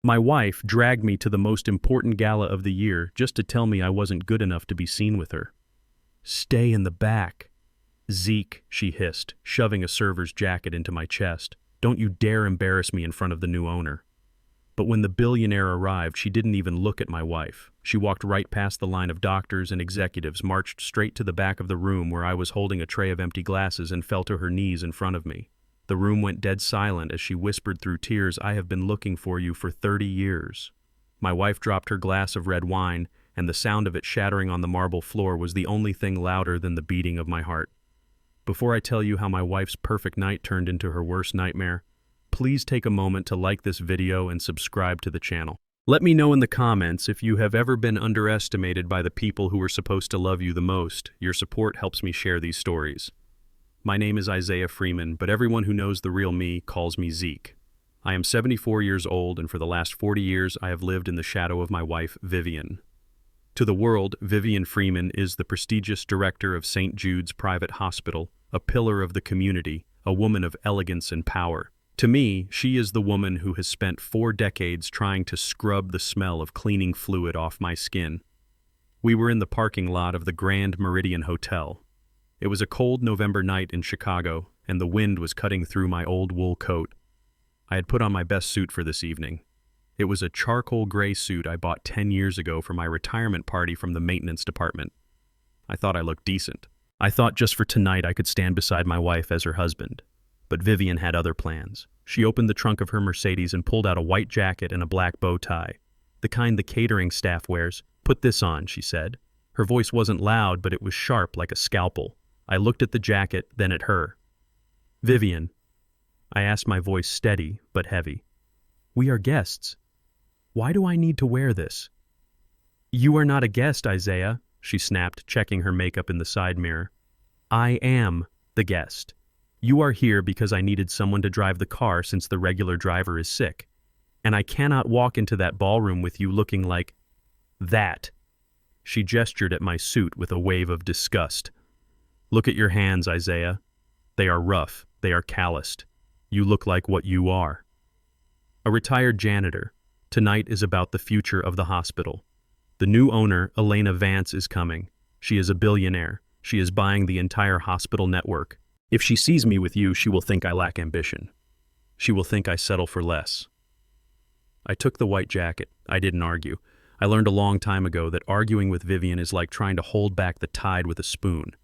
My wife dragged me to the most important gala of the year just to tell me I wasn't good enough to be seen with her. "Stay in the back." "Zeke," she hissed, shoving a server's jacket into my chest. "Don't you dare embarrass me in front of the new owner." But when the billionaire arrived, she didn't even look at my wife. She walked right past the line of doctors and executives, marched straight to the back of the room where I was holding a tray of empty glasses, and fell to her knees in front of me. The room went dead silent as she whispered through tears, "I have been looking for you for 30 years. My wife dropped her glass of red wine, and the sound of it shattering on the marble floor was the only thing louder than the beating of my heart. Before I tell you how my wife's perfect night turned into her worst nightmare, please take a moment to like this video and subscribe to the channel. Let me know in the comments if you have ever been underestimated by the people who were supposed to love you the most. Your support helps me share these stories. My name is Isaiah Freeman, but everyone who knows the real me calls me Zeke. I am 74 years old, and for the last 40 years I have lived in the shadow of my wife, Vivian. To the world, Vivian Freeman is the prestigious director of St. Jude's Private Hospital, a pillar of the community, a woman of elegance and power. To me, she is the woman who has spent 4 decades trying to scrub the smell of cleaning fluid off my skin. We were in the parking lot of the Grand Meridian Hotel. It was a cold November night in Chicago, and the wind was cutting through my old wool coat. I had put on my best suit for this evening. It was a charcoal gray suit I bought 10 years ago for my retirement party from the maintenance department. I thought I looked decent. I thought just for tonight I could stand beside my wife as her husband. But Vivian had other plans. She opened the trunk of her Mercedes and pulled out a white jacket and a black bow tie. "The kind the catering staff wears. Put this on," she said. Her voice wasn't loud, but it was sharp like a scalpel. I looked at the jacket, then at her. "Vivian," I asked, my voice steady but heavy. "We are guests. Why do I need to wear this?" "You are not a guest, Isaiah," she snapped, checking her makeup in the side mirror. "I am the guest. You are here because I needed someone to drive the car since the regular driver is sick. And I cannot walk into that ballroom with you looking like that." She gestured at my suit with a wave of disgust. "Look at your hands, Isaiah. They are rough. They are calloused. You look like what you are. A retired janitor. Tonight is about the future of the hospital. The new owner, Elena Vance, is coming. She is a billionaire. She is buying the entire hospital network. If she sees me with you, she will think I lack ambition. She will think I settle for less." I took the white jacket. I didn't argue. I learned a long time ago that arguing with Vivian is like trying to hold back the tide with a spoon.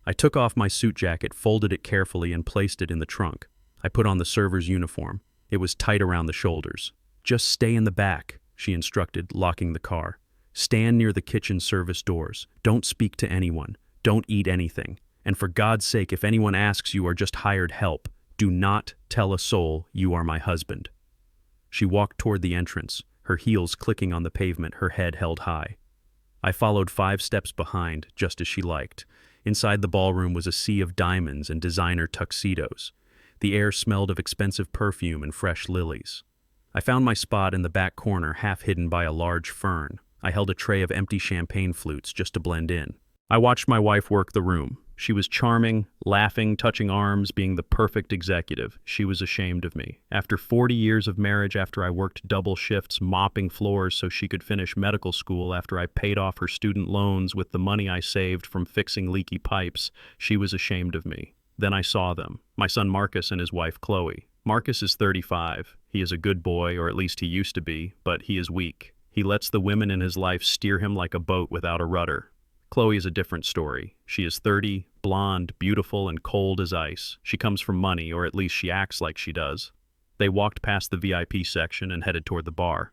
I took off my suit jacket, folded it carefully, and placed it in the trunk. I put on the server's uniform. It was tight around the shoulders. "Just stay in the back," she instructed, locking the car. "Stand near the kitchen service doors. Don't speak to anyone. Don't eat anything. And for God's sake, if anyone asks you are just hired help, do not tell a soul you are my husband." She walked toward the entrance, her heels clicking on the pavement, her head held high. I followed 5 steps behind, just as she liked. Inside the ballroom was a sea of diamonds and designer tuxedos. The air smelled of expensive perfume and fresh lilies. I found my spot in the back corner, half hidden by a large fern. I held a tray of empty champagne flutes just to blend in. I watched my wife work the room. She was charming, laughing, touching arms, being the perfect executive. She was ashamed of me. After 40 years of marriage, after I worked double shifts mopping floors so she could finish medical school, after I paid off her student loans with the money I saved from fixing leaky pipes, she was ashamed of me. Then I saw them, my son Marcus and his wife Chloe. Marcus is 35. He is a good boy, or at least he used to be, but he is weak. He lets the women in his life steer him like a boat without a rudder. Chloe is a different story. She is 30, blonde, beautiful, and cold as ice. She comes from money, or at least she acts like she does. They walked past the VIP section and headed toward the bar.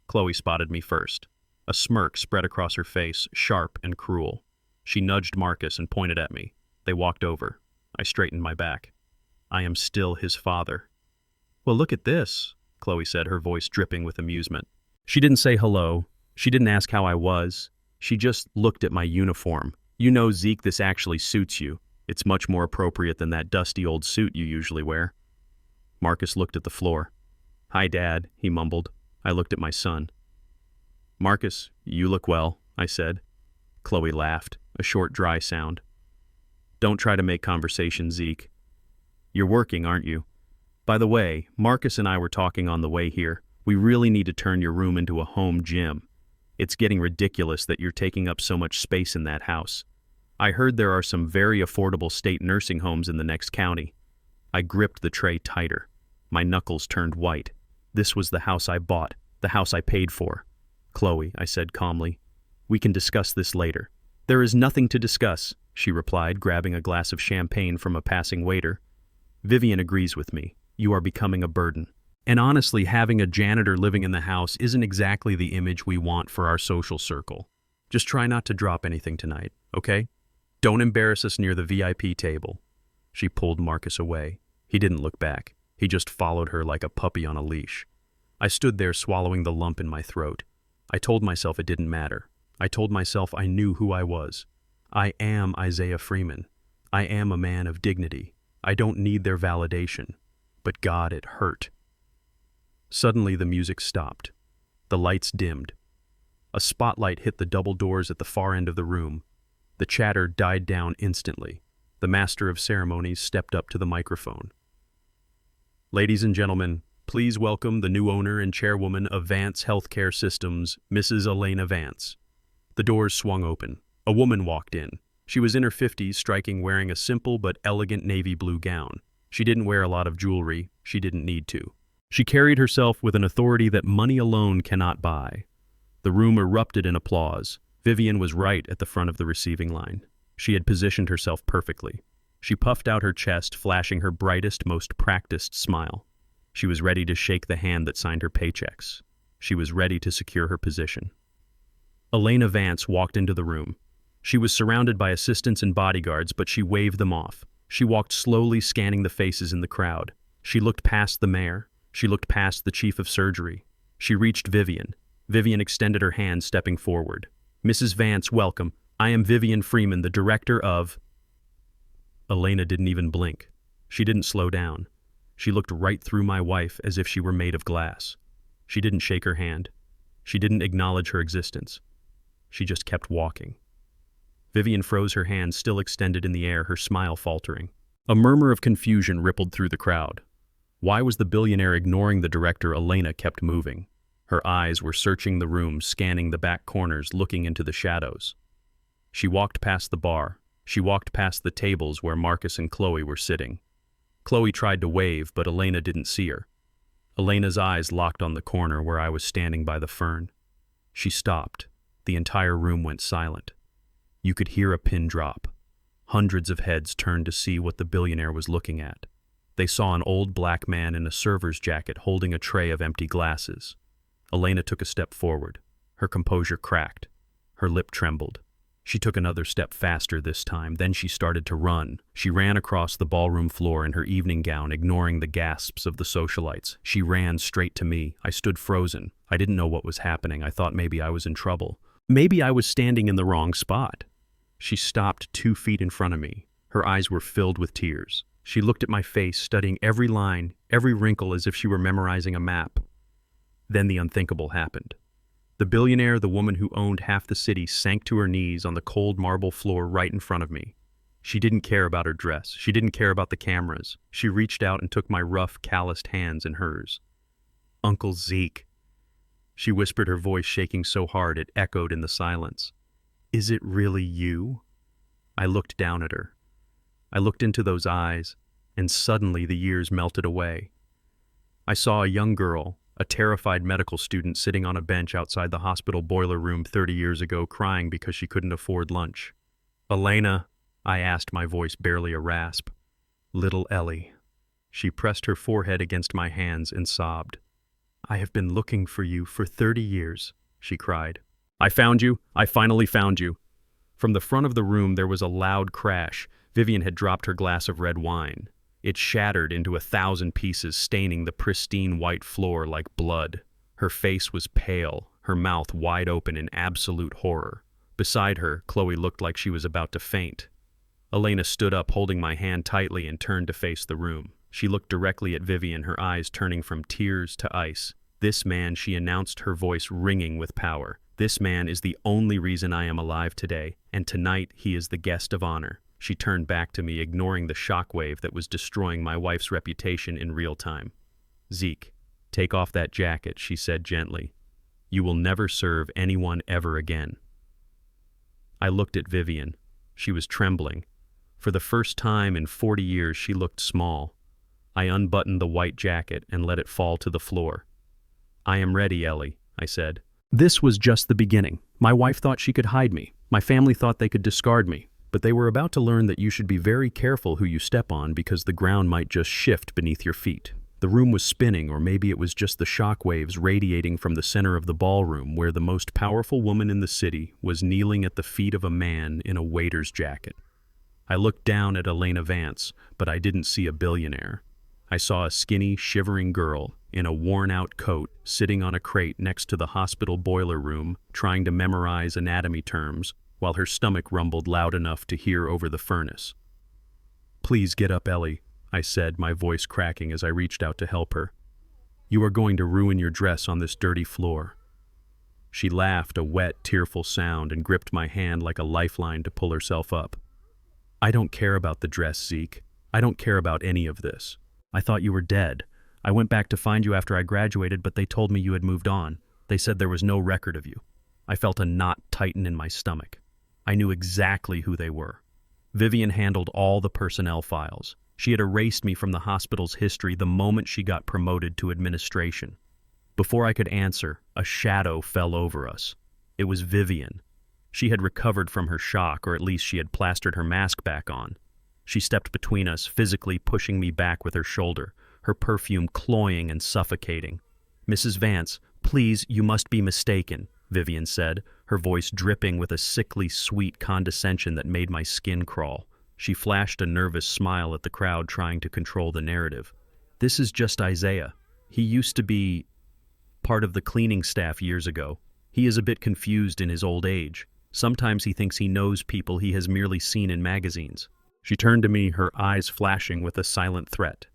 Chloe spotted me first. A smirk spread across her face, sharp and cruel. She nudged Marcus and pointed at me. They walked over. I straightened my back. "I am still his father." "Well, look at this," Chloe said, her voice dripping with amusement. She didn't say hello. She didn't ask how I was. She just looked at my uniform. "You know, Zeke, this actually suits you. It's much more appropriate than that dusty old suit you usually wear." Marcus looked at the floor. "Hi, Dad," he mumbled. I looked at my son. "Marcus, you look well," I said. Chloe laughed, a short, dry sound. "Don't try to make conversation, Zeke. You're working, aren't you? By the way, Marcus and I were talking on the way here. We really need to turn your room into a home gym. It's getting ridiculous that you're taking up so much space in that house. I heard there are some very affordable state nursing homes in the next county. I gripped the tray tighter. My knuckles turned white. This was the house I bought, the house I paid for. Chloe, I said calmly, we can discuss this later. There is nothing to discuss, she replied, grabbing a glass of champagne from a passing waiter. Vivian agrees with me. You are becoming a burden. And honestly, having a janitor living in the house isn't exactly the image we want for our social circle. Just try not to drop anything tonight, okay? Don't embarrass us near the VIP table. She pulled Marcus away. He didn't look back. He just followed her like a puppy on a leash. I stood there swallowing the lump in my throat. I told myself it didn't matter. I told myself I knew who I was. I am Isaiah Freeman. I am a man of dignity. I don't need their validation. But God, it hurt. Suddenly the music stopped. The lights dimmed. A spotlight hit the double doors at the far end of the room. The chatter died down instantly. The master of ceremonies stepped up to the microphone. Ladies and gentlemen, please welcome the new owner and chairwoman of Vance Healthcare Systems, Mrs. Elena Vance. The doors swung open. A woman walked in. She was in her 50s, striking, wearing a simple but elegant navy blue gown. She didn't wear a lot of jewelry. She didn't need to. She carried herself with an authority that money alone cannot buy. The room erupted in applause. Vivian was right at the front of the receiving line. She had positioned herself perfectly. She puffed out her chest, flashing her brightest, most practiced smile. She was ready to shake the hand that signed her paychecks. She was ready to secure her position. Elena Vance walked into the room. She was surrounded by assistants and bodyguards, but she waved them off. She walked slowly, scanning the faces in the crowd. She looked past the mayor. She looked past the chief of surgery. She reached Vivian. Vivian extended her hand, stepping forward. Mrs. Vance, welcome. I am Vivian Freeman, the director of... Elena didn't even blink. She didn't slow down. She looked right through my wife as if she were made of glass. She didn't shake her hand. She didn't acknowledge her existence. She just kept walking. Vivian froze, her hand still extended in the air, her smile faltering. A murmur of confusion rippled through the crowd. Why was the billionaire ignoring the director? Elena kept moving. Her eyes were searching the room, scanning the back corners, looking into the shadows. She walked past the bar. She walked past the tables where Marcus and Chloe were sitting. Chloe tried to wave, but Elena didn't see her. Elena's eyes locked on the corner where I was standing by the fern. She stopped. The entire room went silent. You could hear a pin drop. Hundreds of heads turned to see what the billionaire was looking at. They saw an old black man in a server's jacket holding a tray of empty glasses. Elena took a step forward. Her composure cracked. Her lip trembled. She took another step faster this time. Then she started to run. She ran across the ballroom floor in her evening gown, ignoring the gasps of the socialites. She ran straight to me. I stood frozen. I didn't know what was happening. I thought maybe I was in trouble. Maybe I was standing in the wrong spot. She stopped 2 feet in front of me. Her eyes were filled with tears. She looked at my face, studying every line, every wrinkle as if she were memorizing a map. Then the unthinkable happened. The billionaire, the woman who owned half the city, sank to her knees on the cold marble floor right in front of me. She didn't care about her dress. She didn't care about the cameras. She reached out and took my rough, calloused hands in hers. Uncle Zeke. She whispered, her voice shaking so hard it echoed in the silence. Is it really you? I looked down at her. I looked into those eyes, and suddenly the years melted away. I saw a young girl, a terrified medical student sitting on a bench outside the hospital boiler room 30 years ago, crying because she couldn't afford lunch. Elena, I asked, my voice barely a rasp. Little Ellie. She pressed her forehead against my hands and sobbed. I have been looking for you for 30 years, she cried. I found you. I finally found you. From the front of the room there was a loud crash. Vivian had dropped her glass of red wine. It shattered into 1,000 pieces, staining the pristine white floor like blood. Her face was pale, her mouth wide open in absolute horror. Beside her, Chloe looked like she was about to faint. Elena stood up, holding my hand tightly, and turned to face the room. She looked directly at Vivian, her eyes turning from tears to ice. This man, she announced, her voice ringing with power. This man is the only reason I am alive today, and tonight he is the guest of honor. She turned back to me, ignoring the shockwave that was destroying my wife's reputation in real time. Zeke. Take off that jacket, she said gently. You will never serve anyone ever again. I looked at Vivian. She was trembling. For the first time in 40 years, she looked small. I unbuttoned the white jacket and let it fall to the floor. I am ready, Ellie, I said. This was just the beginning. My wife thought she could hide me. My family thought they could discard me. But they were about to learn that you should be very careful who you step on because the ground might just shift beneath your feet. The room was spinning, or maybe it was just the shock waves radiating from the center of the ballroom where the most powerful woman in the city was kneeling at the feet of a man in a waiter's jacket. I looked down at Elena Vance, but I didn't see a billionaire. I saw a skinny, shivering girl in a worn-out coat sitting on a crate next to the hospital boiler room trying to memorize anatomy terms while her stomach rumbled loud enough to hear over the furnace. Please get up, Ellie, I said, my voice cracking as I reached out to help her. You are going to ruin your dress on this dirty floor. She laughed a wet, tearful sound and gripped my hand like a lifeline to pull herself up. I don't care about the dress, Zeke. I don't care about any of this. I thought you were dead. I went back to find you after I graduated, but they told me you had moved on. They said there was no record of you. I felt a knot tighten in my stomach. I knew exactly who they were. Vivian handled all the personnel files. She had erased me from the hospital's history the moment she got promoted to administration. Before I could answer, a shadow fell over us. It was Vivian. She had recovered from her shock, or at least she had plastered her mask back on. She stepped between us, physically pushing me back with her shoulder, her perfume cloying and suffocating. Mrs. Vance, please, you must be mistaken, Vivian said, her voice dripping with a sickly sweet condescension that made my skin crawl. She flashed a nervous smile at the crowd trying to control the narrative. This is just Isaiah. He used to be part of the cleaning staff years ago. He is a bit confused in his old age. Sometimes he thinks he knows people he has merely seen in magazines. She turned to me, her eyes flashing with a silent threat.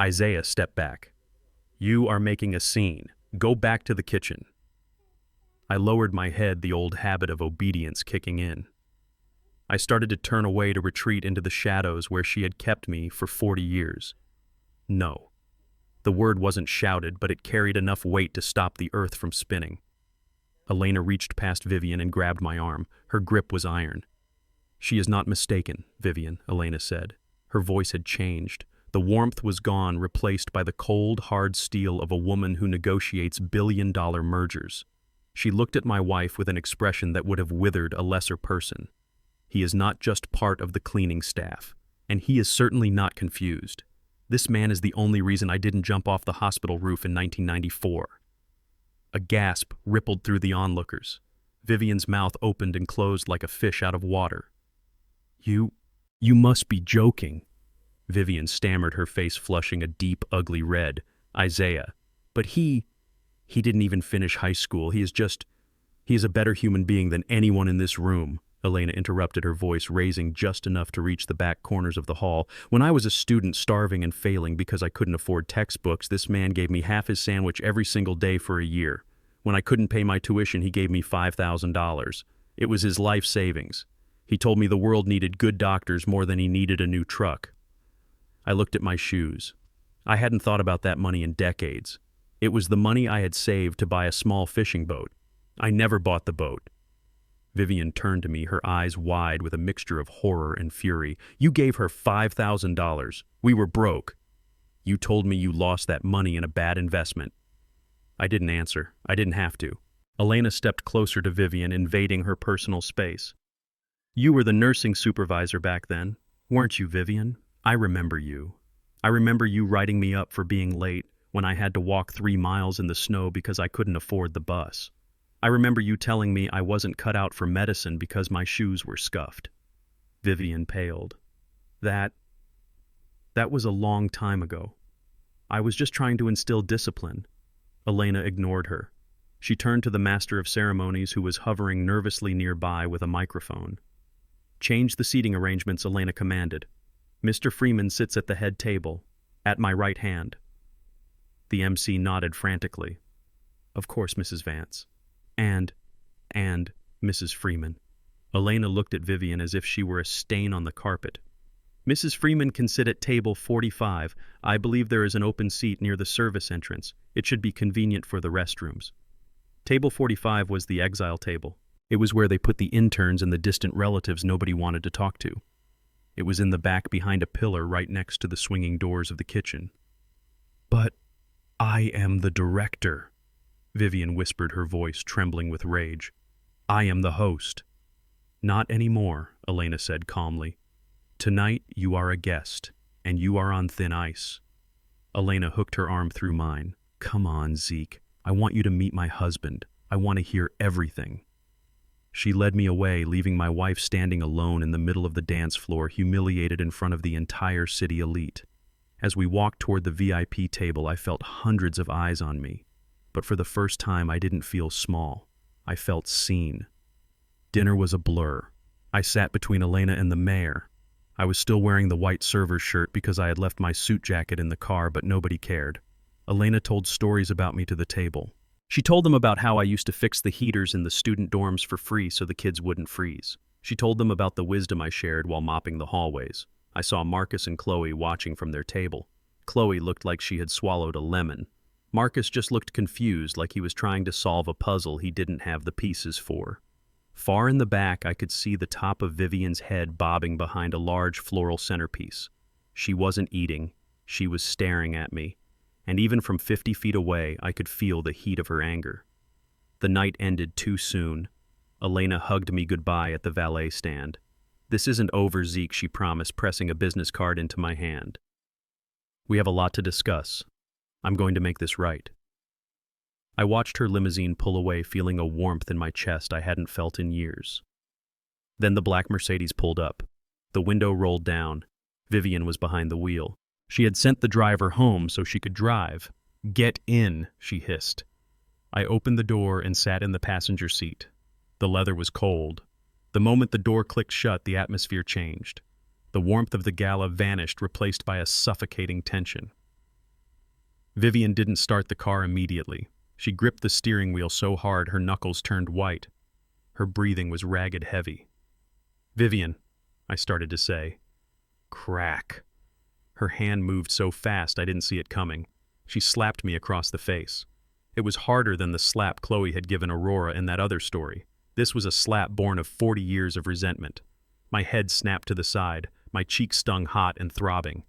Isaiah stepped back. You are making a scene. Go back to the kitchen. I lowered my head, the old habit of obedience kicking in. I started to turn away to retreat into the shadows where she had kept me for 40 years. No. The word wasn't shouted, but it carried enough weight to stop the earth from spinning. Elena reached past Vivian and grabbed my arm. Her grip was iron. She is not mistaken, Vivian, Elena said. Her voice had changed. The warmth was gone, replaced by the cold, hard steel of a woman who negotiates billion-dollar mergers. She looked at my wife with an expression that would have withered a lesser person. He is not just part of the cleaning staff, and he is certainly not confused. This man is the only reason I didn't jump off the hospital roof in 1994. A gasp rippled through the onlookers. Vivian's mouth opened and closed like a fish out of water. You must be joking. Vivian stammered, her face flushing a deep, ugly red. Isaiah. But he didn't even finish high school. He is a better human being than anyone in this room. Elena interrupted, her voice raising just enough to reach the back corners of the hall. When I was a student starving and failing because I couldn't afford textbooks, this man gave me half his sandwich every single day for a year. When I couldn't pay my tuition, he gave me $5,000. It was his life savings. He told me the world needed good doctors more than he needed a new truck. I looked at my shoes. I hadn't thought about that money in decades. It was the money I had saved to buy a small fishing boat. I never bought the boat. Vivian turned to me, her eyes wide with a mixture of horror and fury. You gave her $5,000. We were broke. You told me you lost that money in a bad investment. I didn't answer. I didn't have to. Elena stepped closer to Vivian, invading her personal space. You were the nursing supervisor back then, weren't you, Vivian? I remember you. I remember you writing me up for being late when I had to walk 3 miles in the snow because I couldn't afford the bus. I remember you telling me I wasn't cut out for medicine because my shoes were scuffed. Vivian paled. That was a long time ago. I was just trying to instill discipline. Elena ignored her. She turned to the master of ceremonies, who was hovering nervously nearby with a microphone. Change the seating arrangements, Elena commanded. Mr. Freeman sits at the head table, at my right hand. The MC nodded frantically. Of course, Mrs. Vance. And Mrs. Freeman. Elena looked at Vivian as if she were a stain on the carpet. Mrs. Freeman can sit at table 45. I believe there is an open seat near the service entrance. It should be convenient for the restrooms. Table 45 was the exile table. It was where they put the interns and the distant relatives nobody wanted to talk to. It was in the back behind a pillar right next to the swinging doors of the kitchen. "But I am the director," Vivian whispered, her voice trembling with rage. "I am the host." "Not anymore," Elena said calmly. "Tonight you are a guest, and you are on thin ice." Elena hooked her arm through mine. "Come on, Zeke. I want you to meet my husband. I want to hear everything." She led me away, leaving my wife standing alone in the middle of the dance floor, humiliated in front of the entire city elite. As we walked toward the VIP table, I felt hundreds of eyes on me. But for the first time, I didn't feel small. I felt seen. Dinner was a blur. I sat between Elena and the mayor. I was still wearing the white server's shirt because I had left my suit jacket in the car, but nobody cared. Elena told stories about me to the table. She told them about how I used to fix the heaters in the student dorms for free so the kids wouldn't freeze. She told them about the wisdom I shared while mopping the hallways. I saw Marcus and Chloe watching from their table. Chloe looked like she had swallowed a lemon. Marcus just looked confused, like he was trying to solve a puzzle he didn't have the pieces for. Far in the back, I could see the top of Vivian's head bobbing behind a large floral centerpiece. She wasn't eating. She was staring at me. And even from 50 feet away, I could feel the heat of her anger. The night ended too soon. Elena hugged me goodbye at the valet stand. "This isn't over, Zeke," she promised, pressing a business card into my hand. "We have a lot to discuss. I'm going to make this right." I watched her limousine pull away, feeling a warmth in my chest I hadn't felt in years. Then the black Mercedes pulled up. The window rolled down. Vivian was behind the wheel. She had sent the driver home so she could drive. "Get in," she hissed. I opened the door and sat in the passenger seat. The leather was cold. The moment the door clicked shut, the atmosphere changed. The warmth of the gala vanished, replaced by a suffocating tension. Vivian didn't start the car immediately. She gripped the steering wheel so hard her knuckles turned white. Her breathing was ragged heavy. "Vivian," I started to say. Crack. Her hand moved so fast I didn't see it coming. She slapped me across the face. It was harder than the slap Chloe had given Aurora in that other story. This was a slap born of 40 years of resentment. My head snapped to the side, my cheeks stung hot and throbbing.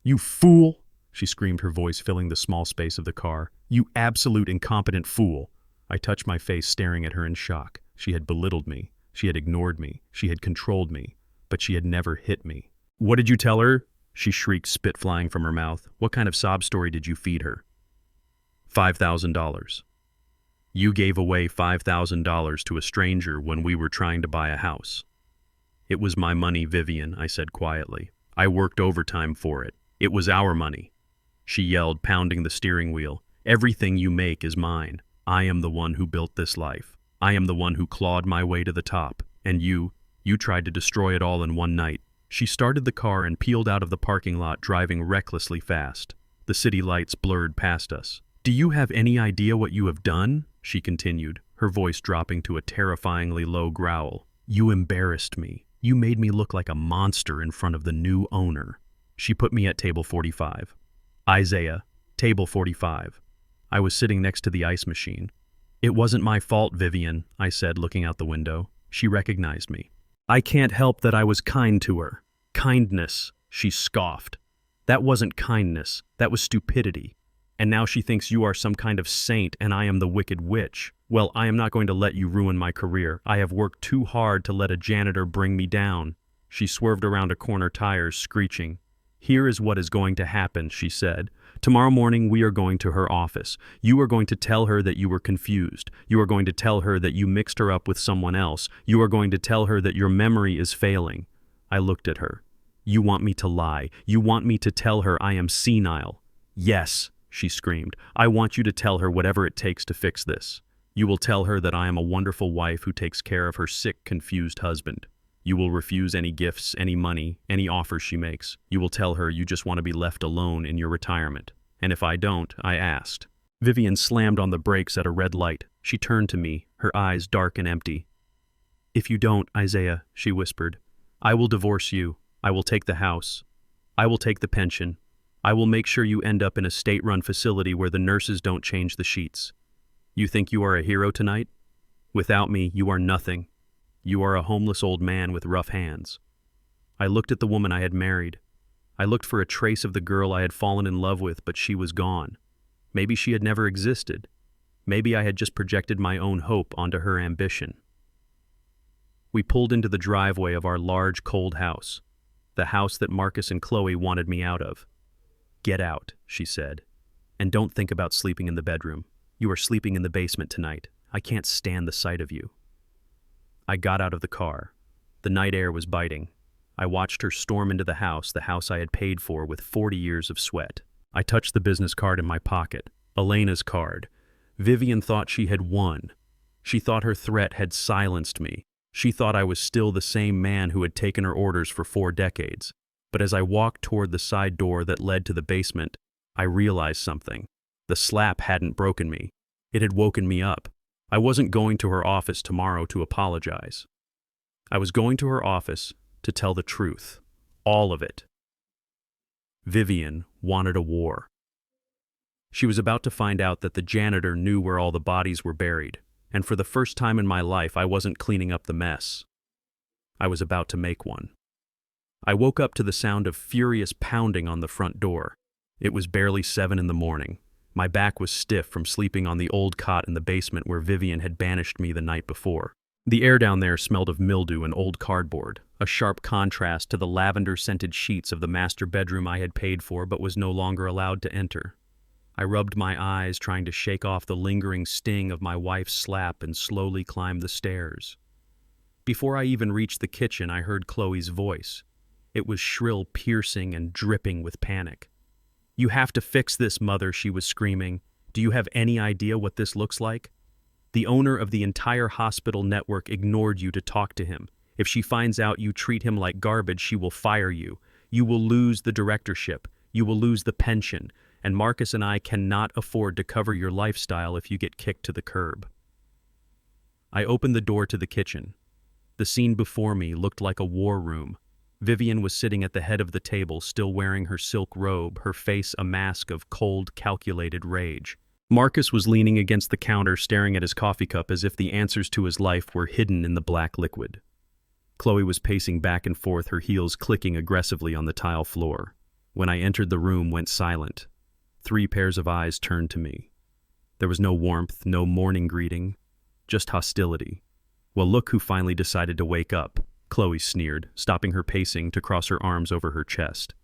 "You fool!" she screamed, her voice filling the small space of the car. "You absolute incompetent fool!" I touched my face, staring at her in shock. She had belittled me. She had ignored me. She had controlled me. But she had never hit me. "What did you tell her?" she shrieked, spit flying from her mouth. "What kind of sob story did you feed her?" $5,000. You gave away $5,000 to a stranger when we were trying to buy a house. "It was my money, Vivian," I said quietly. "I worked overtime for it. It was our money." She yelled, pounding the steering wheel. "Everything you make is mine. I am the one who built this life. I am the one who clawed my way to the top. And you tried to destroy it all in one night." She started the car and peeled out of the parking lot, driving recklessly fast. The city lights blurred past us. "Do you have any idea what you have done?" she continued, her voice dropping to a terrifyingly low growl. "You embarrassed me. You made me look like a monster in front of the new owner." She put me at table 45. "Isaiah, table 45. I was sitting next to the ice machine. "It wasn't my fault, Vivian," I said, looking out the window. She recognized me. "I can't help that I was kind to her." "Kindness," she scoffed. "That wasn't kindness. That was stupidity. And now she thinks you are some kind of saint and I am the wicked witch. Well, I am not going to let you ruin my career. I have worked too hard to let a janitor bring me down." She swerved around a corner, tires screeching. "Here is what is going to happen," she said. "Tomorrow morning we are going to her office. You are going to tell her that you were confused. You are going to tell her that you mixed her up with someone else. You are going to tell her that your memory is failing." I looked at her. "You want me to lie. You want me to tell her I am senile." "Yes," she screamed. "I want you to tell her whatever it takes to fix this. You will tell her that I am a wonderful wife who takes care of her sick, confused husband. You will refuse any gifts, any money, any offers she makes. You will tell her you just want to be left alone in your retirement. And if I don't," I asked. Vivian slammed on the brakes at a red light. She turned to me, her eyes dark and empty. "If you don't, Isaiah," she whispered, "I will divorce you. I will take the house. I will take the pension. I will make sure you end up in a state-run facility where the nurses don't change the sheets. You think you are a hero tonight? Without me, you are nothing. You are a homeless old man with rough hands. I looked at the woman I had married. I looked for a trace of the girl I had fallen in love with, but she was gone. Maybe she had never existed. Maybe I had just projected my own hope onto her ambition. We pulled into the driveway of our large, cold house, the house that Marcus and Chloe wanted me out of. "Get out," she said, "and don't think about sleeping in the bedroom. You are sleeping in the basement tonight. I can't stand the sight of you." I got out of the car. The night air was biting. I watched her storm into the house I had paid for with 40 years of sweat. I touched the business card in my pocket, Elena's card. Vivian thought she had won. She thought her threat had silenced me. She thought I was still the same man who had taken her orders for 4 decades. But as I walked toward the side door that led to the basement, I realized something. The slap hadn't broken me. It had woken me up. I wasn't going to her office tomorrow to apologize. I was going to her office to tell the truth. All of it. Vivian wanted a war. She was about to find out that the janitor knew where all the bodies were buried, and for the first time in my life I wasn't cleaning up the mess. I was about to make one. I woke up to the sound of furious pounding on the front door. It was barely 7 in the morning. My back was stiff from sleeping on the old cot in the basement where Vivian had banished me the night before. The air down there smelled of mildew and old cardboard, a sharp contrast to the lavender-scented sheets of the master bedroom I had paid for but was no longer allowed to enter. I rubbed my eyes, trying to shake off the lingering sting of my wife's slap, and slowly climbed the stairs. Before I even reached the kitchen, I heard Chloe's voice. It was shrill, piercing, and dripping with panic. "You have to fix this, Mother," she was screaming. "Do you have any idea what this looks like? The owner of the entire hospital network ignored you to talk to him. If she finds out you treat him like garbage, she will fire you. You will lose the directorship. You will lose the pension. And Marcus and I cannot afford to cover your lifestyle if you get kicked to the curb." I opened the door to the kitchen. The scene before me looked like a war room. Vivian was sitting at the head of the table, still wearing her silk robe, her face a mask of cold, calculated rage. Marcus was leaning against the counter, staring at his coffee cup as if the answers to his life were hidden in the black liquid. Chloe was pacing back and forth, her heels clicking aggressively on the tile floor. When I entered, the room went silent. 3 pairs of eyes turned to me. There was no warmth, no morning greeting, just hostility. "Well, look who finally decided to wake up," Chloe sneered, stopping her pacing to cross her arms over her chest.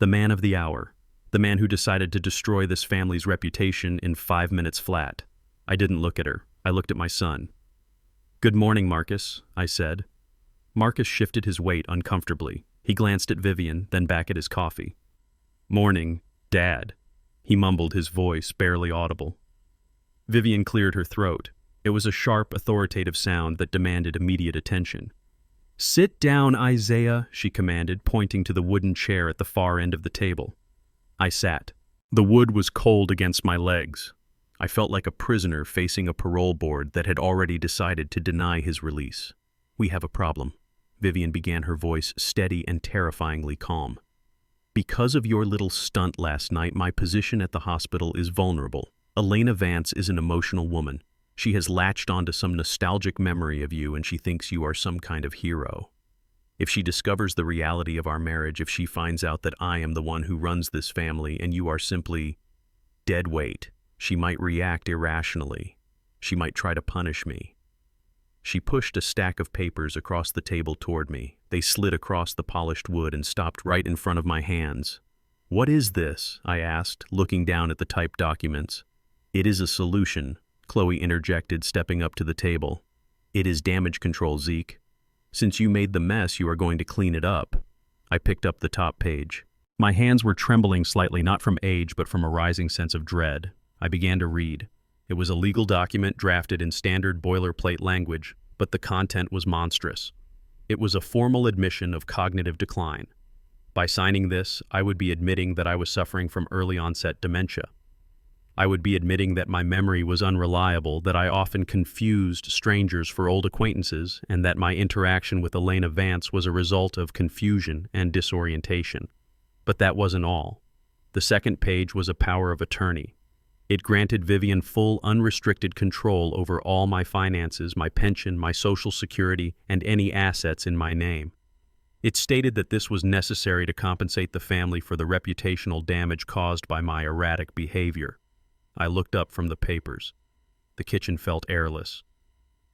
"The man of the hour. The man who decided to destroy this family's reputation in 5 minutes flat." I didn't look at her. I looked at my son. "Good morning, Marcus," I said. Marcus shifted his weight uncomfortably. He glanced at Vivian, then back at his coffee. "Morning, Dad," he mumbled, his voice barely audible. Vivian cleared her throat. It was a sharp, authoritative sound that demanded immediate attention. "Sit down, Isaiah," she commanded, pointing to the wooden chair at the far end of the table. I sat. The wood was cold against my legs. I felt like a prisoner facing a parole board that had already decided to deny his release. "We have a problem," Vivian began, her voice steady and terrifyingly calm. "Because of your little stunt last night, my position at the hospital is vulnerable. Elena Vance is an emotional woman. She has latched onto some nostalgic memory of you, and she thinks you are some kind of hero. If she discovers the reality of our marriage, if she finds out that I am the one who runs this family and you are simply dead weight, she might react irrationally. She might try to punish me." She pushed a stack of papers across the table toward me. They slid across the polished wood and stopped right in front of my hands. "What is this?" I asked, looking down at the typed documents. "It is a solution," Chloe interjected, stepping up to the table. "It is damage control, Zeke. Since you made the mess, you are going to clean it up." I picked up the top page. My hands were trembling slightly, not from age, but from a rising sense of dread. I began to read. It was a legal document drafted in standard boilerplate language, but the content was monstrous. It was a formal admission of cognitive decline. By signing this, I would be admitting that I was suffering from early-onset dementia. I would be admitting that my memory was unreliable, that I often confused strangers for old acquaintances, and that my interaction with Elena Vance was a result of confusion and disorientation. But that wasn't all. The second page was a power of attorney. It granted Vivian full, unrestricted control over all my finances, my pension, my social security, and any assets in my name. It stated that this was necessary to compensate the family for the reputational damage caused by my erratic behavior. I looked up from the papers. The kitchen felt airless.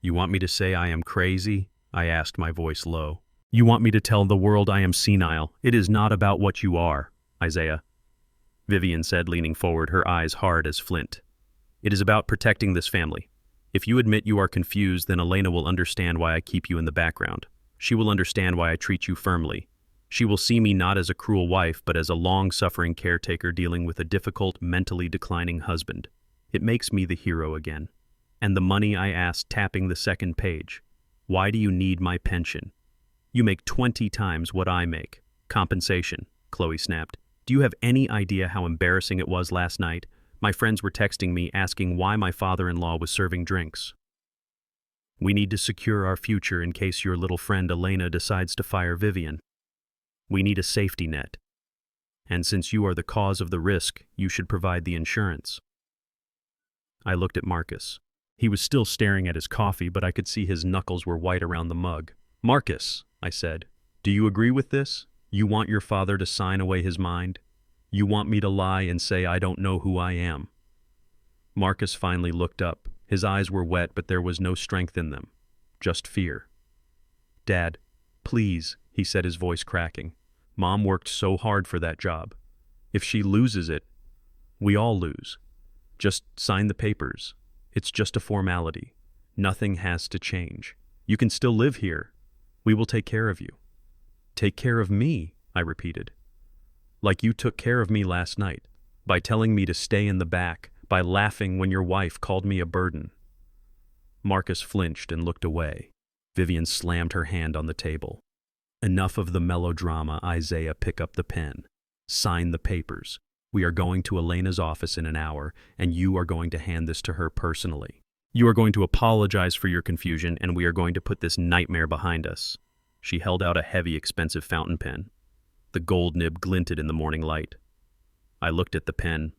"You want me to say I am crazy?" I asked, my voice low. "You want me to tell the world I am senile? It is not about what you are, Isaiah," Vivian said, leaning forward, her eyes hard as flint. "It is about protecting this family. If you admit you are confused, then Elena will understand why I keep you in the background. She will understand why I treat you firmly. She will see me not as a cruel wife, but as a long-suffering caretaker dealing with a difficult, mentally declining husband. It makes me the hero again. And the money," I asked, tapping the second page. "Why do you need my pension? You make 20 times what I make." "Compensation," Chloe snapped. "Do you have any idea how embarrassing it was last night? My friends were texting me asking why my father-in-law was serving drinks. We need to secure our future in case your little friend Elena decides to fire Vivian. We need a safety net. And since you are the cause of the risk, you should provide the insurance." I looked at Marcus. He was still staring at his coffee, but I could see his knuckles were white around the mug. "Marcus," I said, "do you agree with this? You want your father to sign away his mind? You want me to lie and say I don't know who I am?" Marcus finally looked up. His eyes were wet, but there was no strength in them, just fear. "Dad, please," he said, his voice cracking. "Mom worked so hard for that job. If she loses it, we all lose. Just sign the papers. It's just a formality. Nothing has to change. You can still live here. We will take care of you." "Take care of me," I repeated. "Like you took care of me last night, by telling me to stay in the back, by laughing when your wife called me a burden." Marcus flinched and looked away. Vivian slammed her hand on the table. "Enough of the melodrama, Isaiah. Pick up the pen. Sign the papers. We are going to Elena's office in an hour, and you are going to hand this to her personally. You are going to apologize for your confusion, and we are going to put this nightmare behind us." She held out a heavy, expensive fountain pen. The gold nib glinted in the morning light. I looked at the pen.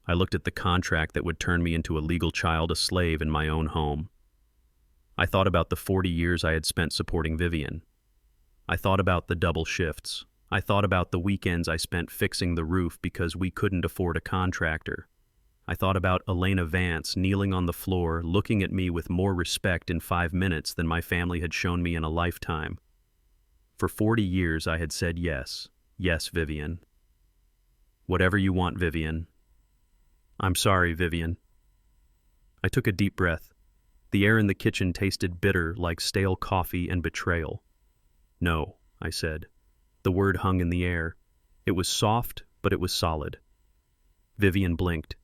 I looked at the contract that would turn me into a legal child, a slave in my own home. I thought about the 40 years I had spent supporting Vivian. I thought about the double shifts. I thought about the weekends I spent fixing the roof because we couldn't afford a contractor. I thought about Elena Vance kneeling on the floor, looking at me with more respect in 5 minutes than my family had shown me in a lifetime. For 40 years I had said yes. Yes, Vivian. Whatever you want, Vivian. I'm sorry, Vivian. I took a deep breath. The air in the kitchen tasted bitter, like stale coffee and betrayal. "No," I said. The word hung in the air. It was soft, but it was solid. Vivian blinked.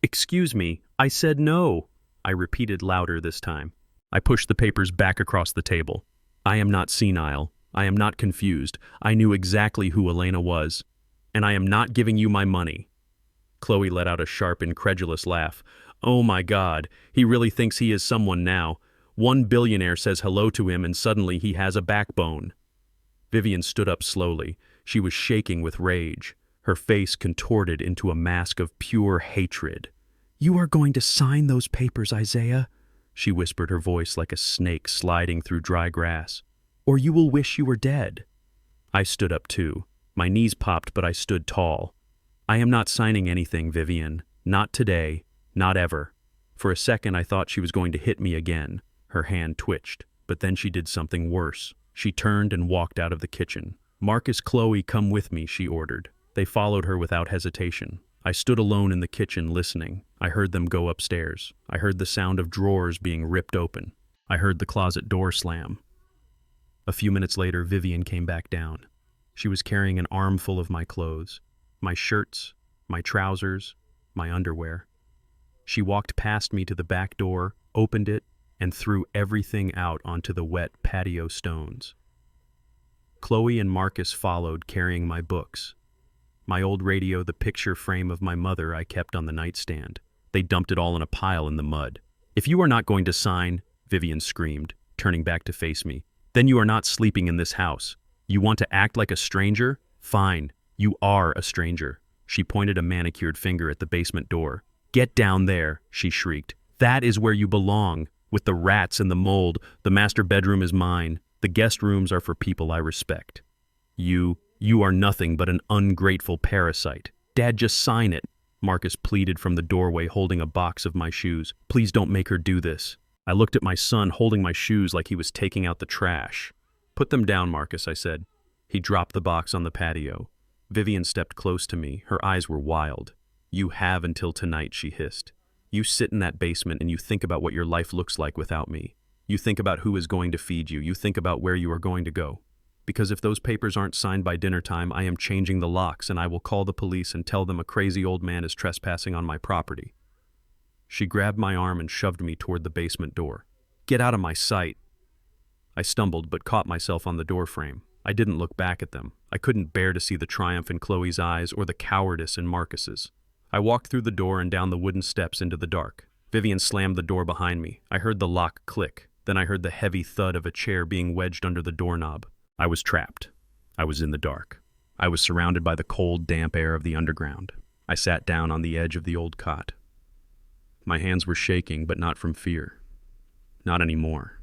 "Excuse me, I said no," I repeated louder this time. I pushed the papers back across the table. "I am not senile. I am not confused. I knew exactly who Elena was. And I am not giving you my money." Chloe let out a sharp, incredulous laugh. "Oh my God, he really thinks he is someone now. One billionaire says hello to him and suddenly he has a backbone." Vivian stood up slowly. She was shaking with rage, her face contorted into a mask of pure hatred. "You are going to sign those papers, Isaiah," she whispered, her voice like a snake sliding through dry grass. "Or you will wish you were dead." I stood up too. My knees popped, but I stood tall. "I am not signing anything, Vivian. Not today. Not ever." For a second I thought she was going to hit me again. Her hand twitched, but then she did something worse. She turned and walked out of the kitchen. "Marcus, Chloe, come with me," she ordered. They followed her without hesitation. I stood alone in the kitchen listening. I heard them go upstairs. I heard the sound of drawers being ripped open. I heard the closet door slam. A few minutes later, Vivian came back down. She was carrying an armful of my clothes, my shirts, my trousers, my underwear. She walked past me to the back door, opened it, and threw everything out onto the wet patio stones. Chloe and Marcus followed, carrying my books. My old radio, the picture frame of my mother I kept on the nightstand. They dumped it all in a pile in the mud. "If you are not going to sign," Vivian screamed, turning back to face me, "then you are not sleeping in this house. You want to act like a stranger? Fine, you are a stranger." She pointed a manicured finger at the basement door. "Get down there," she shrieked. "That is where you belong, with the rats and the mold. The master bedroom is mine. The guest rooms are for people I respect. You are nothing but an ungrateful parasite. Dad, just sign it," Marcus pleaded from the doorway, holding a box of my shoes. "Please don't make her do this." I looked at my son holding my shoes like he was taking out the trash. "Put them down, Marcus," I said. He dropped the box on the patio. Vivian stepped close to me. Her eyes were wild. "You have until tonight," she hissed. "You sit in that basement and you think about what your life looks like without me. You think about who is going to feed you. You think about where you are going to go. Because if those papers aren't signed by dinner time, I am changing the locks and I will call the police and tell them a crazy old man is trespassing on my property." She grabbed my arm and shoved me toward the basement door. "Get out of my sight." I stumbled but caught myself on the doorframe. I didn't look back at them. I couldn't bear to see the triumph in Chloe's eyes or the cowardice in Marcus's. I walked through the door and down the wooden steps into the dark. Vivian slammed the door behind me. I heard the lock click. Then I heard the heavy thud of a chair being wedged under the doorknob. I was trapped. I was in the dark. I was surrounded by the cold, damp air of the underground. I sat down on the edge of the old cot. My hands were shaking, but not from fear. Not anymore.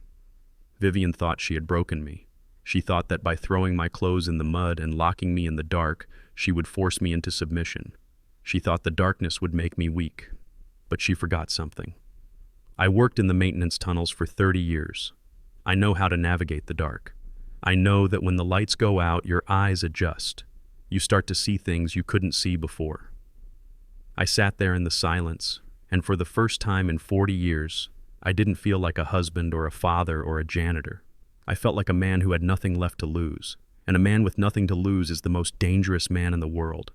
Vivian thought she had broken me. She thought that by throwing my clothes in the mud and locking me in the dark, she would force me into submission. She thought the darkness would make me weak. But she forgot something. I worked in the maintenance tunnels for 30 years. I know how to navigate the dark. I know that when the lights go out, your eyes adjust. You start to see things you couldn't see before. I sat there in the silence, and for the first time in 40 years, I didn't feel like a husband or a father or a janitor. I felt like a man who had nothing left to lose, and a man with nothing to lose is the most dangerous man in the world.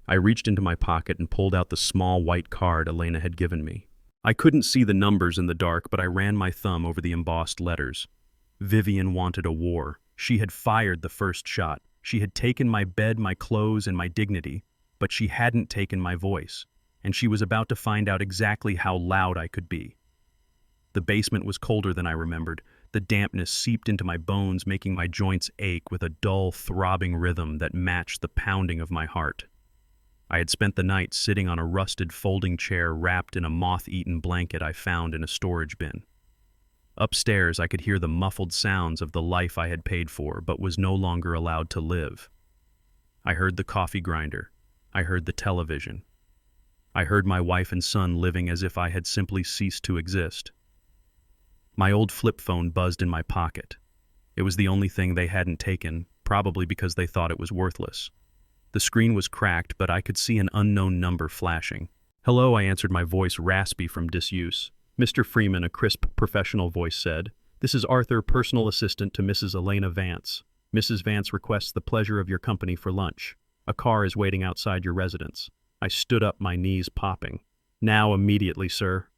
I reached into my pocket and pulled out the small white card Elena had given me. I couldn't see the numbers in the dark, but I ran my thumb over the embossed letters. Vivian wanted a war. She had fired the first shot. She had taken my bed, my clothes, and my dignity, but she hadn't taken my voice, and she was about to find out exactly how loud I could be. The basement was colder than I remembered. The dampness seeped into my bones, making my joints ache with a dull, throbbing rhythm that matched the pounding of my heart. I had spent the night sitting on a rusted folding chair wrapped in a moth-eaten blanket I found in a storage bin. Upstairs, I could hear the muffled sounds of the life I had paid for but was no longer allowed to live. I heard the coffee grinder. I heard the television. I heard my wife and son living as if I had simply ceased to exist. My old flip phone buzzed in my pocket. It was the only thing they hadn't taken, probably because they thought it was worthless. The screen was cracked, but I could see an unknown number flashing. "Hello," I answered, my voice raspy from disuse. "Mr. Freeman," a crisp, professional voice said. "This is Arthur, personal assistant to Mrs. Elena Vance. Mrs. Vance requests the pleasure of your company for lunch. A car is waiting outside your residence." I stood up, my knees popping. "Now, immediately, sir."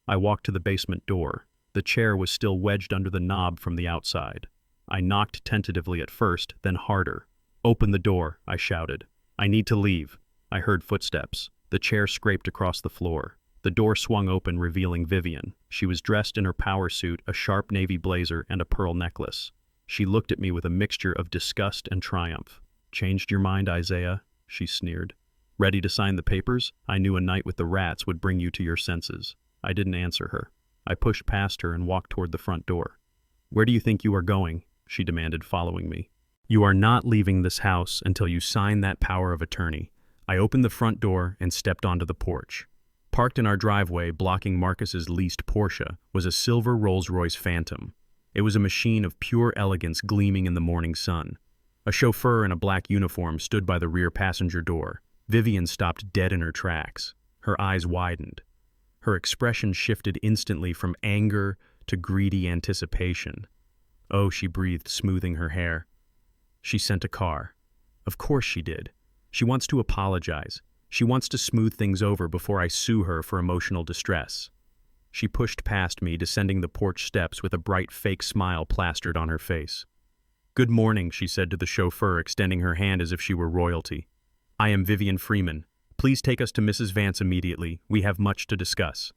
I walked to the basement door. The chair was still wedged under the knob from the outside. I knocked tentatively at first, then harder. "Open the door," I shouted. "I need to leave." I heard footsteps. The chair scraped across the floor. The door swung open, revealing Vivian. She was dressed in her power suit, a sharp navy blazer, and a pearl necklace. She looked at me with a mixture of disgust and triumph. "Changed your mind, Isaiah?" she sneered. "Ready to sign the papers? I knew a night with the rats would bring you to your senses." I didn't answer her. I pushed past her and walked toward the front door. "Where do you think you are going?" she demanded, following me. "You are not leaving this house until you sign that power of attorney." I opened the front door and stepped onto the porch. Parked in our driveway, blocking Marcus's leased Porsche, was a silver Rolls-Royce Phantom. It was a machine of pure elegance gleaming in the morning sun. A chauffeur in a black uniform stood by the rear passenger door. Vivian stopped dead in her tracks. Her eyes widened. Her expression shifted instantly from anger to greedy anticipation. "Oh," she breathed, smoothing her hair. "She sent a car. Of course she did. She wants to apologize. She wants to smooth things over before I sue her for emotional distress." She pushed past me, descending the porch steps with a bright fake smile plastered on her face. "Good morning," she said to the chauffeur, extending her hand as if she were royalty. I am Vivian Freeman. Please take us to Mrs. Vance immediately. We have much to discuss.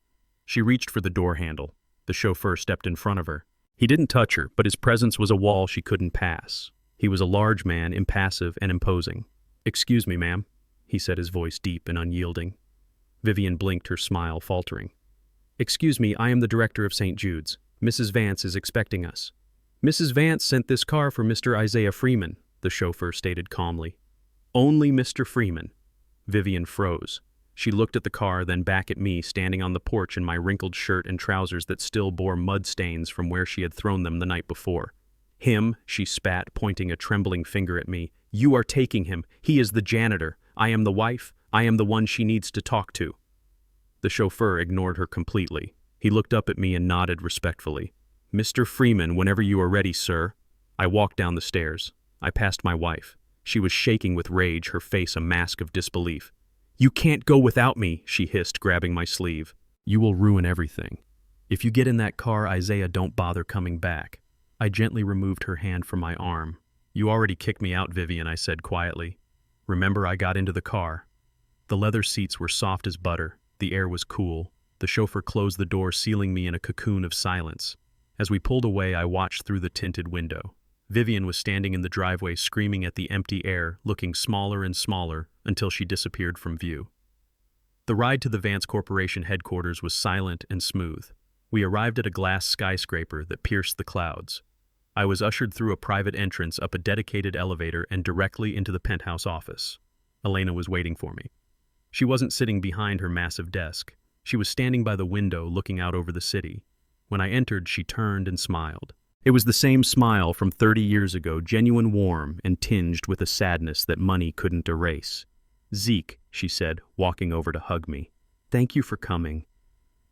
She reached for the door handle. The chauffeur stepped in front of her. He didn't touch her, but his presence was a wall she couldn't pass. He was a large man, impassive and imposing. "Excuse me, ma'am," he said, his voice deep and unyielding. Vivian blinked, her smile faltering. "Excuse me, I am the director of St. Jude's. Mrs. Vance is expecting us." "Mrs. Vance sent this car for Mr. Isaiah Freeman," the chauffeur stated calmly. "Only Mr. Freeman." Vivian froze. She looked at the car, then back at me, standing on the porch in my wrinkled shirt and trousers that still bore mud stains from where she had thrown them the night before. "Him," she spat, pointing a trembling finger at me. "You are taking him. He is the janitor. I am the wife. I am the one she needs to talk to." The chauffeur ignored her completely. He looked up at me and nodded respectfully. "Mr. Freeman, whenever you are ready, sir." I walked down the stairs. I passed my wife. She was shaking with rage, her face a mask of disbelief. "You can't go without me," she hissed, grabbing my sleeve. "You will ruin everything. If you get in that car, Isaiah, don't bother coming back." I gently removed her hand from my arm. "You already kicked me out, Vivian," I said quietly. "Remember, I got into the car." The leather seats were soft as butter. The air was cool. The chauffeur closed the door, sealing me in a cocoon of silence. As we pulled away, I watched through the tinted window. Vivian was standing in the driveway, screaming at the empty air, looking smaller and smaller until she disappeared from view. The ride to the Vance Corporation headquarters was silent and smooth. We arrived at a glass skyscraper that pierced the clouds. I was ushered through a private entrance, up a dedicated elevator, and directly into the penthouse office. Elena was waiting for me. She wasn't sitting behind her massive desk. She was standing by the window, looking out over the city. When I entered, she turned and smiled. It was the same smile from 30 years ago, genuine, warm, and tinged with a sadness that money couldn't erase. "Zeke," she said, walking over to hug me. "Thank you for coming."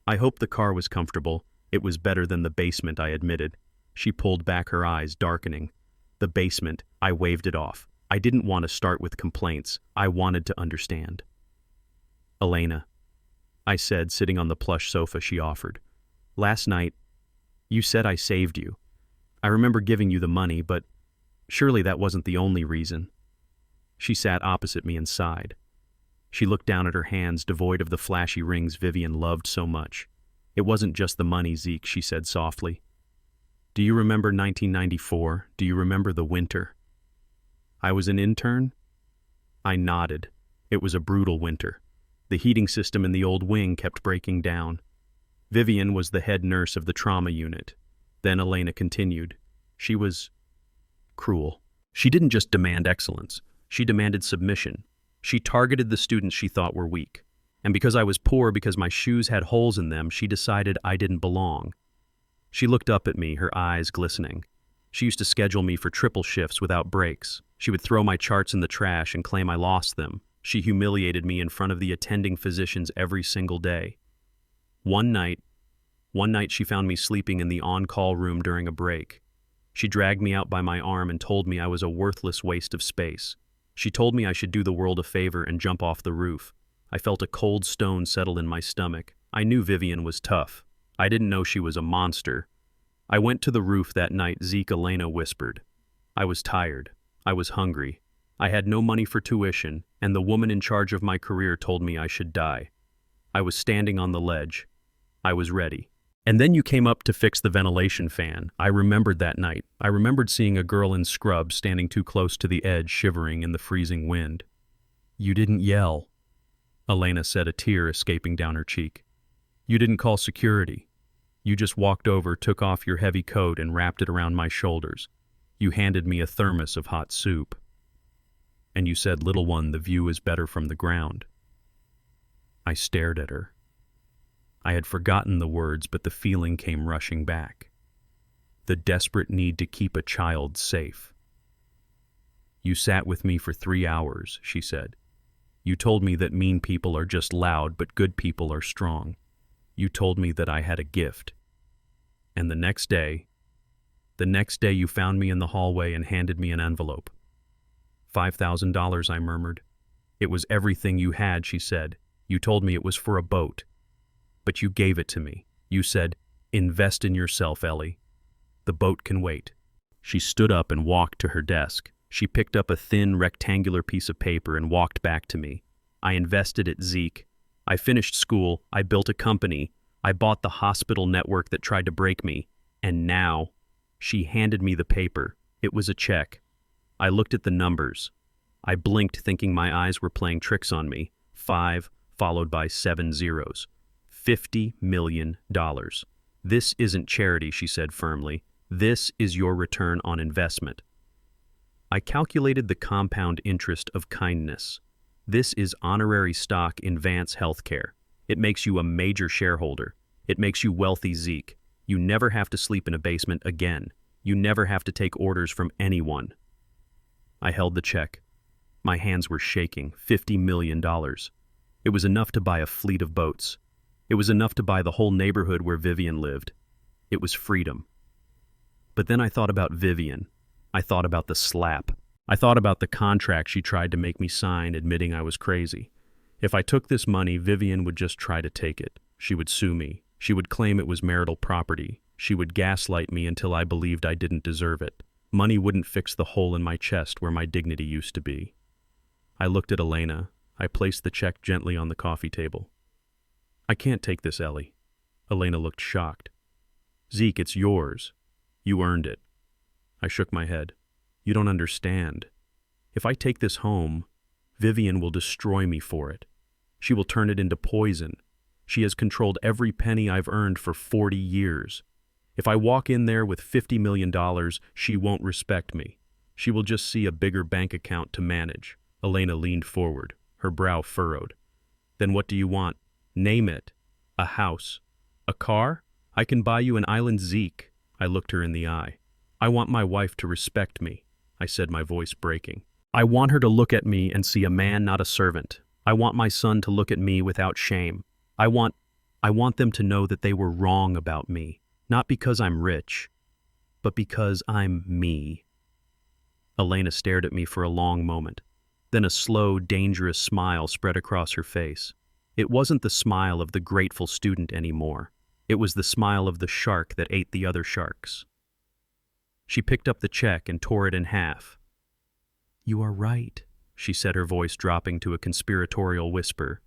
I hoped the car was comfortable. It was better than the basement, I admitted. She pulled back, her eyes darkening. The basement, I waved it off. I didn't want to start with complaints. I wanted to understand. "Elena," I said, sitting on the plush sofa she offered. "Last night, you said I saved you. I remember giving you the money, but surely that wasn't the only reason." She sat opposite me and sighed. She looked down at her hands, devoid of the flashy rings Vivian loved so much. "It wasn't just the money, Zeke," she said softly. "Do you remember 1994? Do you remember the winter?" "I was an intern?" I nodded. It was a brutal winter. The heating system in the old wing kept breaking down. Vivian was the head nurse of the trauma unit. Then Elena continued. "She was cruel. She didn't just demand excellence. She demanded submission. She targeted the students she thought were weak. And because I was poor, because my shoes had holes in them, she decided I didn't belong." She looked up at me, her eyes glistening. She used to schedule me for triple shifts without breaks. She would throw my charts in the trash and claim I lost them. She humiliated me in front of the attending physicians every single day. One night she found me sleeping in the on-call room during a break. She dragged me out by my arm and told me I was a worthless waste of space. She told me I should do the world a favor and jump off the roof. I felt a cold stone settle in my stomach. I knew Vivian was tough. I didn't know she was a monster. "I went to the roof that night," Zeke, Elena whispered. "I was tired. I was hungry. I had no money for tuition, and the woman in charge of my career told me I should die. I was standing on the ledge. I was ready. And then you came up to fix the ventilation fan. I remembered that night. I remembered seeing a girl in scrubs standing too close to the edge, shivering in the freezing wind." "You didn't yell," Elena said, a tear escaping down her cheek. "You didn't call security. You just walked over, took off your heavy coat, and wrapped it around my shoulders. You handed me a thermos of hot soup. And you said, 'Little one, the view is better from the ground.'" I stared at her. I had forgotten the words, but the feeling came rushing back. The desperate need to keep a child safe. "You sat with me for 3 hours, she said. "You told me that mean people are just loud, but good people are strong. You told me that I had a gift. And the next day you found me in the hallway and handed me an envelope. $5,000, I murmured. "It was everything you had," she said. "You told me it was for a boat. But you gave it to me. You said, 'Invest in yourself, Ellie. The boat can wait.'" She stood up and walked to her desk. She picked up a thin, rectangular piece of paper and walked back to me. I invested at Zeke. I finished school. I built a company. I bought the hospital network that tried to break me. And now, she handed me the paper. It was a check. I looked at the numbers. I blinked, thinking my eyes were playing tricks on me. 5 followed by 7 zeros. $50 million. This isn't charity, she said firmly. This is your return on investment. I calculated the compound interest of kindness. This is honorary stock in Vance Healthcare. It makes you a major shareholder. It makes you wealthy, Zeke. You never have to sleep in a basement again. You never have to take orders from anyone. I held the check. My hands were shaking. $50 million. It was enough to buy a fleet of boats. It was enough to buy the whole neighborhood where Vivian lived. It was freedom. But then I thought about Vivian. I thought about the slap. I thought about the contract she tried to make me sign, admitting I was crazy. If I took this money, Vivian would just try to take it. She would sue me. She would claim it was marital property. She would gaslight me until I believed I didn't deserve it. Money wouldn't fix the hole in my chest where my dignity used to be. I looked at Elena. I placed the check gently on the coffee table. I can't take this, Ellie. Elena looked shocked. Zeke, it's yours. You earned it. I shook my head. You don't understand. If I take this home, Vivian will destroy me for it. She will turn it into poison. She has controlled every penny I've earned for 40 years. If I walk in there with $50 million, she won't respect me. She will just see a bigger bank account to manage. Elena leaned forward, her brow furrowed. Then what do you want? Name it. A house. A car? I can buy you an island, Zeke. I looked her in the eye. I want my wife to respect me, I said, my voice breaking. I want her to look at me and see a man, not a servant. I want my son to look at me without shame. I want them to know that they were wrong about me, not because I'm rich, but because I'm me. Elena stared at me for a long moment. Then a slow, dangerous smile spread across her face. It wasn't the smile of the grateful student anymore. It was the smile of the shark that ate the other sharks. She picked up the check and tore it in half. You are right, she said, her voice dropping to a conspiratorial whisper.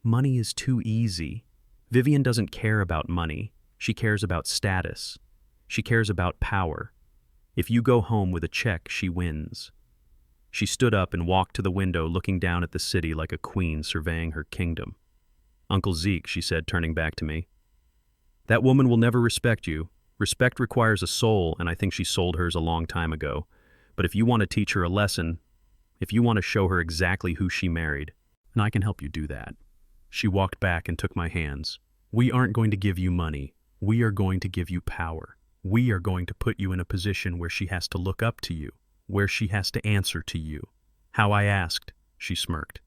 Money is too easy. Vivian doesn't care about money. She cares about status. She cares about power. If you go home with a check, she wins. She stood up and walked to the window, looking down at the city like a queen surveying her kingdom. Uncle Zeke, she said, turning back to me. That woman will never respect you. Respect requires a soul, and I think she sold hers a long time ago. But if you want to teach her a lesson, if you want to show her exactly who she married, and I can help you do that. She walked back and took my hands. We aren't going to give you money. We are going to give you power. We are going to put you in a position where she has to look up to you, where she has to answer to you. How I asked, she smirked.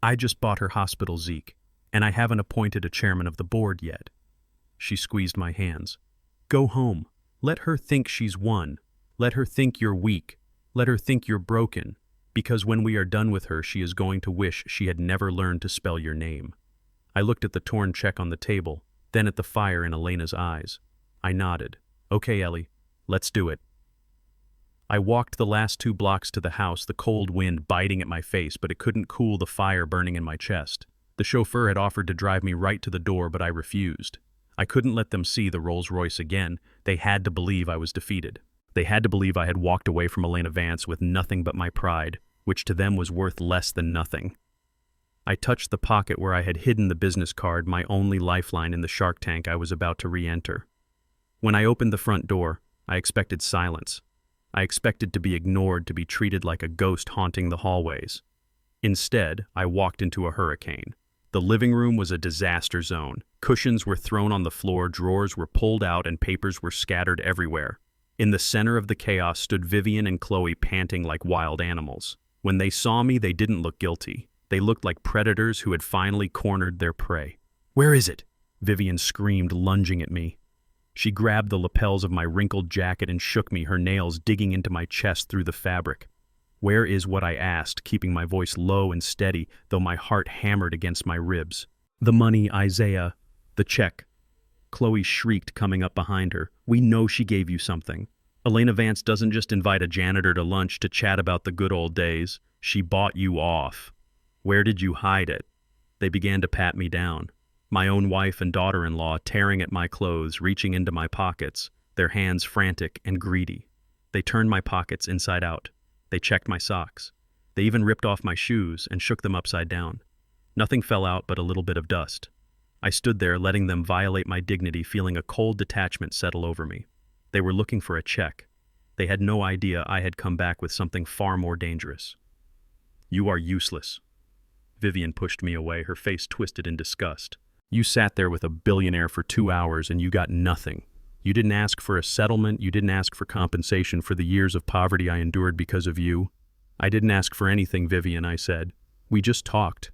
I just bought her hospital, Zeke, and I haven't appointed a chairman of the board yet. She squeezed my hands. Go home. Let her think she's won. Let her think you're weak. Let her think you're broken. Because when we are done with her, she is going to wish she had never learned to spell your name. I looked at the torn check on the table, then at the fire in Elena's eyes. I nodded. Okay, Ellie, let's do it. I walked the last 2 blocks to the house, the cold wind biting at my face, but it couldn't cool the fire burning in my chest. The chauffeur had offered to drive me right to the door, but I refused. I couldn't let them see the Rolls-Royce again. They had to believe I was defeated. They had to believe I had walked away from Elena Vance with nothing but my pride, which to them was worth less than nothing. I touched the pocket where I had hidden the business card, my only lifeline in the shark tank I was about to re-enter. When I opened the front door, I expected silence. I expected to be ignored, to be treated like a ghost haunting the hallways. Instead, I walked into a hurricane. The living room was a disaster zone. Cushions were thrown on the floor, drawers were pulled out, and papers were scattered everywhere. In the center of the chaos stood Vivian and Chloe, panting like wild animals. When they saw me, they didn't look guilty. They looked like predators who had finally cornered their prey. Where is it? Vivian screamed, lunging at me. She grabbed the lapels of my wrinkled jacket and shook me, her nails digging into my chest through the fabric. Where is what I asked, keeping my voice low and steady, though my heart hammered against my ribs. The money, Isaiah. The check. Chloe shrieked, coming up behind her. We know she gave you something. Elena Vance doesn't just invite a janitor to lunch to chat about the good old days. She bought you off. Where did you hide it? They began to pat me down. My own wife and daughter-in-law tearing at my clothes, reaching into my pockets, their hands frantic and greedy. They turned my pockets inside out. They checked my socks. They even ripped off my shoes and shook them upside down. Nothing fell out but a little bit of dust. I stood there letting them violate my dignity, feeling a cold detachment settle over me. They were looking for a check. They had no idea I had come back with something far more dangerous. You are useless. Vivian pushed me away, her face twisted in disgust. You sat there with a billionaire for 2 hours and you got nothing. You didn't ask for a settlement, you didn't ask for compensation for the years of poverty I endured because of you. I didn't ask for anything, Vivian, I said. We just talked.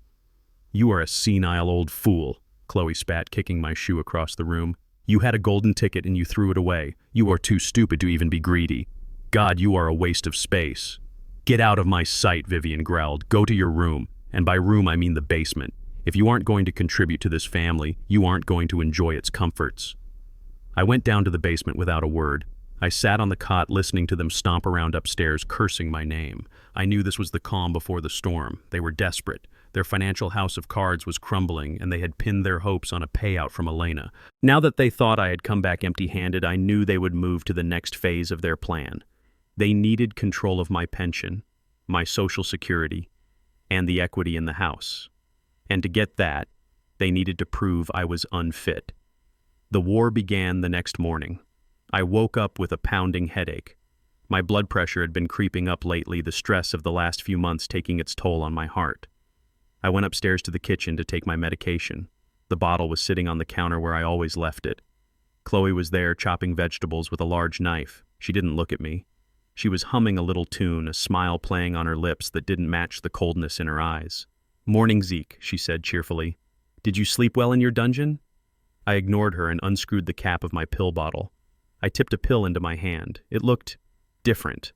You are a senile old fool, Chloe spat, kicking my shoe across the room. You had a golden ticket and you threw it away. You are too stupid to even be greedy. God, you are a waste of space. Get out of my sight, Vivian growled. Go to your room. And by room, I mean the basement. If you aren't going to contribute to this family, you aren't going to enjoy its comforts. I went down to the basement without a word. I sat on the cot listening to them stomp around upstairs, cursing my name. I knew this was the calm before the storm. They were desperate. Their financial house of cards was crumbling, and they had pinned their hopes on a payout from Elena. Now that they thought I had come back empty-handed, I knew they would move to the next phase of their plan. They needed control of my pension, my social security, and the equity in the house. And to get that, they needed to prove I was unfit. The war began the next morning. I woke up with a pounding headache. My blood pressure had been creeping up lately, the stress of the last few months taking its toll on my heart. I went upstairs to the kitchen to take my medication. The bottle was sitting on the counter where I always left it. Chloe was there chopping vegetables with a large knife. She didn't look at me. She was humming a little tune, a smile playing on her lips that didn't match the coldness in her eyes. "Morning, Zeke," she said cheerfully. "Did you sleep well in your dungeon?" I ignored her and unscrewed the cap of my pill bottle. I tipped a pill into my hand. It looked different.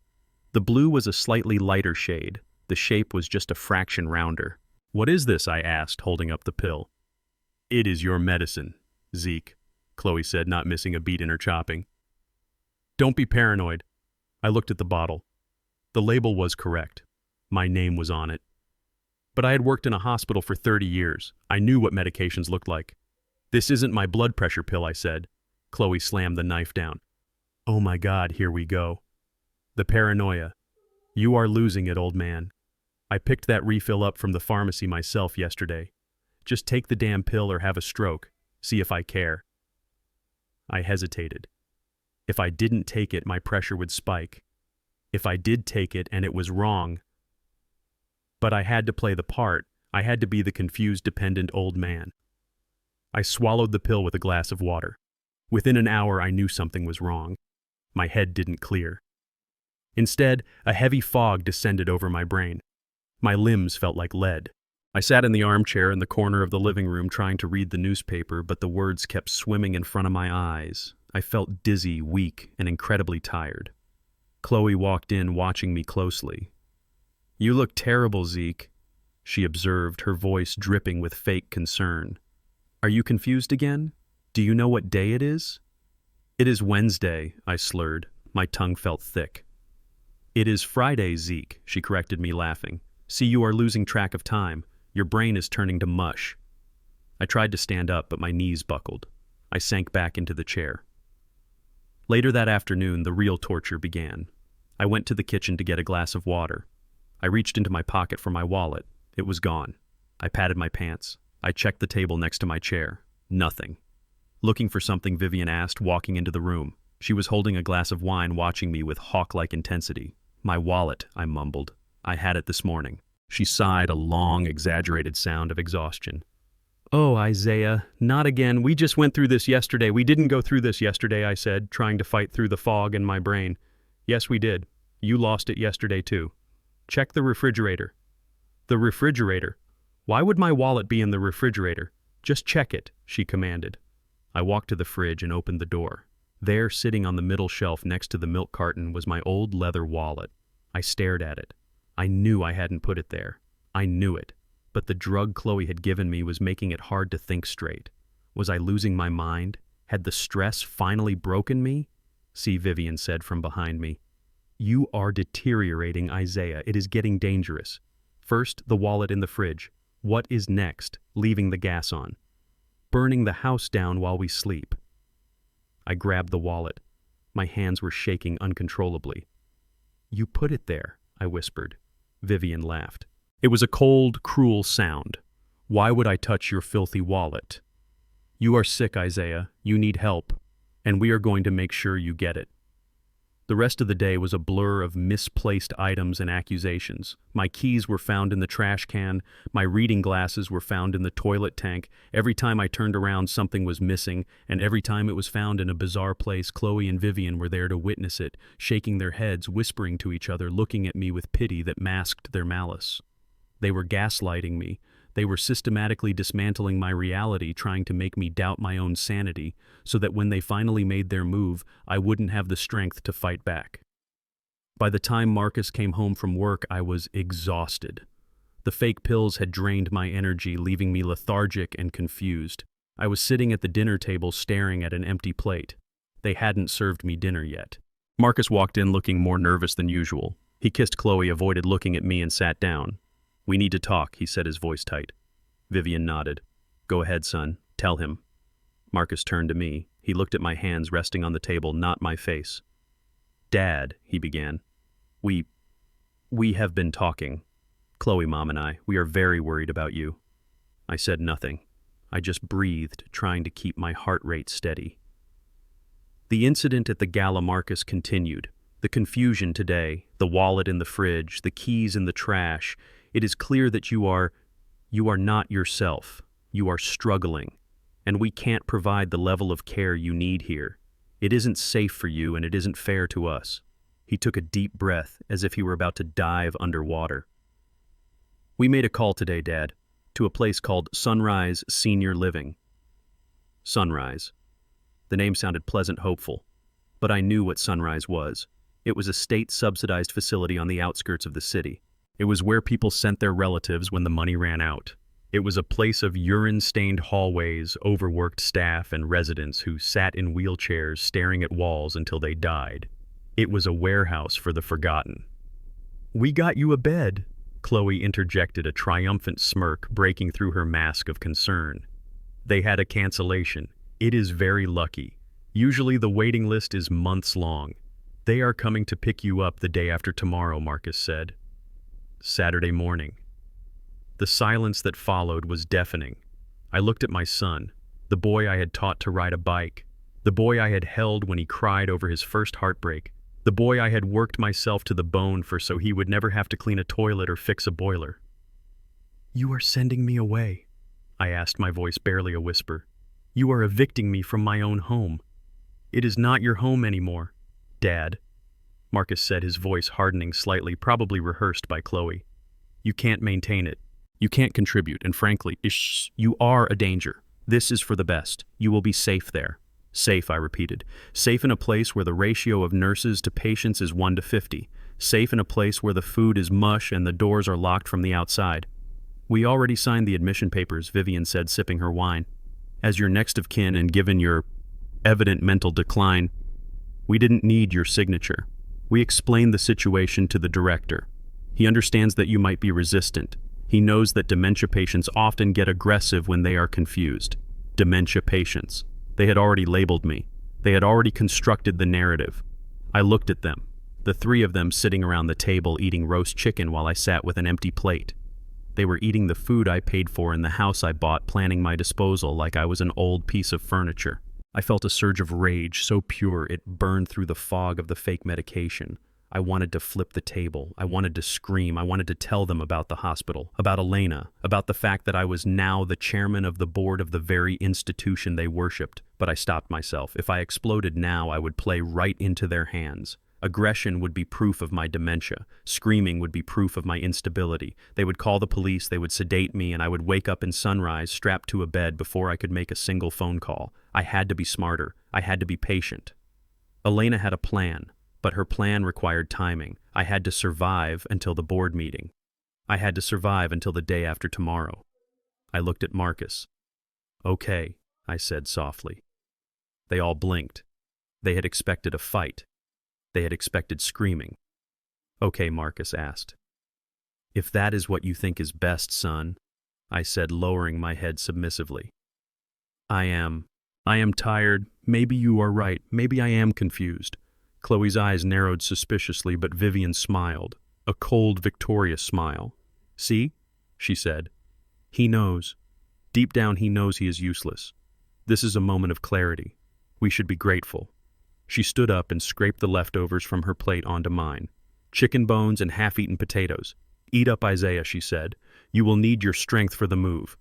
The blue was a slightly lighter shade. The shape was just a fraction rounder. "What is this?" I asked, holding up the pill. "It is your medicine, Zeke," Chloe said, not missing a beat in her chopping. "Don't be paranoid." I looked at the bottle. The label was correct. My name was on it. But I had worked in a hospital for 30 years. I knew what medications looked like. "This isn't my blood pressure pill," I said. Chloe slammed the knife down. "Oh my God, here we go. The paranoia. You are losing it, old man. I picked that refill up from the pharmacy myself yesterday. Just take the damn pill or have a stroke. See if I care." I hesitated. If I didn't take it, my pressure would spike. If I did take it and it was wrong. But I had to play the part. I had to be the confused, dependent old man. I swallowed the pill with a glass of water. Within an hour, I knew something was wrong. My head didn't clear. Instead, a heavy fog descended over my brain. My limbs felt like lead. I sat in the armchair in the corner of the living room trying to read the newspaper, but the words kept swimming in front of my eyes. I felt dizzy, weak, and incredibly tired. Chloe walked in, watching me closely. "You look terrible, Zeke," she observed, her voice dripping with fake concern. "Are you confused again? Do you know what day it is?" "It is Wednesday," I slurred. My tongue felt thick. "It is Friday, Zeke," she corrected me, laughing. "See, you are losing track of time. Your brain is turning to mush." I tried to stand up, but my knees buckled. I sank back into the chair. Later that afternoon, the real torture began. I went to the kitchen to get a glass of water. I reached into my pocket for my wallet. It was gone. I patted my pants. I checked the table next to my chair. Nothing. Looking for something, Vivian asked, walking into the room. She was holding a glass of wine, watching me with hawk-like intensity. "My wallet," I mumbled. "I had it this morning." She sighed, a long, exaggerated sound of exhaustion. "Oh, Isaiah, not again. We just went through this yesterday." "We didn't go through this yesterday," I said, trying to fight through the fog in my brain. "Yes, we did. You lost it yesterday, too. Check the refrigerator." "The refrigerator? Why would my wallet be in the refrigerator? Just check it," she commanded. I walked to the fridge and opened the door. There, sitting on the middle shelf next to the milk carton, was my old leather wallet. I stared at it. I knew I hadn't put it there. I knew it. But the drug Chloe had given me was making it hard to think straight. Was I losing my mind? Had the stress finally broken me? See, Vivian said from behind me. You are deteriorating, Isaiah. It is getting dangerous. First, the wallet in the fridge. What is next? Leaving the gas on. Burning the house down while we sleep. I grabbed the wallet. My hands were shaking uncontrollably. You put it there, I whispered. Vivian laughed. It was a cold, cruel sound. Why would I touch your filthy wallet? You are sick, Isaiah. You need help. And we are going to make sure you get it. The rest of the day was a blur of misplaced items and accusations. My keys were found in the trash can. My reading glasses were found in the toilet tank. Every time I turned around, something was missing, and every time it was found in a bizarre place, Chloe and Vivian were there to witness it, shaking their heads, whispering to each other, looking at me with pity that masked their malice. They were gaslighting me. They were systematically dismantling my reality, trying to make me doubt my own sanity, so that when they finally made their move, I wouldn't have the strength to fight back. By the time Marcus came home from work, I was exhausted. The fake pills had drained my energy, leaving me lethargic and confused. I was sitting at the dinner table staring at an empty plate. They hadn't served me dinner yet. Marcus walked in looking more nervous than usual. He kissed Chloe, avoided looking at me, and sat down. We need to talk, he said, his voice tight. Vivian nodded. Go ahead, son. Tell him. Marcus turned to me. He looked at my hands resting on the table, not my face. Dad, he began. We have been talking. Chloe, Mom, and I, we are very worried about you. I said nothing. I just breathed, trying to keep my heart rate steady. The incident at the gala Marcus continued. The confusion today, the wallet in the fridge, the keys in the trash. It is clear that you are not yourself. You are struggling, and we can't provide the level of care you need here. It isn't safe for you, and it isn't fair to us. He took a deep breath, as if he were about to dive underwater. We made a call today, Dad, to a place called Sunrise Senior Living. Sunrise. The name sounded pleasant, hopeful, but I knew what Sunrise was. It was a state-subsidized facility on the outskirts of the city. It was where people sent their relatives when the money ran out. It was a place of urine-stained hallways, overworked staff, and residents who sat in wheelchairs staring at walls until they died. It was a warehouse for the forgotten. We got you a bed, Chloe interjected, a triumphant smirk breaking through her mask of concern. They had a cancellation. It is very lucky. Usually the waiting list is months long. They are coming to pick you up the day after tomorrow, Marcus said. Saturday morning. The silence that followed was deafening. I looked at my son, the boy I had taught to ride a bike, the boy I had held when he cried over his first heartbreak, the boy I had worked myself to the bone for so he would never have to clean a toilet or fix a boiler. You are sending me away, I asked, my voice barely a whisper. You are evicting me from my own home. It is not your home anymore, Dad. Marcus said, his voice hardening slightly, probably rehearsed by Chloe. You can't maintain it. You can't contribute, and frankly, you are a danger. This is for the best. You will be safe there. Safe, I repeated. Safe in a place where the ratio of nurses to patients is 1 to 50. Safe in a place where the food is mush and the doors are locked from the outside. We already signed the admission papers, Vivian said, sipping her wine. As your next of kin and given your evident mental decline, we didn't need your signature. We explained the situation to the director. He understands that you might be resistant. He knows that dementia patients often get aggressive when they are confused. Dementia patients. They had already labeled me. They had already constructed the narrative. I looked at them, the three of them sitting around the table eating roast chicken while I sat with an empty plate. They were eating the food I paid for in the house I bought, planning my disposal like I was an old piece of furniture. I felt a surge of rage, so pure it burned through the fog of the fake medication. I wanted to flip the table. I wanted to scream. I wanted to tell them about the hospital, about Elena, about the fact that I was now the chairman of the board of the very institution they worshipped. But I stopped myself. If I exploded now, I would play right into their hands. Aggression would be proof of my dementia. Screaming would be proof of my instability. They would call the police, they would sedate me, and I would wake up in Sunrise strapped to a bed before I could make a single phone call. I had to be smarter. I had to be patient. Elena had a plan, but her plan required timing. I had to survive until the board meeting. I had to survive until the day after tomorrow. I looked at Marcus. Okay, I said softly. They all blinked. They had expected a fight. They had expected screaming. "Okay," Marcus asked. "If that is what you think is best, son," I said, lowering my head submissively. I am tired. Maybe you are right. Maybe I am confused." Chloe's eyes narrowed suspiciously, but Vivian smiled, a cold, victorious smile. "See?" she said. "He knows. Deep down he knows he is useless. This is a moment of clarity. We should be grateful." She stood up and scraped the leftovers from her plate onto mine. "Chicken bones and half-eaten potatoes. Eat up, Isaiah," she said. "You will need your strength for the move."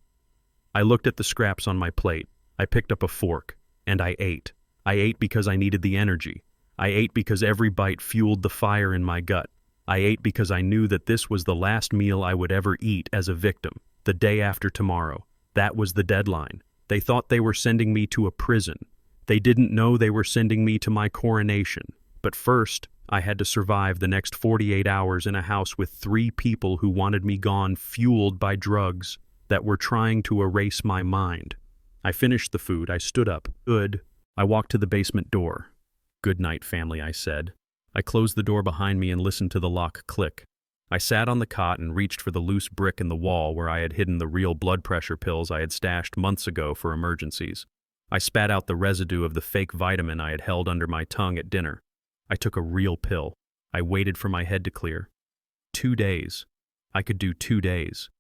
I looked at the scraps on my plate. I picked up a fork, and I ate. I ate because I needed the energy. I ate because every bite fueled the fire in my gut. I ate because I knew that this was the last meal I would ever eat as a victim, the day after tomorrow. That was the deadline. They thought they were sending me to a prison. They didn't know they were sending me to my coronation. But first, I had to survive the next 48 hours in a house with 3 people who wanted me gone, fueled by drugs that were trying to erase my mind. I finished the food. I stood up. Good. I walked to the basement door. "Good night, family," I said. I closed the door behind me and listened to the lock click. I sat on the cot and reached for the loose brick in the wall where I had hidden the real blood pressure pills I had stashed months ago for emergencies. I spat out the residue of the fake vitamin I had held under my tongue at dinner. I took a real pill. I waited for my head to clear. 2 days. I could do 2 days.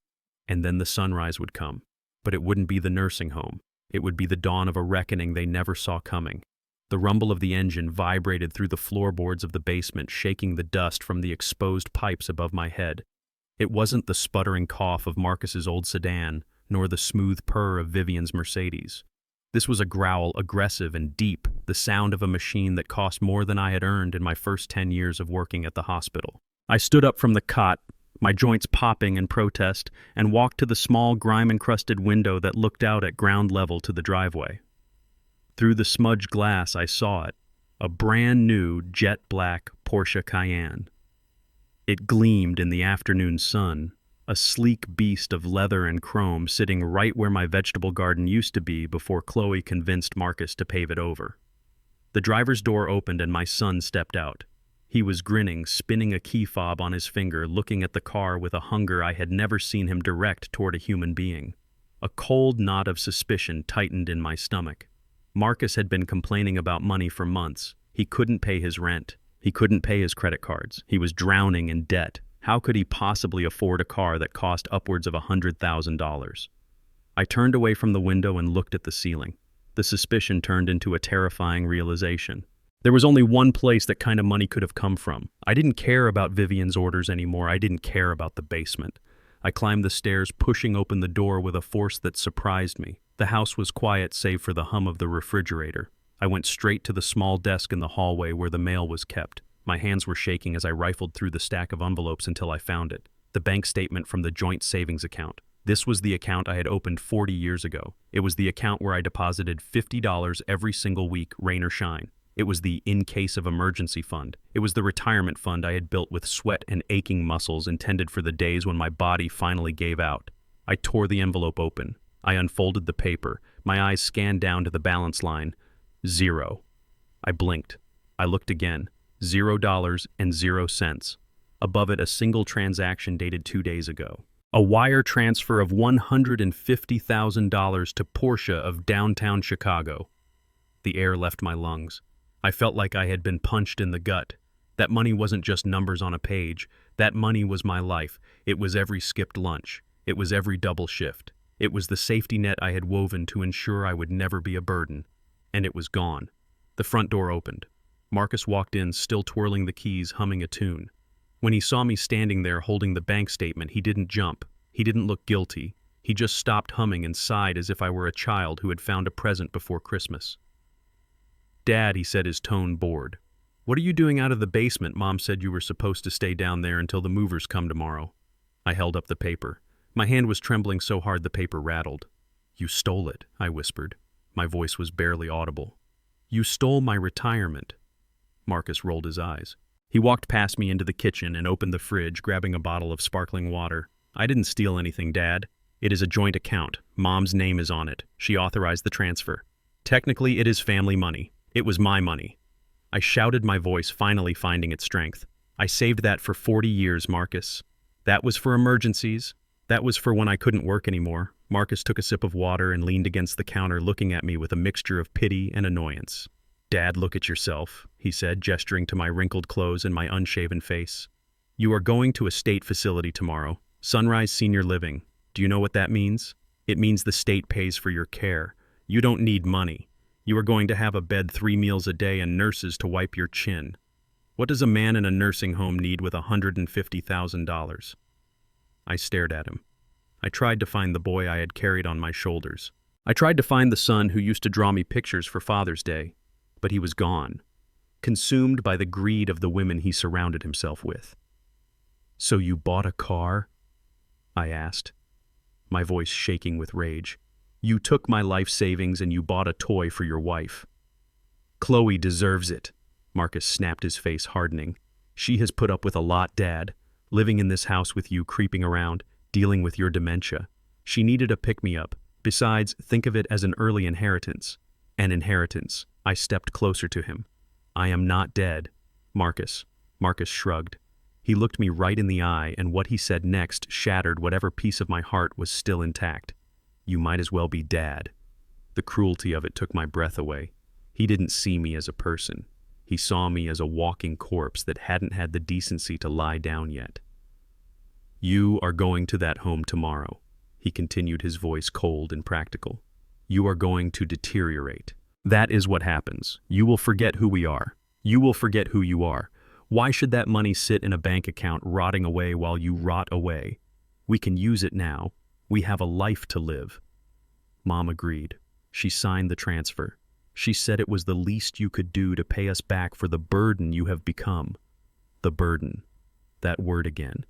And then the sunrise would come. But it wouldn't be the nursing home. It would be the dawn of a reckoning they never saw coming. The rumble of the engine vibrated through the floorboards of the basement, shaking the dust from the exposed pipes above my head. It wasn't the sputtering cough of Marcus's old sedan, nor the smooth purr of Vivian's Mercedes. This was a growl, aggressive and deep, the sound of a machine that cost more than I had earned in my first 10 years of working at the hospital. I stood up from the cot, my joints popping in protest, and walked to the small, grime-encrusted window that looked out at ground level to the driveway. Through the smudged glass, I saw it, a brand-new jet-black Porsche Cayenne. It gleamed in the afternoon sun, a sleek beast of leather and chrome sitting right where my vegetable garden used to be before Chloe convinced Marcus to pave it over. The driver's door opened and my son stepped out. He was grinning, spinning a key fob on his finger, looking at the car with a hunger I had never seen him direct toward a human being. A cold knot of suspicion tightened in my stomach. Marcus had been complaining about money for months. He couldn't pay his rent. He couldn't pay his credit cards. He was drowning in debt. How could he possibly afford a car that cost upwards of $100,000? I turned away from the window and looked at the ceiling. The suspicion turned into a terrifying realization. There was only one place that kind of money could have come from. I didn't care about Vivian's orders anymore. I didn't care about the basement. I climbed the stairs, pushing open the door with a force that surprised me. The house was quiet save for the hum of the refrigerator. I went straight to the small desk in the hallway where the mail was kept. My hands were shaking as I rifled through the stack of envelopes until I found it. The bank statement from the joint savings account. This was the account I had opened 40 years ago. It was the account where I deposited $50 every single week, rain or shine. It was the in case of emergency fund. It was the retirement fund I had built with sweat and aching muscles intended for the days when my body finally gave out. I tore the envelope open. I unfolded the paper. My eyes scanned down to the balance line. 0. I blinked. I looked again. $0.00. Above it, a single transaction dated 2 days ago. A wire transfer of $150,000 to Porsche of downtown Chicago. The air left my lungs. I felt like I had been punched in the gut. That money wasn't just numbers on a page. That money was my life. It was every skipped lunch. It was every double shift. It was the safety net I had woven to ensure I would never be a burden. And it was gone. The front door opened. Marcus walked in, still twirling the keys, humming a tune. When he saw me standing there holding the bank statement, he didn't jump. He didn't look guilty. He just stopped humming and sighed as if I were a child who had found a present before Christmas. "Dad," he said, his tone bored. "What are you doing out of the basement? Mom said you were supposed to stay down there until the movers come tomorrow." I held up the paper. My hand was trembling so hard the paper rattled. "You stole it," I whispered. My voice was barely audible. "You stole my retirement." Marcus rolled his eyes. He walked past me into the kitchen and opened the fridge, grabbing a bottle of sparkling water. "I didn't steal anything, Dad. It is a joint account. Mom's name is on it. She authorized the transfer. Technically, it is family money. It was my money. I shouted, my voice finally finding its strength. I saved that for 40 years, Marcus. That was for emergencies. That was for when I couldn't work anymore. Marcus took a sip of water and leaned against the counter, looking at me with a mixture of pity and annoyance. Dad, look at yourself, he said, gesturing to my wrinkled clothes and my unshaven face. You are going to a state facility tomorrow. Sunrise Senior Living. Do you know what that means? It means the state pays for your care. You don't need money. You are going to have a bed 3 meals a day and nurses to wipe your chin. What does a man in a nursing home need with $150,000? I stared at him. I tried to find the boy I had carried on my shoulders. I tried to find the son who used to draw me pictures for Father's Day, but he was gone, consumed by the greed of the women he surrounded himself with. So you bought a car? I asked, my voice shaking with rage. You took my life savings and you bought a toy for your wife. Chloe deserves it. Marcus snapped, his face hardening. She has put up with a lot, Dad, living in this house with you, creeping around, dealing with your dementia. She needed a pick-me-up. Besides, think of it as an early inheritance. An inheritance. I stepped closer to him. I am not dead, Marcus. Marcus shrugged. He looked me right in the eye, and what he said next shattered whatever piece of my heart was still intact. You might as well be Dad. The cruelty of it took my breath away. He didn't see me as a person. He saw me as a walking corpse that hadn't had the decency to lie down yet. You are going to that home tomorrow, he continued, his voice cold and practical. You are going to deteriorate. That is what happens. You will forget who we are. You will forget who you are. Why should that money sit in a bank account rotting away while you rot away? We can use it now. We have a life to live. Mom agreed. She signed the transfer. She said it was the least you could do to pay us back for the burden you have become. The burden. That word again.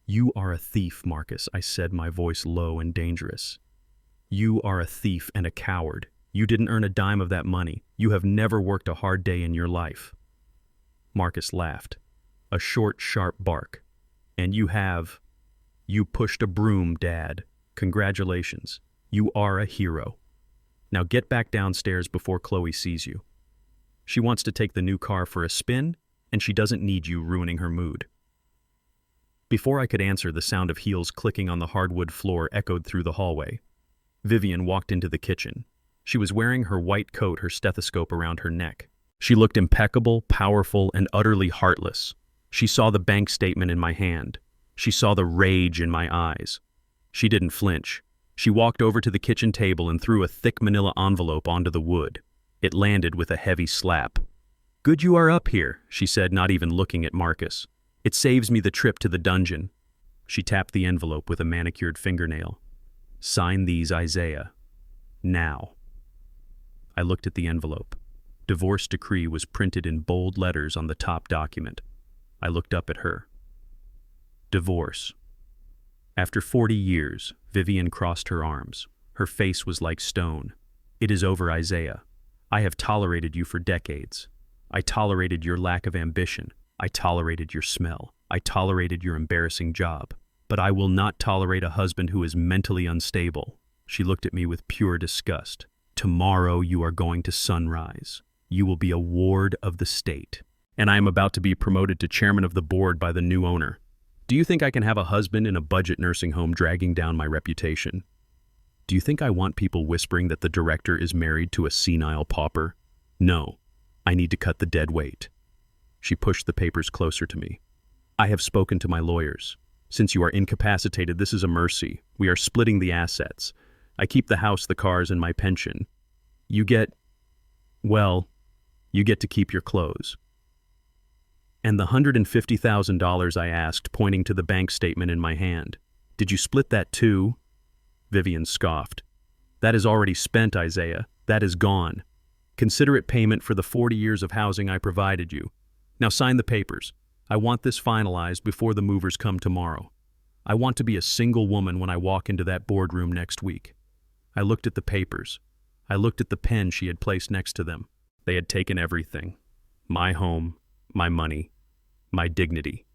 You are a thief, Marcus, I said, my voice low and dangerous. You are a thief and a coward. You didn't earn a dime of that money. You have never worked a hard day in your life. Marcus laughed. A short, sharp bark. And you have. You pushed a broom, Dad. Congratulations. You are a hero. Now get back downstairs before Chloe sees you. She wants to take the new car for a spin, and she doesn't need you ruining her mood. Before I could answer, the sound of heels clicking on the hardwood floor echoed through the hallway. Vivian walked into the kitchen. She was wearing her white coat, her stethoscope around her neck. She looked impeccable, powerful, and utterly heartless. She saw the bank statement in my hand. She saw the rage in my eyes. She didn't flinch. She walked over to the kitchen table and threw a thick manila envelope onto the wood. It landed with a heavy slap. Good you are up here, she said, not even looking at Marcus. It saves me the trip to the dungeon. She tapped the envelope with a manicured fingernail. Sign these, Isaiah. Now. I looked at the envelope. Divorce decree was printed in bold letters on the top document. I looked up at her. Divorce. After 40 years, Vivian crossed her arms. Her face was like stone. It is over, Isaiah. I have tolerated you for decades. I tolerated your lack of ambition. I tolerated your smell. I tolerated your embarrassing job. But I will not tolerate a husband who is mentally unstable. She looked at me with pure disgust. Tomorrow you are going to Sunrise. You will be a ward of the state. And I am about to be promoted to chairman of the board by the new owner. Do you think I can have a husband in a budget nursing home dragging down my reputation? Do you think I want people whispering that the director is married to a senile pauper? No, I need to cut the dead weight. She pushed the papers closer to me. I have spoken to my lawyers. Since you are incapacitated, this is a mercy. We are splitting the assets. I keep the house, the cars, and my pension. You get to keep your clothes. And the $150,000 I asked, pointing to the bank statement in my hand. Did you split that too? Vivian scoffed. That is already spent, Isaiah. That is gone. Consider it payment for the 40 years of housing I provided you. Now sign the papers. I want this finalized before the movers come tomorrow. I want to be a single woman when I walk into that boardroom next week. I looked at the papers. I looked at the pen she had placed next to them. They had taken everything. My home, my money, my dignity.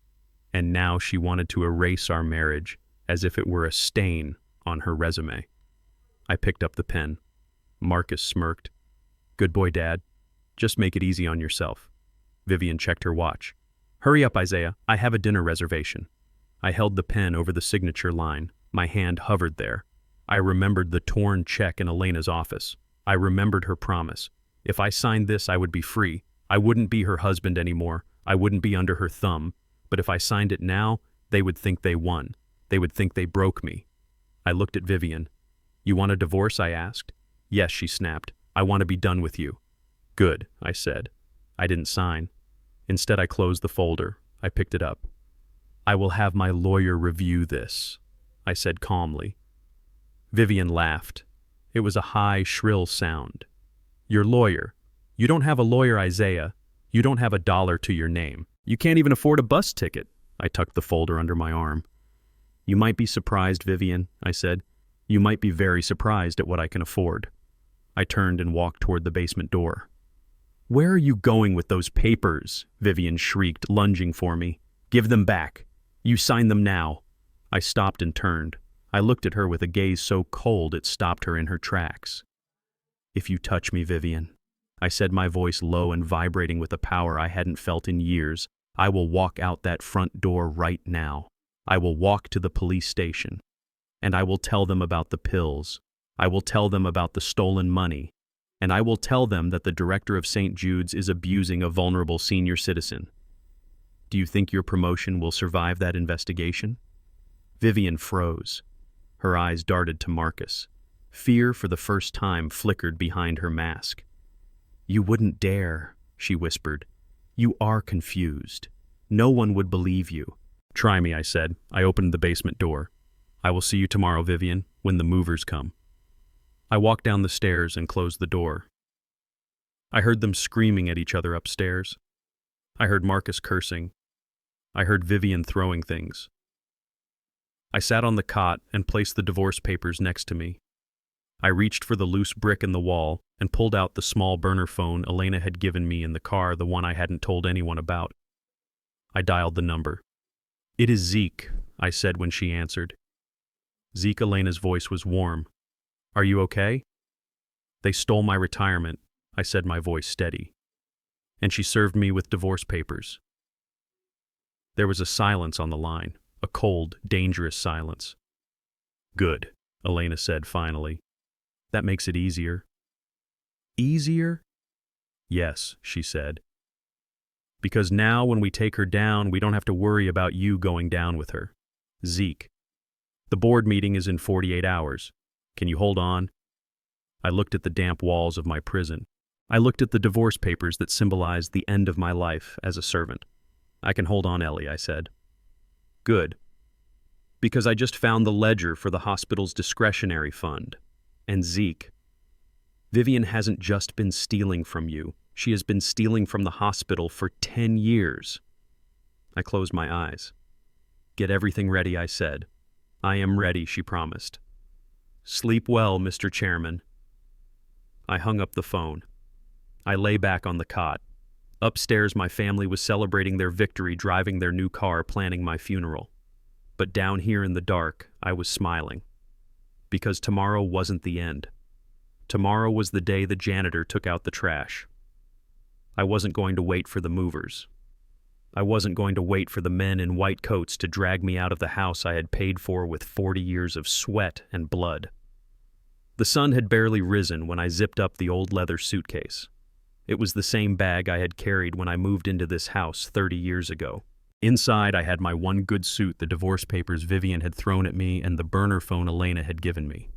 And now she wanted to erase our marriage as if it were a stain on her resume. I picked up the pen. Marcus smirked. Good boy, Dad. Just make it easy on yourself. Vivian checked her watch. Hurry up, Isaiah. I have a dinner reservation. I held the pen over the signature line. My hand hovered there. I remembered the torn check in Elena's office. I remembered her promise. If I signed this, I would be free. I wouldn't be her husband anymore. I wouldn't be under her thumb. But if I signed it now, they would think they won. They would think they broke me. I looked at Vivian. You want a divorce? I asked. Yes, she snapped. I want to be done with you. Good, I said. I didn't sign. Instead, I closed the folder. I picked it up. I will have my lawyer review this, I said calmly. Vivian laughed. It was a high, shrill sound. Your lawyer. You don't have a lawyer, Isaiah. You don't have $1 to your name. You can't even afford a bus ticket. I tucked the folder under my arm. You might be surprised, Vivian, I said. You might be very surprised at what I can afford. I turned and walked toward the basement door. Where are you going with those papers? Vivian shrieked, lunging for me. Give them back. You sign them now. I stopped and turned. I looked at her with a gaze so cold it stopped her in her tracks. If you touch me, Vivian, I said, my voice low and vibrating with a power I hadn't felt in years, I will walk out that front door right now. I will walk to the police station. And I will tell them about the pills. I will tell them about the stolen money. And I will tell them that the director of St. Jude's is abusing a vulnerable senior citizen. Do you think your promotion will survive that investigation? Vivian froze. Her eyes darted to Marcus. Fear for the first time flickered behind her mask. You wouldn't dare, she whispered. You are confused. No one would believe you. Try me, I said. I opened the basement door. I will see you tomorrow, Vivian, when the movers come. I walked down the stairs and closed the door. I heard them screaming at each other upstairs. I heard Marcus cursing. I heard Vivian throwing things. I sat on the cot and placed the divorce papers next to me. I reached for the loose brick in the wall and pulled out the small burner phone Elena had given me in the car, the one I hadn't told anyone about. I dialed the number. It is Zeke, I said when she answered. Zeke, Elena's voice was warm. Are you okay? They stole my retirement, I said, my voice steady. And she served me with divorce papers. There was a silence on the line, a cold, dangerous silence. Good, Elena said finally. That makes it easier. Easier? Yes, she said. Because now when we take her down, we don't have to worry about you going down with her. Zeke. The board meeting is in 48 hours. Can you hold on? I looked at the damp walls of my prison. I looked at the divorce papers that symbolized the end of my life as a servant. I can hold on, Ellie, I said. Good. Because I just found the ledger for the hospital's discretionary fund. And Zeke. Vivian hasn't just been stealing from you. She has been stealing from the hospital for 10 years. I closed my eyes. Get everything ready, I said. I am ready, she promised. Sleep well, Mr. Chairman. I hung up the phone. I lay back on the cot. Upstairs, my family was celebrating their victory, driving their new car, planning my funeral. But down here in the dark, I was smiling. Because tomorrow wasn't the end. Tomorrow was the day the janitor took out the trash. I wasn't going to wait for the movers. I wasn't going to wait for the men in white coats to drag me out of the house I had paid for with 40 years of sweat and blood. The sun had barely risen when I zipped up the old leather suitcase. It was the same bag I had carried when I moved into this house 30 years ago. Inside, I had my one good suit, the divorce papers Vivian had thrown at me, and the burner phone Elena had given me.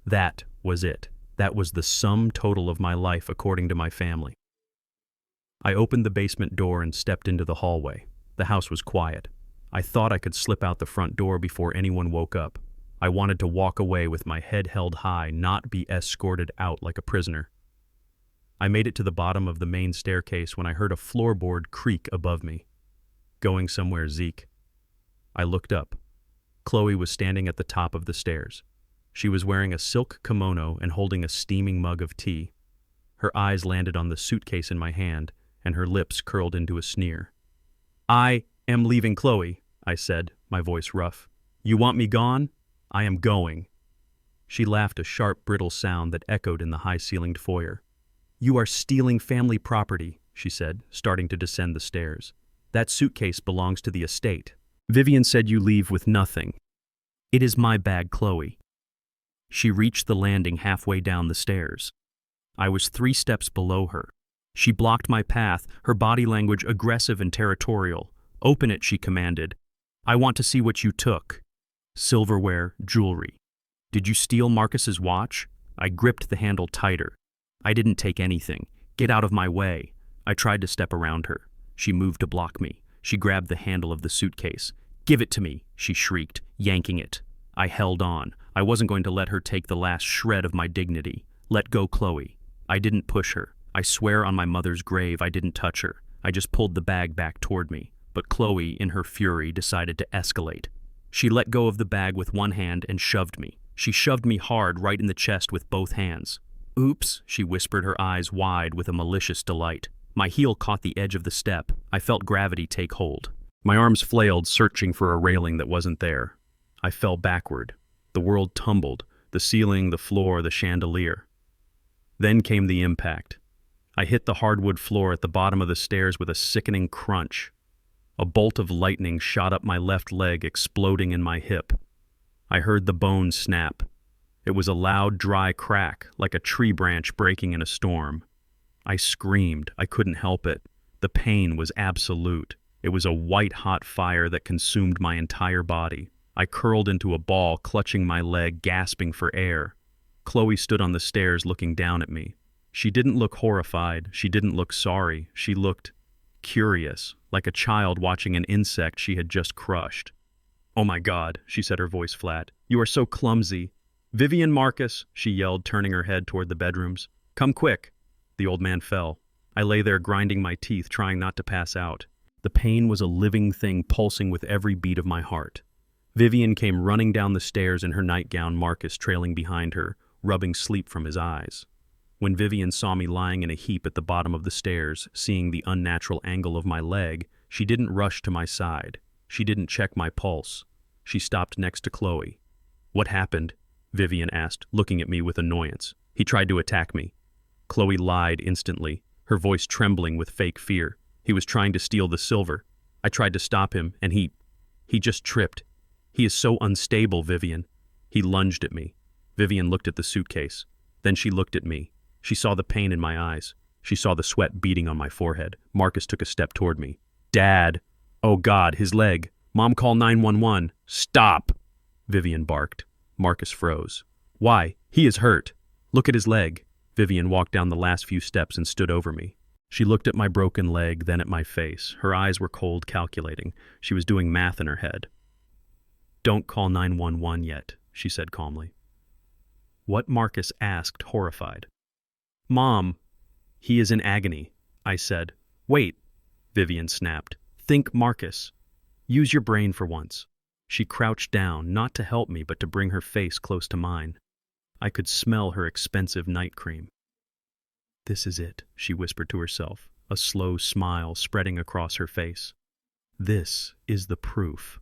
That was it. That was the sum total of my life, according to my family. I opened the basement door and stepped into the hallway. The house was quiet. I thought I could slip out the front door before anyone woke up. I wanted to walk away with my head held high, not be escorted out like a prisoner. I made it to the bottom of the main staircase when I heard a floorboard creak above me. Going somewhere, Zeke. I looked up. Chloe was standing at the top of the stairs. She was wearing a silk kimono and holding a steaming mug of tea. Her eyes landed on the suitcase in my hand, and her lips curled into a sneer. I am leaving, Chloe, I said, my voice rough. You want me gone? I am going. She laughed, a sharp, brittle sound that echoed in the high-ceilinged foyer. You are stealing family property, she said, starting to descend the stairs. That suitcase belongs to the estate. Vivian said you leave with nothing. It is my bag, Chloe. She reached the landing halfway down the stairs. I was 3 steps below her. She blocked my path, her body language aggressive and territorial. Open it, she commanded. I want to see what you took. Silverware, jewelry. Did you steal Marcus's watch? I gripped the handle tighter. I didn't take anything. Get out of my way. I tried to step around her. She moved to block me. She grabbed the handle of the suitcase. Give it to me, she shrieked, yanking it. I held on. I wasn't going to let her take the last shred of my dignity. Let go, Chloe. I didn't push her. I swear on my mother's grave I didn't touch her. I just pulled the bag back toward me. But Chloe, in her fury, decided to escalate. She let go of the bag with one hand and shoved me. She shoved me hard right in the chest with both hands. Oops, she whispered, her eyes wide with a malicious delight. My heel caught the edge of the step. I felt gravity take hold. My arms flailed, searching for a railing that wasn't there. I fell backward. The world tumbled, the ceiling, the floor, the chandelier. Then came the impact. I hit the hardwood floor at the bottom of the stairs with a sickening crunch. A bolt of lightning shot up my left leg, exploding in my hip. I heard the bone snap. It was a loud, dry crack, like a tree branch breaking in a storm. I screamed. I couldn't help it. The pain was absolute. It was a white-hot fire that consumed my entire body. I curled into a ball, clutching my leg, gasping for air. Chloe stood on the stairs looking down at me. She didn't look horrified. She didn't look sorry. She looked curious, like a child watching an insect she had just crushed. Oh my God, she said, her voice flat. You are so clumsy. Vivian, Marcus, she yelled, turning her head toward the bedrooms. Come quick. The old man fell. I lay there grinding my teeth, trying not to pass out. The pain was a living thing pulsing with every beat of my heart. Vivian came running down the stairs in her nightgown, Marcus trailing behind her, rubbing sleep from his eyes. When Vivian saw me lying in a heap at the bottom of the stairs, seeing the unnatural angle of my leg, she didn't rush to my side. She didn't check my pulse. She stopped next to Chloe. What happened? Vivian asked, looking at me with annoyance. He tried to attack me. Chloe lied instantly, her voice trembling with fake fear. He was trying to steal the silver. I tried to stop him, and he just tripped. He is so unstable, Vivian. He lunged at me. Vivian looked at the suitcase. Then she looked at me. She saw the pain in my eyes. She saw the sweat beading on my forehead. Marcus took a step toward me. Dad! Oh God, his leg. Mom, call 911. Stop! Vivian barked. Marcus froze. Why? He is hurt. Look at his leg. Vivian walked down the last few steps and stood over me. She looked at my broken leg, then at my face. Her eyes were cold, calculating. She was doing math in her head. Don't call 911 yet, she said calmly. What? Marcus asked, horrified. Mom, he is in agony, I said. Wait, Vivian snapped. Think, Marcus. Use your brain for once. She crouched down, not to help me, but to bring her face close to mine. I could smell her expensive night cream. This is it, she whispered to herself, a slow smile spreading across her face. This is the proof.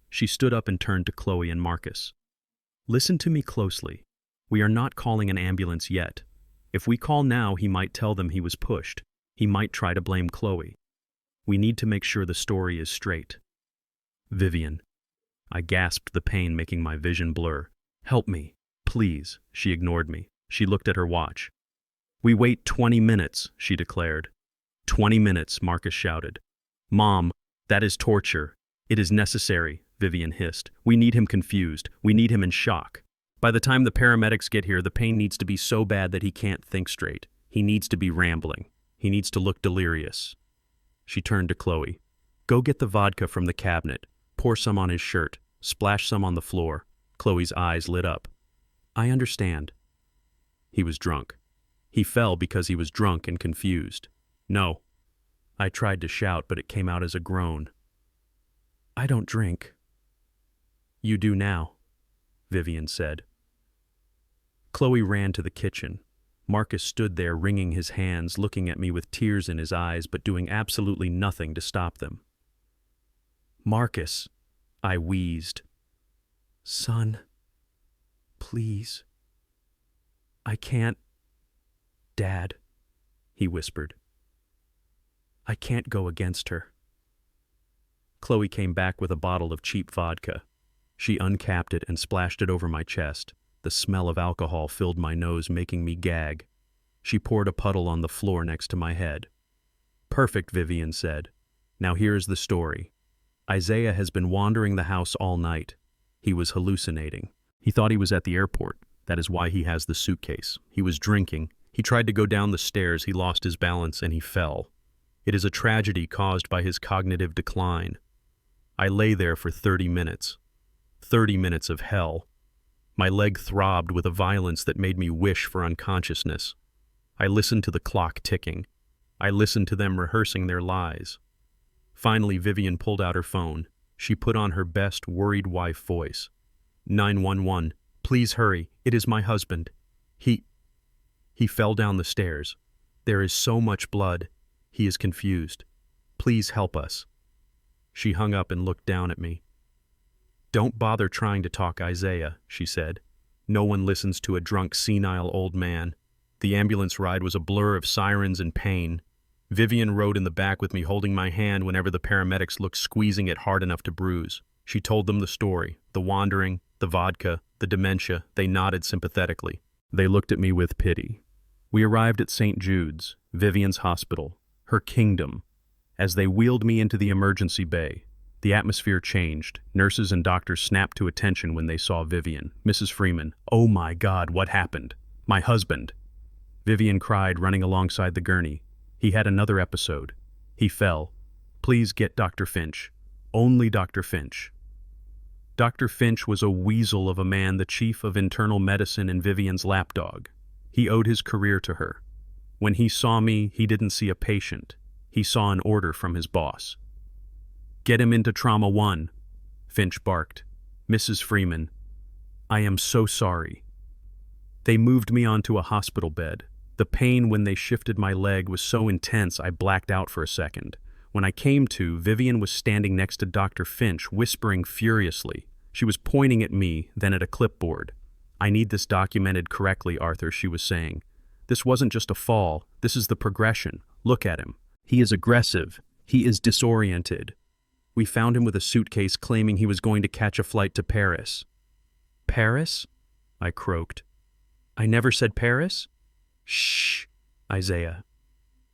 She stood up and turned to Chloe and Marcus. Listen to me closely. We are not calling an ambulance yet. If we call now, he might tell them he was pushed. He might try to blame Chloe. We need to make sure the story is straight. Vivian. I gasped, the pain making my vision blur. Help me, please. She ignored me. She looked at her watch. We wait 20 minutes, she declared. 20 minutes, Marcus shouted. Mom, that is torture. It is necessary, Vivian hissed. We need him confused. We need him in shock. By the time the paramedics get here, the pain needs to be so bad that he can't think straight. He needs to be rambling. He needs to look delirious. She turned to Chloe. Go get the vodka from the cabinet. Pour some on his shirt. Splash some on the floor. Chloe's eyes lit up. I understand. He was drunk. He fell because he was drunk and confused. No. I tried to shout, but it came out as a groan. I don't drink. You do now, Vivian said. Chloe ran to the kitchen. Marcus stood there wringing his hands, looking at me with tears in his eyes, but doing absolutely nothing to stop them. Marcus, I wheezed. Son, please. I can't. Dad, he whispered. I can't go against her. Chloe came back with a bottle of cheap vodka. She uncapped it and splashed it over my chest. The smell of alcohol filled my nose, making me gag. She poured a puddle on the floor next to my head. Perfect, Vivian said. Now here's the story. Isaiah has been wandering the house all night. He was hallucinating. He thought he was at the airport. That is why he has the suitcase. He was drinking. He tried to go down the stairs. He lost his balance and he fell. It is a tragedy caused by his cognitive decline. I lay there for 30 minutes. 30 minutes of hell. My leg throbbed with a violence that made me wish for unconsciousness. I listened to the clock ticking. I listened to them rehearsing their lies. Finally, Vivian pulled out her phone. She put on her best worried wife voice. 911, please hurry. It is my husband. He fell down the stairs. There is so much blood. He is confused. Please help us. She hung up and looked down at me. Don't bother trying to talk, Isaiah, she said. No one listens to a drunk, senile old man. The ambulance ride was a blur of sirens and pain. Vivian rode in the back with me, holding my hand whenever the paramedics looked, squeezing it hard enough to bruise. She told them the story, the wandering, the vodka, the dementia. They nodded sympathetically. They looked at me with pity. We arrived at St. Jude's, Vivian's hospital, her kingdom. As they wheeled me into the emergency bay, the atmosphere changed. Nurses and doctors snapped to attention when they saw Vivian. Mrs. Freeman, oh my God, what happened? My husband. Vivian cried, running alongside the gurney. He had another episode. He fell. Please get Dr. Finch. Only Dr. Finch. Dr. Finch was a weasel of a man, the chief of internal medicine and Vivian's lapdog. He owed his career to her. When he saw me, he didn't see a patient. He saw an order from his boss. Get him into Trauma 1, Finch barked. Mrs. Freeman, I am so sorry. They moved me onto a hospital bed. The pain when they shifted my leg was so intense I blacked out for a second. When I came to, Vivian was standing next to Dr. Finch, whispering furiously. She was pointing at me, then at a clipboard. I need this documented correctly, Arthur, she was saying. This wasn't just a fall. This is the progression. Look at him. He is aggressive. He is disoriented. We found him with a suitcase claiming he was going to catch a flight to Paris. Paris? I croaked. I never said Paris? Shh, Isaiah.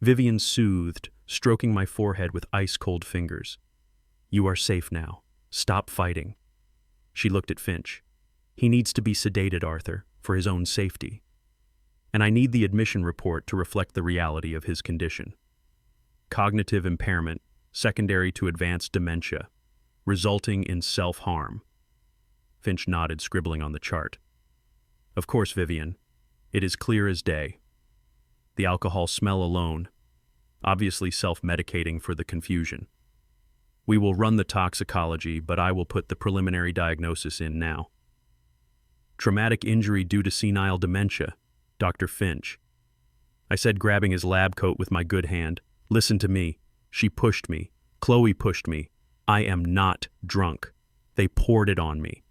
Vivian soothed, stroking my forehead with ice-cold fingers. You are safe now. Stop fighting. She looked at Finch. He needs to be sedated, Arthur, for his own safety. And I need the admission report to reflect the reality of his condition. Cognitive impairment, secondary to advanced dementia, resulting in self-harm. Finch nodded, scribbling on the chart. Of course, Vivian. It is clear as day. The alcohol smell alone, obviously self-medicating for the confusion. We will run the toxicology, but I will put the preliminary diagnosis in now. Traumatic injury due to senile dementia, Dr. Finch. I said, grabbing his lab coat with my good hand. Listen to me. She pushed me. Chloe pushed me. I am not drunk. They poured it on me.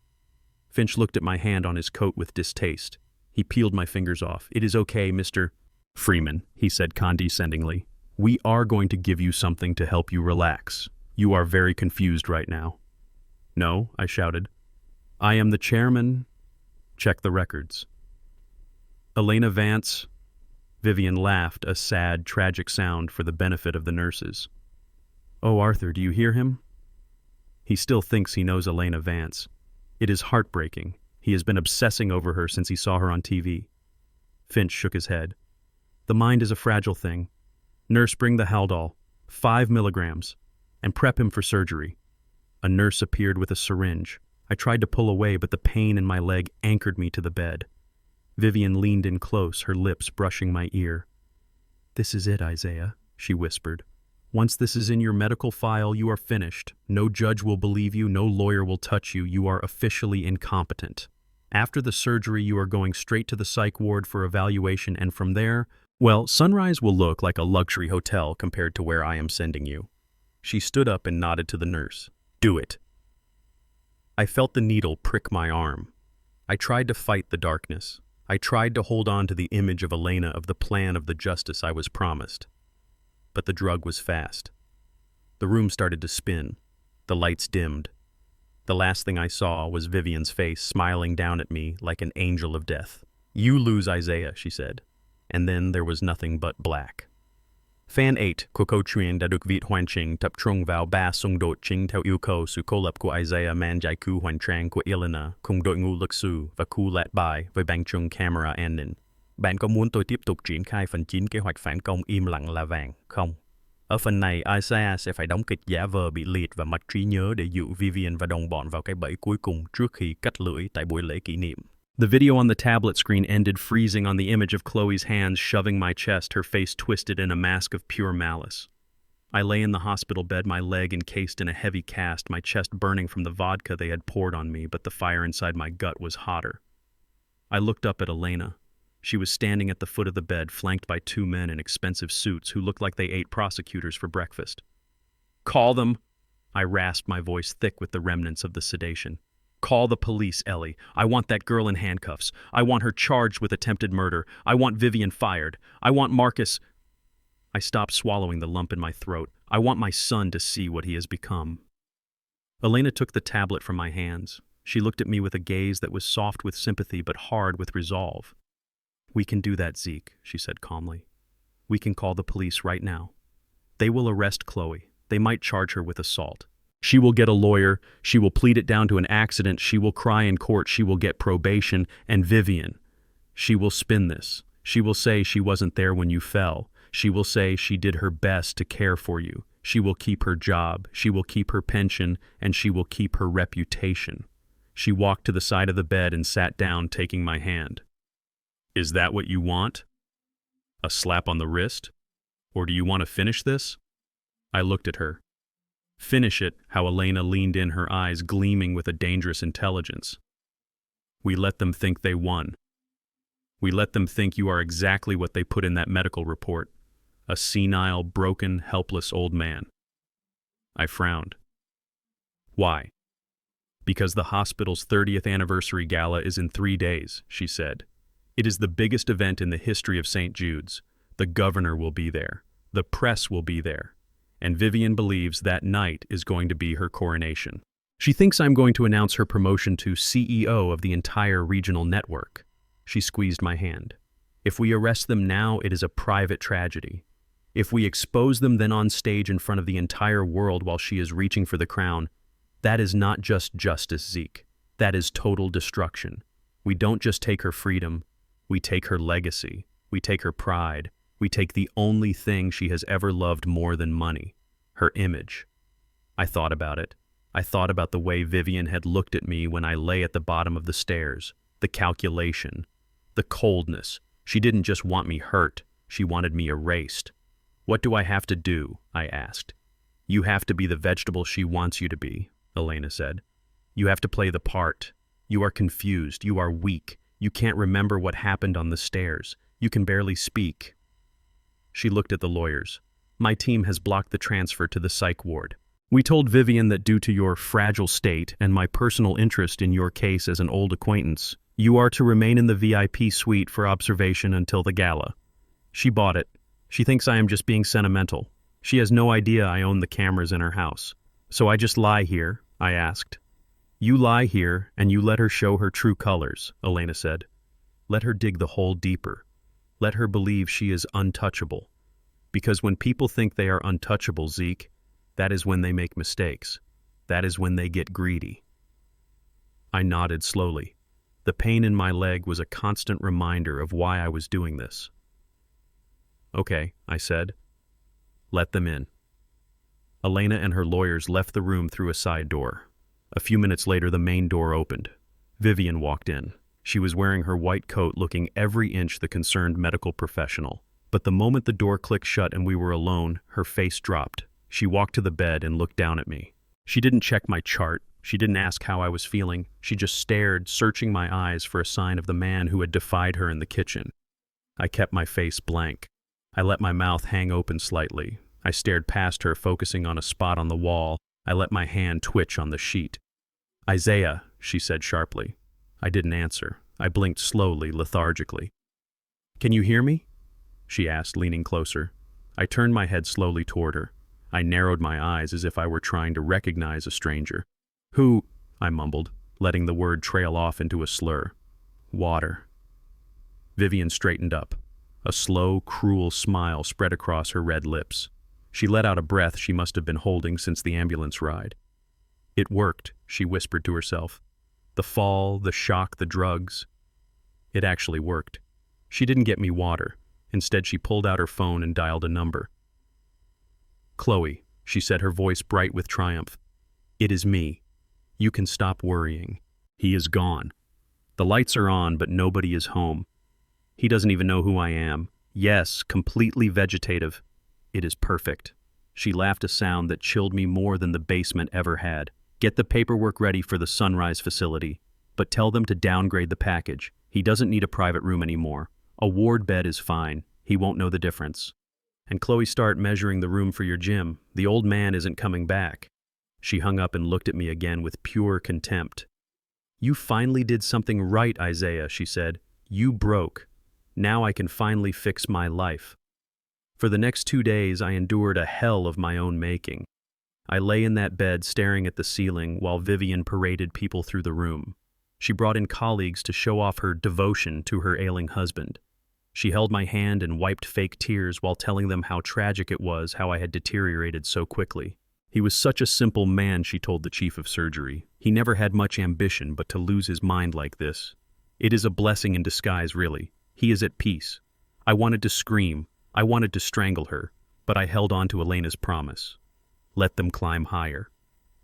Finch looked at my hand on his coat with distaste. He peeled my fingers off. It is okay, Mr. Freeman, he said condescendingly. We are going to give you something to help you relax. You are very confused right now. No, I shouted. I am the chairman. Check the records. Elena Vance. Vivian laughed, a sad, tragic sound for the benefit of the nurses. Oh, Arthur, do you hear him? He still thinks he knows Elena Vance. It is heartbreaking. He has been obsessing over her since he saw her on TV. Finch shook his head. The mind is a fragile thing. Nurse, bring the Haldol, 5 milligrams, and prep him for surgery. A nurse appeared with a syringe. I tried to pull away, but the pain in my leg anchored me to the bed. Vivian leaned in close, her lips brushing my ear. This is it, Isaiah, she whispered. Once this is in your medical file, you are finished. No judge will believe you, no lawyer will touch you. You are officially incompetent. After the surgery, you are going straight to the psych ward for evaluation, and from there, well, Sunrise will look like a luxury hotel compared to where I am sending you. She stood up and nodded to the nurse. Do it. I felt the needle prick my arm. I tried to fight the darkness. I tried to hold on to the image of Elena, of the plan, of the justice I was promised. But the drug was fast. The room started to spin. The lights dimmed. The last thing I saw was Vivian's face smiling down at me like an angel of death. "You lose, Isaiah," she said. And then there was nothing but black. Fan 8, Koko Trien đã được vịt hoàn chỉnh tập trung vào 3 xung đột chính theo yêu cầu sự cô lập của Isaiah mang giải cứu hoàn trang của Elena cùng đội ngũ luật sư và khu lạt bài với băng chung camera an ninh. Bạn có muốn tôi tiếp tục triển khai phần 9 kế hoạch phản công im lặng là vàng, không? Ở phần này, Isaiah sẽ phải đóng kịch giả vờ bị liệt và mất trí nhớ để dụ Vivian và đồng bọn vào cái bẫy cuối cùng trước khi cắt lưỡi tại buổi lễ kỷ niệm. The video on the tablet screen ended, freezing on the image of Chloe's hands shoving my chest, her face twisted in a mask of pure malice. I lay in the hospital bed, my leg encased in a heavy cast, my chest burning from the vodka they had poured on me, but the fire inside my gut was hotter. I looked up at Elena. She was standing at the foot of the bed, flanked by 2 men in expensive suits who looked like they ate prosecutors for breakfast. "Call them!" I rasped, my voice thick with the remnants of the sedation. "Call the police, Ellie. I want that girl in handcuffs. I want her charged with attempted murder. I want Vivian fired. I want Marcus—" I stopped, swallowing the lump in my throat. "I want my son to see what he has become." Elena took the tablet from my hands. She looked at me with a gaze that was soft with sympathy but hard with resolve. "We can do that, Zeke," she said calmly. "We can call the police right now. They will arrest Chloe. They might charge her with assault. She will get a lawyer. She will plead it down to an accident. She will cry in court. She will get probation. And Vivian, she will spin this. She will say she wasn't there when you fell. She will say she did her best to care for you. She will keep her job. She will keep her pension. And she will keep her reputation." She walked to the side of the bed and sat down, taking my hand. "Is that what you want? A slap on the wrist? Or do you want to finish this?" I looked at her. Finish it, how Elena leaned in, her eyes gleaming with a dangerous intelligence. "We let them think they won. We let them think you are exactly what they put in that medical report, a senile, broken, helpless old man." I frowned. "Why?" "Because the hospital's 30th anniversary gala is in 3 days," she said. "It is the biggest event in the history of St. Jude's. The governor will be there. The press will be there. And Vivian believes that night is going to be her coronation. She thinks I'm going to announce her promotion to CEO of the entire regional network." She squeezed my hand. "If we arrest them now, it is a private tragedy. If we expose them then on stage in front of the entire world while she is reaching for the crown, that is not just justice, Zeke. That is total destruction. We don't just take her freedom. We take her legacy. We take her pride. We take the only thing she has ever loved more than money, her image." I thought about it. I thought about the way Vivian had looked at me when I lay at the bottom of the stairs, the calculation, the coldness. She didn't just want me hurt, she wanted me erased. "What do I have to do?" I asked. "You have to be the vegetable she wants you to be," Elena said. "You have to play the part. You are confused. You are weak. You can't remember what happened on the stairs. You can barely speak." She looked at the lawyers. "My team has blocked the transfer to the psych ward. We told Vivian that due to your fragile state and my personal interest in your case as an old acquaintance, you are to remain in the VIP suite for observation until the gala. She bought it. She thinks I am just being sentimental. She has no idea I own the cameras in her house. So I just lie here," I asked. "You lie here and you let her show her true colors," Elena said. "Let her dig the hole deeper. Let her believe she is untouchable. Because when people think they are untouchable, Zeke, that is when they make mistakes. That is when they get greedy." I nodded slowly. The pain in my leg was a constant reminder of why I was doing this. "Okay," I said. "Let them in." Elena and her lawyers left the room through a side door. A few minutes later, the main door opened. Vivian walked in. She was wearing her white coat, looking every inch the concerned medical professional. But the moment the door clicked shut and we were alone, her face dropped. She walked to the bed and looked down at me. She didn't check my chart. She didn't ask how I was feeling. She just stared, searching my eyes for a sign of the man who had defied her in the kitchen. I kept my face blank. I let my mouth hang open slightly. I stared past her, focusing on a spot on the wall. I let my hand twitch on the sheet. "Isaiah," she said sharply. I didn't answer. I blinked slowly, lethargically. "Can you hear me?" she asked, leaning closer. I turned my head slowly toward her. I narrowed my eyes as if I were trying to recognize a stranger. "Who?" I mumbled, letting the word trail off into a slur. "Water." Vivian straightened up. A slow, cruel smile spread across her red lips. She let out a breath she must have been holding since the ambulance ride. "It worked," she whispered to herself. "The fall, the shock, the drugs. It actually worked." She didn't get me water. Instead, she pulled out her phone and dialed a number. "Chloe," she said, her voice bright with triumph. "It is me. You can stop worrying. He is gone. The lights are on, but nobody is home. He doesn't even know who I am. Yes, completely vegetative. It is perfect." She laughed a sound that chilled me more than the basement ever had. "Get the paperwork ready for the Sunrise facility, but tell them to downgrade the package. He doesn't need a private room anymore. A ward bed is fine. He won't know the difference. And Chloe, start measuring the room for your gym. The old man isn't coming back." She hung up and looked at me again with pure contempt. "You finally did something right, Isaiah," she said. "You broke. Now I can finally fix my life." For the next 2 days, I endured a hell of my own making. I lay in that bed staring at the ceiling while Vivian paraded people through the room. She brought in colleagues to show off her devotion to her ailing husband. She held my hand and wiped fake tears while telling them how tragic it was how I had deteriorated so quickly. "He was such a simple man," she told the chief of surgery. "He never had much ambition, but to lose his mind like this. It is a blessing in disguise, really. He is at peace." I wanted to scream. I wanted to strangle her, but I held on to Elena's promise. Let them climb higher.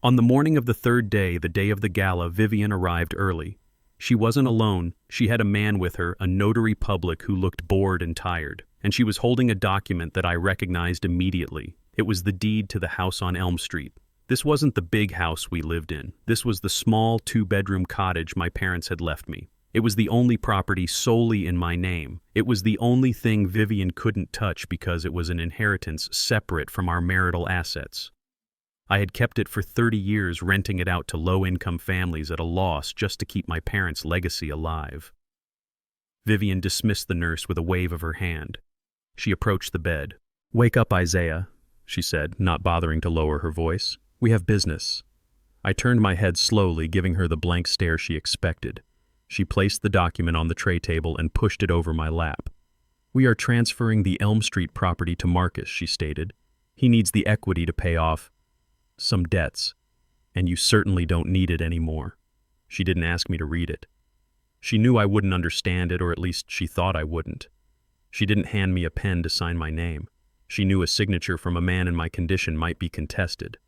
On the morning of the 3rd day, the day of the gala, Vivian arrived early. She wasn't alone. She had a man with her, a notary public who looked bored and tired, and she was holding a document that I recognized immediately. It was the deed to the house on Elm Street. This wasn't the big house we lived in. This was the small 2-bedroom cottage my parents had left me. It was the only property solely in my name. It was the only thing Vivian couldn't touch because it was an inheritance separate from our marital assets. I had kept it for 30 years, renting it out to low-income families at a loss just to keep my parents' legacy alive. Vivian dismissed the nurse with a wave of her hand. She approached the bed. "Wake up, Isaiah," she said, not bothering to lower her voice. "We have business." I turned my head slowly, giving her the blank stare she expected. She placed the document on the tray table and pushed it over my lap. "We are transferring the Elm Street property to Marcus," she stated. "He needs the equity to pay off some debts, and you certainly don't need it anymore." She didn't ask me to read it. She knew I wouldn't understand it, or at least she thought I wouldn't. She didn't hand me a pen to sign my name. She knew a signature from a man in my condition might be contested.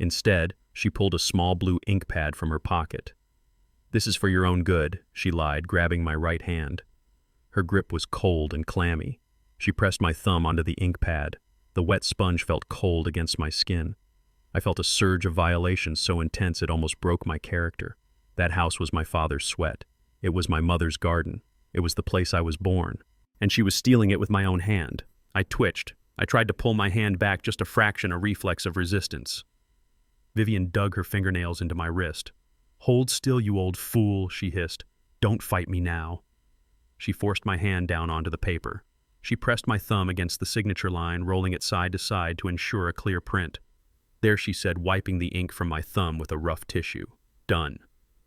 Instead, she pulled a small blue ink pad from her pocket. "This is for your own good," she lied, grabbing my right hand. Her grip was cold and clammy. She pressed my thumb onto the ink pad. The wet sponge felt cold against my skin. I felt a surge of violation so intense it almost broke my character. That house was my father's sweat. It was my mother's garden. It was the place I was born. And she was stealing it with my own hand. I twitched. I tried to pull my hand back, just a fraction, a reflex of resistance. Vivian dug her fingernails into my wrist. "Hold still, you old fool," she hissed. "Don't fight me now." She forced my hand down onto the paper. She pressed my thumb against the signature line, rolling it side to side to ensure a clear print. "There," she said, wiping the ink from my thumb with a rough tissue. "Done."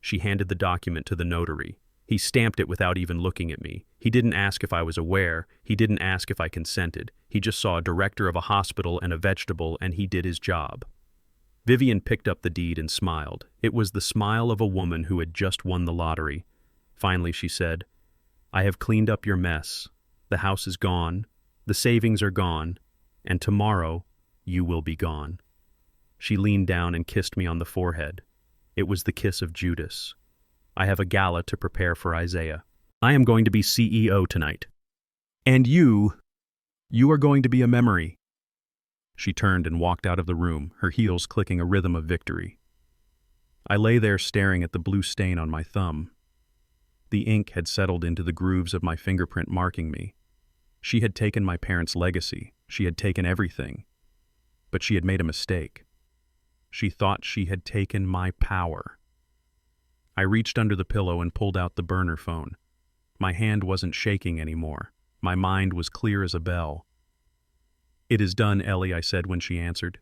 She handed the document to the notary. He stamped it without even looking at me. He didn't ask if I was aware. He didn't ask if I consented. He just saw a director of a hospital and a vegetable, and he did his job. Vivian picked up the deed and smiled. It was the smile of a woman who had just won the lottery. Finally, she said, "I have cleaned up your mess. The house is gone. The savings are gone. And tomorrow, you will be gone." She leaned down and kissed me on the forehead. It was the kiss of Judas. "I have a gala to prepare for Isaiah. I am going to be CEO tonight. And you are going to be a memory." She turned and walked out of the room, her heels clicking a rhythm of victory. I lay there staring at the blue stain on my thumb. The ink had settled into the grooves of my fingerprint, marking me. She had taken my parents' legacy. She had taken everything. But she had made a mistake. She thought she had taken my power. I reached under the pillow and pulled out the burner phone. My hand wasn't shaking anymore. My mind was clear as a bell. "It is done, Ellie," I said when she answered.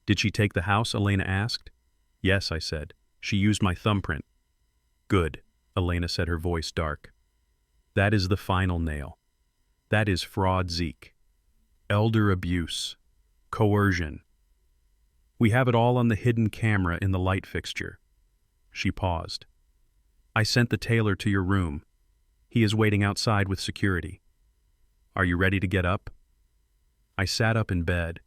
"Did she take the house?" Elena asked. "Yes," I said. "She used my thumbprint." "Good," Elena said, her voice dark. "That is the final nail. That is fraud, Zeke. Elder abuse. Coercion. We have it all on the hidden camera in the light fixture." She paused. "I sent the tailor to your room. He is waiting outside with security. Are you ready to get up?" I sat up in bed.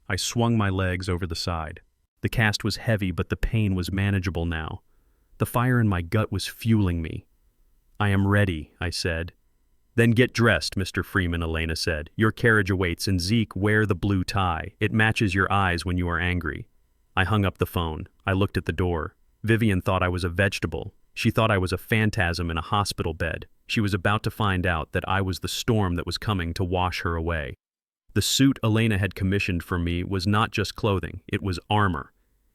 I swung my legs over the side. The cast was heavy, but the pain was manageable now. The fire in my gut was fueling me. "I am ready," I said. "Then get dressed, Mr. Freeman," Elena said. "Your carriage awaits, and Zeke, wear the blue tie. It matches your eyes when you are angry." I hung up the phone. I looked at the door. Vivian thought I was a vegetable. She thought I was a phantasm in a hospital bed. She was about to find out that I was the storm that was coming to wash her away. The suit Elena had commissioned for me was not just clothing, it was armor.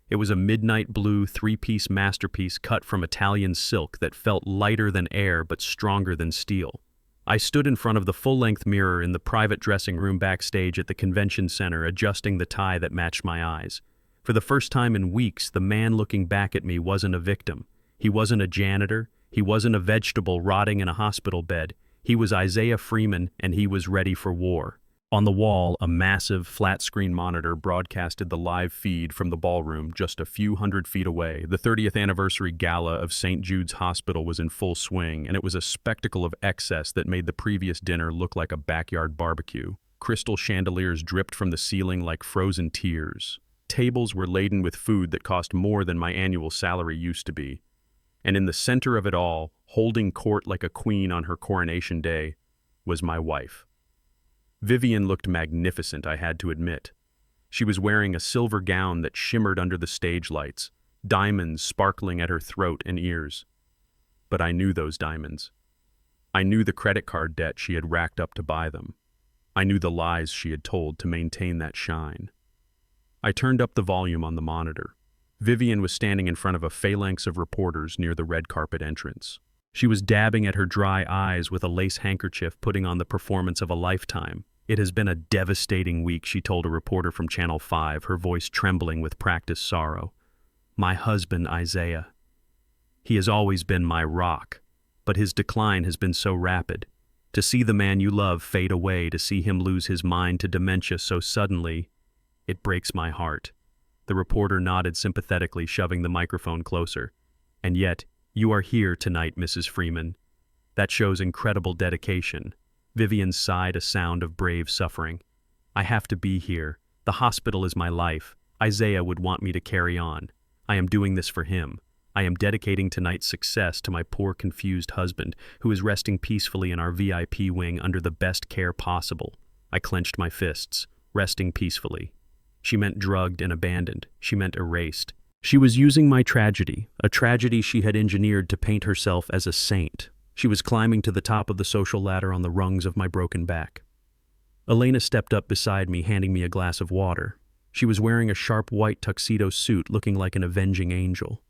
It was a midnight blue three-piece masterpiece cut from Italian silk that felt lighter than air but stronger than steel. I stood in front of the full-length mirror in the private dressing room backstage at the convention center, adjusting the tie that matched my eyes. For the first time in weeks, the man looking back at me wasn't a victim. He wasn't a janitor. He wasn't a vegetable rotting in a hospital bed. He was Isaiah Freeman, and he was ready for war. On the wall, a massive, flat-screen monitor broadcasted the live feed from the ballroom just a few hundred feet away. The 30th anniversary gala of St. Jude's Hospital was in full swing, and it was a spectacle of excess that made the previous dinner look like a backyard barbecue. Crystal chandeliers dripped from the ceiling like frozen tears. Tables were laden with food that cost more than my annual salary used to be. And in the center of it all, holding court like a queen on her coronation day, was my wife. Vivian looked magnificent, I had to admit. She was wearing a silver gown that shimmered under the stage lights, diamonds sparkling at her throat and ears. But I knew those diamonds. I knew the credit card debt she had racked up to buy them. I knew the lies she had told to maintain that shine. I turned up the volume on the monitor. Vivian was standing in front of a phalanx of reporters near the red carpet entrance. She was dabbing at her dry eyes with a lace handkerchief, putting on the performance of a lifetime. "It has been a devastating week," she told a reporter from Channel 5, her voice trembling with practiced sorrow. "My husband, Isaiah. He has always been my rock, but his decline has been so rapid. To see the man you love fade away, to see him lose his mind to dementia so suddenly, it breaks my heart." The reporter nodded sympathetically, shoving the microphone closer. "And yet, you are here tonight, Mrs. Freeman. That shows incredible dedication." Vivian sighed, a sound of brave suffering. "I have to be here. The hospital is my life. Isaiah would want me to carry on. I am doing this for him. I am dedicating tonight's success to my poor, confused husband, who is resting peacefully in our VIP wing under the best care possible." I clenched my fists. Resting peacefully. She meant drugged and abandoned. She meant erased. She was using my tragedy, a tragedy she had engineered to paint herself as a saint. She was climbing to the top of the social ladder on the rungs of my broken back. Elena stepped up beside me, handing me a glass of water. She was wearing a sharp white tuxedo suit, looking like an avenging angel.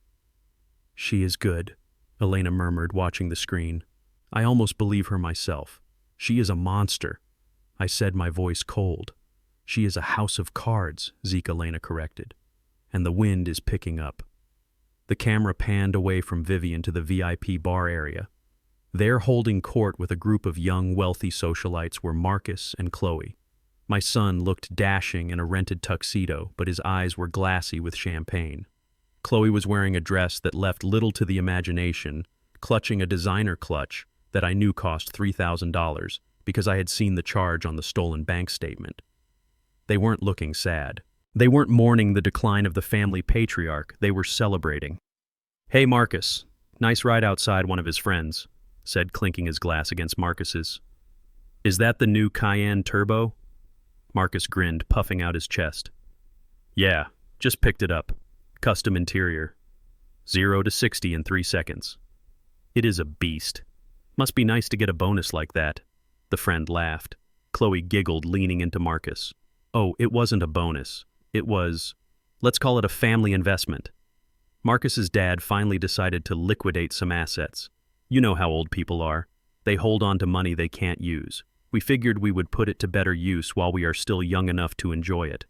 "She is good," Elena murmured, watching the screen. "I almost believe her myself. She is a monster," I said, my voice cold. "She is a house of cards," Zeke, Elena corrected. "And the wind is picking up." The camera panned away from Vivian to the VIP bar area. There, holding court with a group of young, wealthy socialites, were Marcus and Chloe. My son looked dashing in a rented tuxedo, but his eyes were glassy with champagne. Chloe was wearing a dress that left little to the imagination, clutching a designer clutch that I knew cost $3,000 because I had seen the charge on the stolen bank statement. They weren't looking sad. They weren't mourning the decline of the family patriarch. They were celebrating. "Hey, Marcus. Nice ride outside," one of his friends said, clinking his glass against Marcus's. "Is that the new Cayenne Turbo?" Marcus grinned, puffing out his chest. "Yeah, just picked it up. Custom interior. 0 to 60 in 3 seconds. It is a beast. Must be nice to get a bonus like that." The friend laughed. Chloe giggled, leaning into Marcus. "Oh, it wasn't a bonus. It was, let's call it a family investment." Marcus's dad finally decided to liquidate some assets. You know how old people are. They hold on to money they can't use. We figured we would put it to better use while we are still young enough to enjoy it.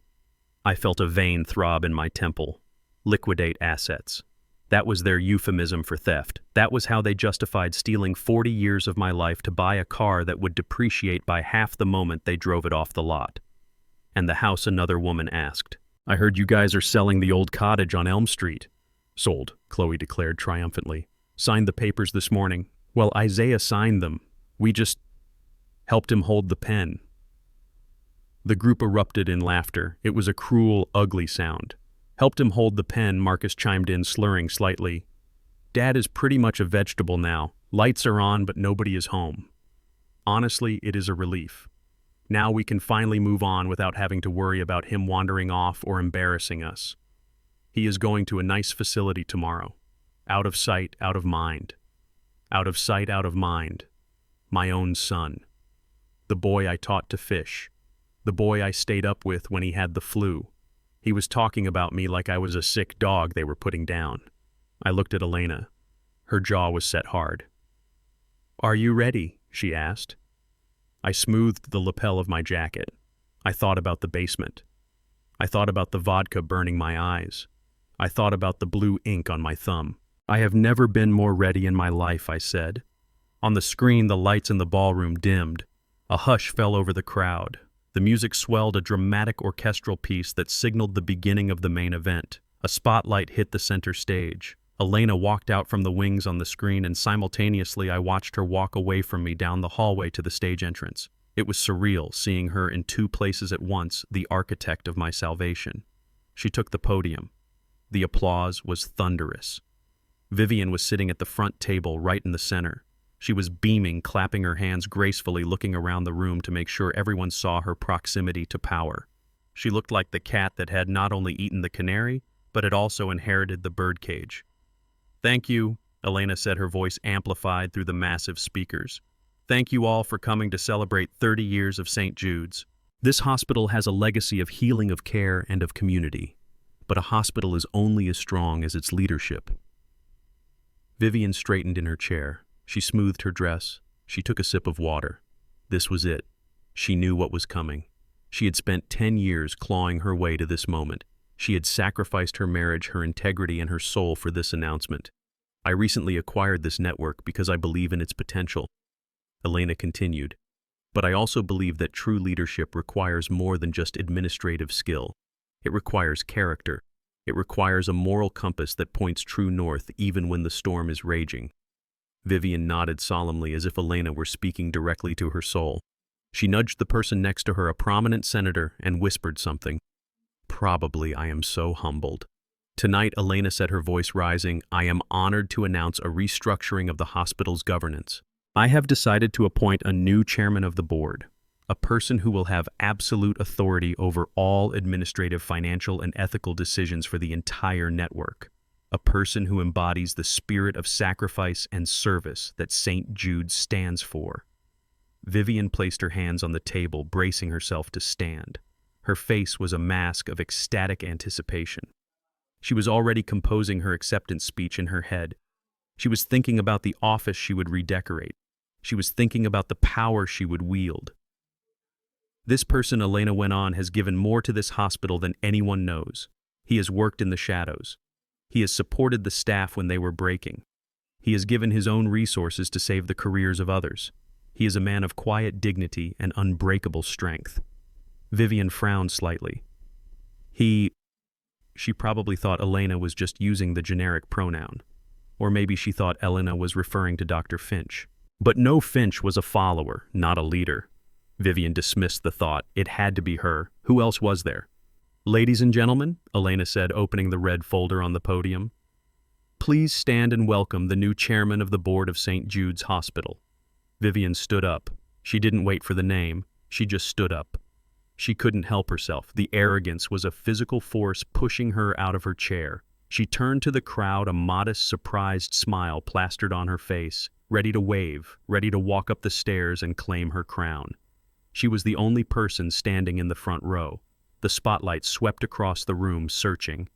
I felt a vein throb in my temple. Liquidate assets. That was their euphemism for theft. That was how they justified stealing 40 years of my life to buy a car that would depreciate by half the moment they drove it off the lot. And the house, another woman asked. I heard you guys are selling the old cottage on Elm Street. Sold, Chloe declared triumphantly. Signed the papers this morning. Well, Isaiah signed them. We just helped him hold the pen. The group erupted in laughter. It was a cruel, ugly sound. Helped him hold the pen, Marcus chimed in, slurring slightly. Dad is pretty much a vegetable now. Lights are on, but nobody is home. Honestly, it is a relief. Now we can finally move on without having to worry about him wandering off or embarrassing us. He is going to a nice facility tomorrow. Out of sight, out of mind. Out of sight, out of mind. My own son. The boy I taught to fish. The boy I stayed up with when he had the flu. He was talking about me like I was a sick dog they were putting down. I looked at Elena. Her jaw was set hard. Are you ready? She asked. I smoothed the lapel of my jacket. I thought about the basement. I thought about the vodka burning my eyes. I thought about the blue ink on my thumb. I have never been more ready in my life, I said. On the screen, the lights in the ballroom dimmed. A hush fell over the crowd. The music swelled, a dramatic orchestral piece that signaled the beginning of the main event. A spotlight hit the center stage. Elena walked out from the wings on the screen, and simultaneously I watched her walk away from me down the hallway to the stage entrance. It was surreal, seeing her in two places at once, the architect of my salvation. She took the podium. The applause was thunderous. Vivian was sitting at the front table, right in the center. She was beaming, clapping her hands gracefully, looking around the room to make sure everyone saw her proximity to power. She looked like the cat that had not only eaten the canary, but had also inherited the birdcage. Thank you, Elena said, her voice amplified through the massive speakers. Thank you all for coming to celebrate 30 years of St. Jude's. This hospital has a legacy of healing, of care, and of community. But a hospital is only as strong as its leadership. Vivian straightened in her chair. She smoothed her dress. She took a sip of water. This was it. She knew what was coming. She had spent 10 years clawing her way to this moment. She had sacrificed her marriage, her integrity, and her soul for this announcement. I recently acquired this network because I believe in its potential. Elena continued. But I also believe that true leadership requires more than just administrative skill. It requires character. It requires a moral compass that points true north even when the storm is raging. Vivian nodded solemnly as if Elena were speaking directly to her soul. She nudged the person next to her, a prominent senator, and whispered something. Probably I am so humbled. Tonight, Elena said, her voice rising, I am honored to announce a restructuring of the hospital's governance. I have decided to appoint a new chairman of the board, a person who will have absolute authority over all administrative, financial, and ethical decisions for the entire network. A person who embodies the spirit of sacrifice and service that St. Jude stands for. Vivian placed her hands on the table, bracing herself to stand. Her face was a mask of ecstatic anticipation. She was already composing her acceptance speech in her head. She was thinking about the office she would redecorate. She was thinking about the power she would wield. This person, Elena went on, has given more to this hospital than anyone knows. He has worked in the shadows. He has supported the staff when they were breaking. He has given his own resources to save the careers of others. He is a man of quiet dignity and unbreakable strength. Vivian frowned slightly. She probably thought Elena was just using the generic pronoun. Or maybe she thought Elena was referring to Dr. Finch. But no, Finch was a follower, not a leader. Vivian dismissed the thought. It had to be her. Who else was there? Ladies and gentlemen, Elena said, opening the red folder on the podium. Please stand and welcome the new chairman of the board of St. Jude's Hospital. Vivian stood up. She didn't wait for the name. She just stood up. She couldn't help herself. The arrogance was a physical force pushing her out of her chair. She turned to the crowd, a modest, surprised smile plastered on her face, ready to wave, ready to walk up the stairs and claim her crown. She was the only person standing in the front row. The spotlight swept across the room, searching.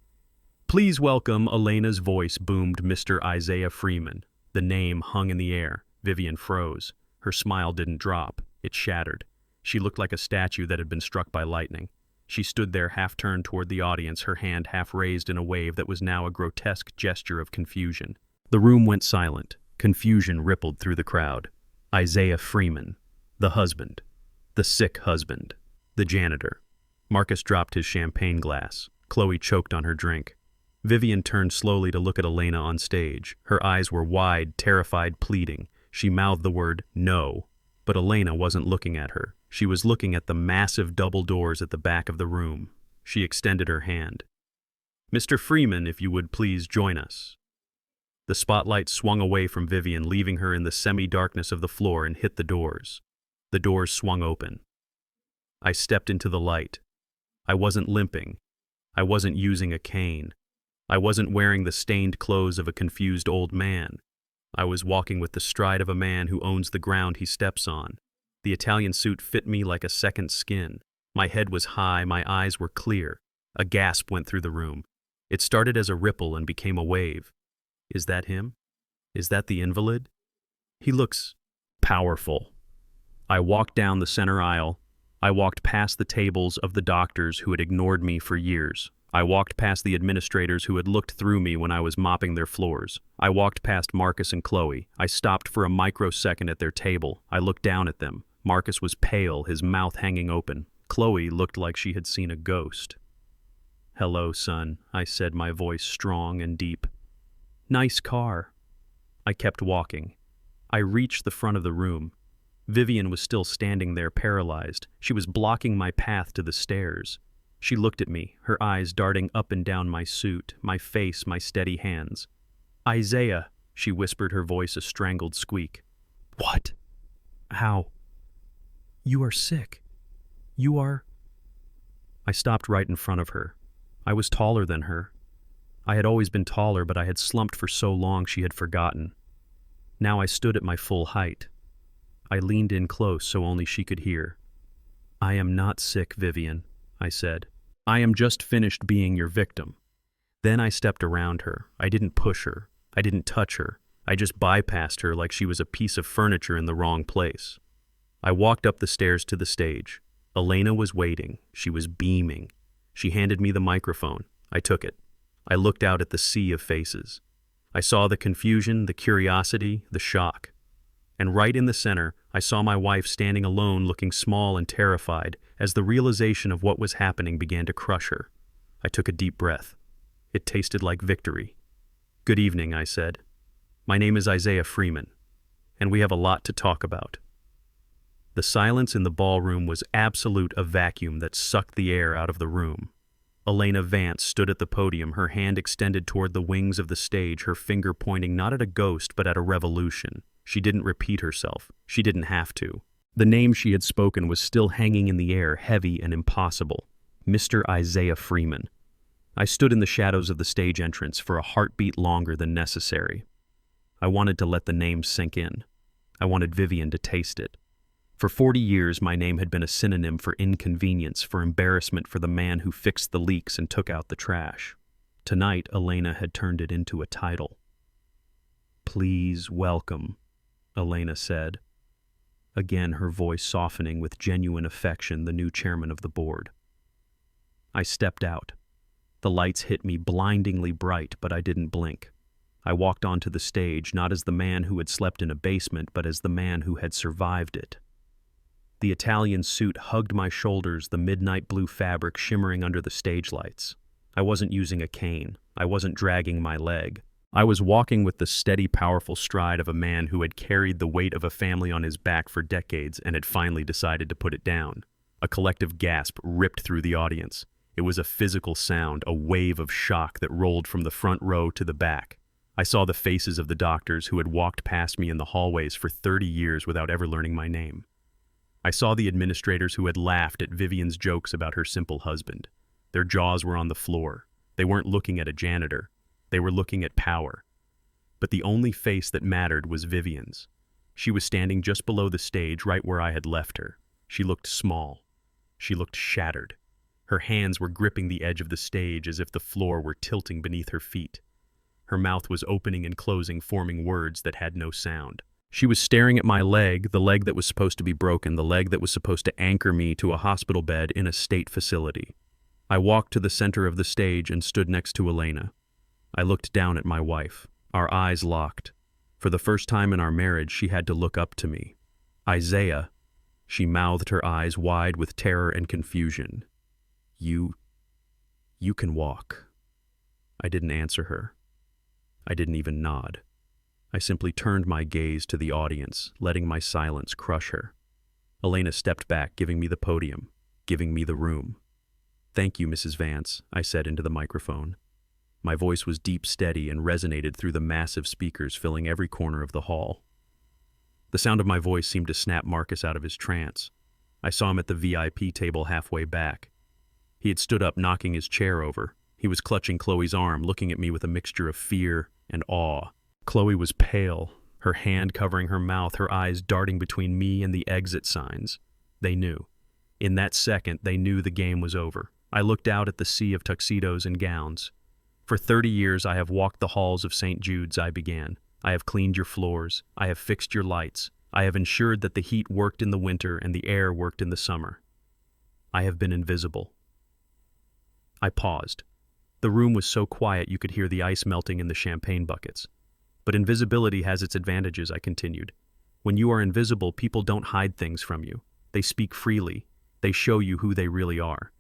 Please welcome, Elena's voice boomed, Mr. Isaiah Freeman. The name hung in the air. Vivian froze. Her smile didn't drop. It shattered. She looked like a statue that had been struck by lightning. She stood there half-turned toward the audience, her hand half-raised in a wave that was now a grotesque gesture of confusion. The room went silent. Confusion rippled through the crowd. Isaiah Freeman. The husband. The sick husband. The janitor. Marcus dropped his champagne glass. Chloe choked on her drink. Vivian turned slowly to look at Elena on stage. Her eyes were wide, terrified, pleading. She mouthed the word, "No." But Elena wasn't looking at her. She was looking at the massive double doors at the back of the room. She extended her hand. "Mr. Freeman, if you would please join us." The spotlight swung away from Vivian, leaving her in the semi-darkness of the floor, and hit the doors. The doors swung open. I stepped into the light. I wasn't limping. I wasn't using a cane. I wasn't wearing the stained clothes of a confused old man. I was walking with the stride of a man who owns the ground he steps on. The Italian suit fit me like a second skin. My head was high, my eyes were clear. A gasp went through the room. It started as a ripple and became a wave. Is that him? Is that the invalid? He looks powerful. I walked down the center aisle. I walked past the tables of the doctors who had ignored me for years. I walked past the administrators who had looked through me when I was mopping their floors. I walked past Marcus and Chloe. I stopped for a microsecond at their table. I looked down at them. Marcus was pale, his mouth hanging open. Chloe looked like she had seen a ghost. "Hello, son," I said, my voice strong and deep. "Nice car." I kept walking. I reached the front of the room. Vivian was still standing there, paralyzed. She was blocking my path to the stairs. She looked at me, her eyes darting up and down my suit, my face, my steady hands. "Isaiah," she whispered, her voice a strangled squeak. "What? How? You are sick. You are—" I stopped right in front of her. I was taller than her. I had always been taller, but I had slumped for so long she had forgotten. Now I stood at my full height. I leaned in close so only she could hear. "I am not sick, Vivian," I said. "I am just finished being your victim." Then I stepped around her. I didn't push her. I didn't touch her. I just bypassed her like she was a piece of furniture in the wrong place. I walked up the stairs to the stage. Elena was waiting. She was beaming. She handed me the microphone. I took it. I looked out at the sea of faces. I saw the confusion, the curiosity, the shock. And right in the center, I saw my wife standing alone, looking small and terrified, as the realization of what was happening began to crush her. I took a deep breath. It tasted like victory. "Good evening," I said. "My name is Isaiah Freeman, and we have a lot to talk about." The silence in the ballroom was absolute, a vacuum that sucked the air out of the room. Elena Vance stood at the podium, her hand extended toward the wings of the stage, her finger pointing not at a ghost but at a revolution. She didn't repeat herself. She didn't have to. The name she had spoken was still hanging in the air, heavy and impossible. Mr. Isaiah Freeman. I stood in the shadows of the stage entrance for a heartbeat longer than necessary. I wanted to let the name sink in. I wanted Vivian to taste it. For 40 years, my name had been a synonym for inconvenience, for embarrassment, for the man who fixed the leaks and took out the trash. Tonight, Elena had turned it into a title. "Please welcome," Elena said. Again, her voice softening with genuine affection, the new chairman of the board. I stepped out. The lights hit me blindingly bright, but I didn't blink. I walked onto the stage, not as the man who had slept in a basement, but as the man who had survived it. The Italian suit hugged my shoulders, the midnight blue fabric shimmering under the stage lights. I wasn't using a cane. I wasn't dragging my leg. I was walking with the steady, powerful stride of a man who had carried the weight of a family on his back for decades and had finally decided to put it down. A collective gasp ripped through the audience. It was a physical sound, a wave of shock that rolled from the front row to the back. I saw the faces of the doctors who had walked past me in the hallways for 30 years without ever learning my name. I saw the administrators who had laughed at Vivian's jokes about her simple husband. Their jaws were on the floor. They weren't looking at a janitor. They were looking at power. But the only face that mattered was Vivian's. She was standing just below the stage, right where I had left her. She looked small. She looked shattered. Her hands were gripping the edge of the stage as if the floor were tilting beneath her feet. Her mouth was opening and closing, forming words that had no sound. She was staring at my leg, the leg that was supposed to be broken, the leg that was supposed to anchor me to a hospital bed in a state facility. I walked to the center of the stage and stood next to Elena. I looked down at my wife. Our eyes locked. For the first time in our marriage, she had to look up to me. Isaiah, she mouthed, her eyes wide with terror and confusion. You can walk. I didn't answer her. I didn't even nod. I simply turned my gaze to the audience, letting my silence crush her. Elena stepped back, giving me the podium, giving me the room. "Thank you, Mrs. Vance," I said into the microphone. My voice was deep, steady, and resonated through the massive speakers filling every corner of the hall. The sound of my voice seemed to snap Marcus out of his trance. I saw him at the VIP table halfway back. He had stood up, knocking his chair over. He was clutching Chloe's arm, looking at me with a mixture of fear and awe. Chloe was pale, her hand covering her mouth, her eyes darting between me and the exit signs. They knew. In that second, they knew the game was over. I looked out at the sea of tuxedos and gowns. For 30 years, I have walked the halls of St. Jude's, I began. I have cleaned your floors. I have fixed your lights. I have ensured that the heat worked in the winter and the air worked in the summer. I have been invisible. I paused. The room was so quiet you could hear the ice melting in the champagne buckets. But invisibility has its advantages, I continued. When you are invisible, people don't hide things from you. They speak freely. They show you who they really are.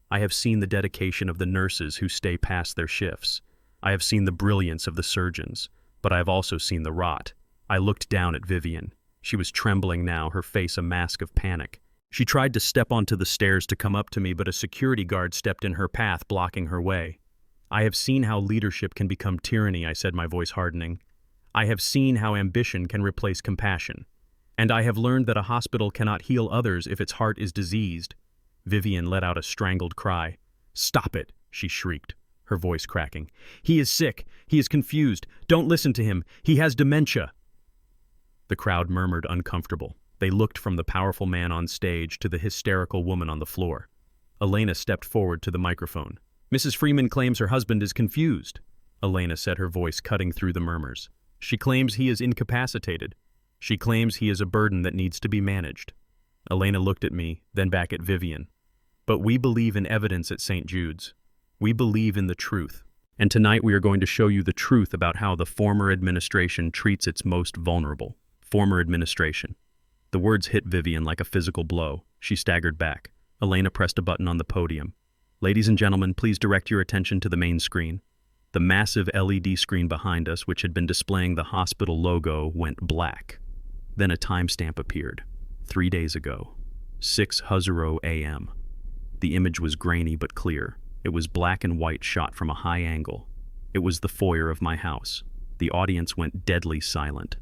I have seen the dedication of the nurses who stay past their shifts. I have seen the brilliance of the surgeons, but I have also seen the rot. I looked down at Vivian. She was trembling now, her face a mask of panic. She tried to step onto the stairs to come up to me, but a security guard stepped in her path, blocking her way. I have seen how leadership can become tyranny, I said, my voice hardening. I have seen how ambition can replace compassion. And I have learned that a hospital cannot heal others if its heart is diseased. Vivian let out a strangled cry. "Stop it," she shrieked, her voice cracking. "He is sick. He is confused. Don't listen to him. He has dementia." The crowd murmured, uncomfortable. They looked from the powerful man on stage to the hysterical woman on the floor. Elena stepped forward to the microphone. "Mrs. Freeman claims her husband is confused," Elena said, her voice cutting through the murmurs. "She claims he is incapacitated. She claims he is a burden that needs to be managed." Elena looked at me, then back at Vivian. "But we believe in evidence at St. Jude's. We believe in the truth. And tonight we are going to show you the truth about how the former administration treats its most vulnerable. Former administration." The words hit Vivian like a physical blow. She staggered back. Elena pressed a button on the podium. "Ladies and gentlemen, please direct your attention to the main screen." The massive LED screen behind us, which had been displaying the hospital logo, went black. Then a timestamp appeared. 3 days ago, 6:00 a.m. The image was grainy but clear. It was black and white, shot from a high angle. It was the foyer of my house. The audience went deadly silent.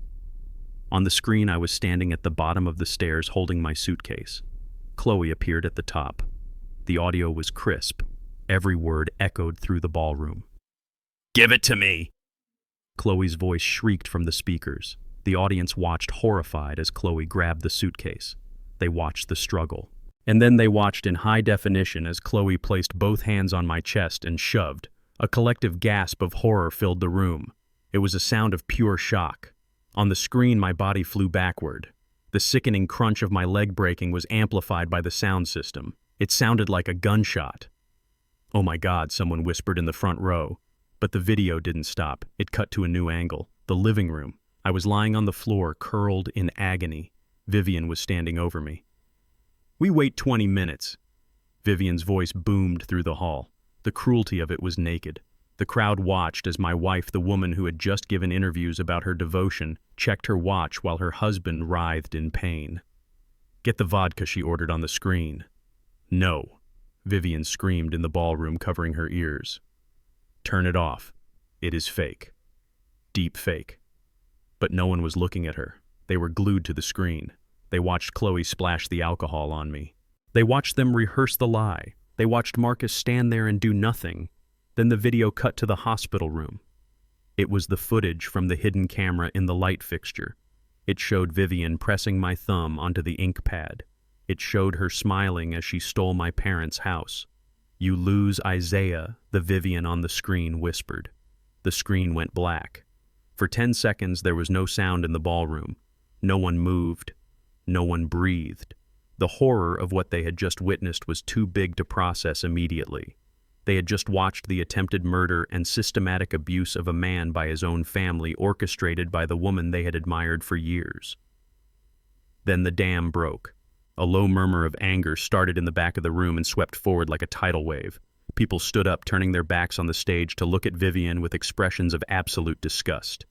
On the screen, I was standing at the bottom of the stairs holding my suitcase. Chloe appeared at the top. The audio was crisp. Every word echoed through the ballroom. "Give it to me!" Chloe's voice shrieked from the speakers. The audience watched horrified as Chloe grabbed the suitcase. They watched the struggle. And then they watched in high definition as Chloe placed both hands on my chest and shoved. A collective gasp of horror filled the room. It was a sound of pure shock. On the screen, my body flew backward. The sickening crunch of my leg breaking was amplified by the sound system. It sounded like a gunshot. "Oh my God," someone whispered in the front row. But the video didn't stop. It cut to a new angle. The living room. I was lying on the floor, curled in agony. Vivian was standing over me. "We wait 20 minutes. Vivian's voice boomed through the hall. The cruelty of it was naked. The crowd watched as my wife, the woman who had just given interviews about her devotion, checked her watch while her husband writhed in pain. "Get the vodka," she ordered on the screen. "No," Vivian screamed in the ballroom, covering her ears. "Turn it off. It is fake. Deep fake." But no one was looking at her. They were glued to the screen. They watched Chloe splash the alcohol on me. They watched them rehearse the lie. They watched Marcus stand there and do nothing. Then the video cut to the hospital room. It was the footage from the hidden camera in the light fixture. It showed Vivian pressing my thumb onto the ink pad. It showed her smiling as she stole my parents' house. "You lose Isaiah," the Vivian on the screen whispered. The screen went black. For 10 seconds there was no sound in the ballroom. No one moved. No one breathed. The horror of what they had just witnessed was too big to process immediately. They had just watched the attempted murder and systematic abuse of a man by his own family, orchestrated by the woman they had admired for years. Then the dam broke. A low murmur of anger started in the back of the room and swept forward like a tidal wave. People stood up, turning their backs on the stage to look at Vivian with expressions of absolute disgust.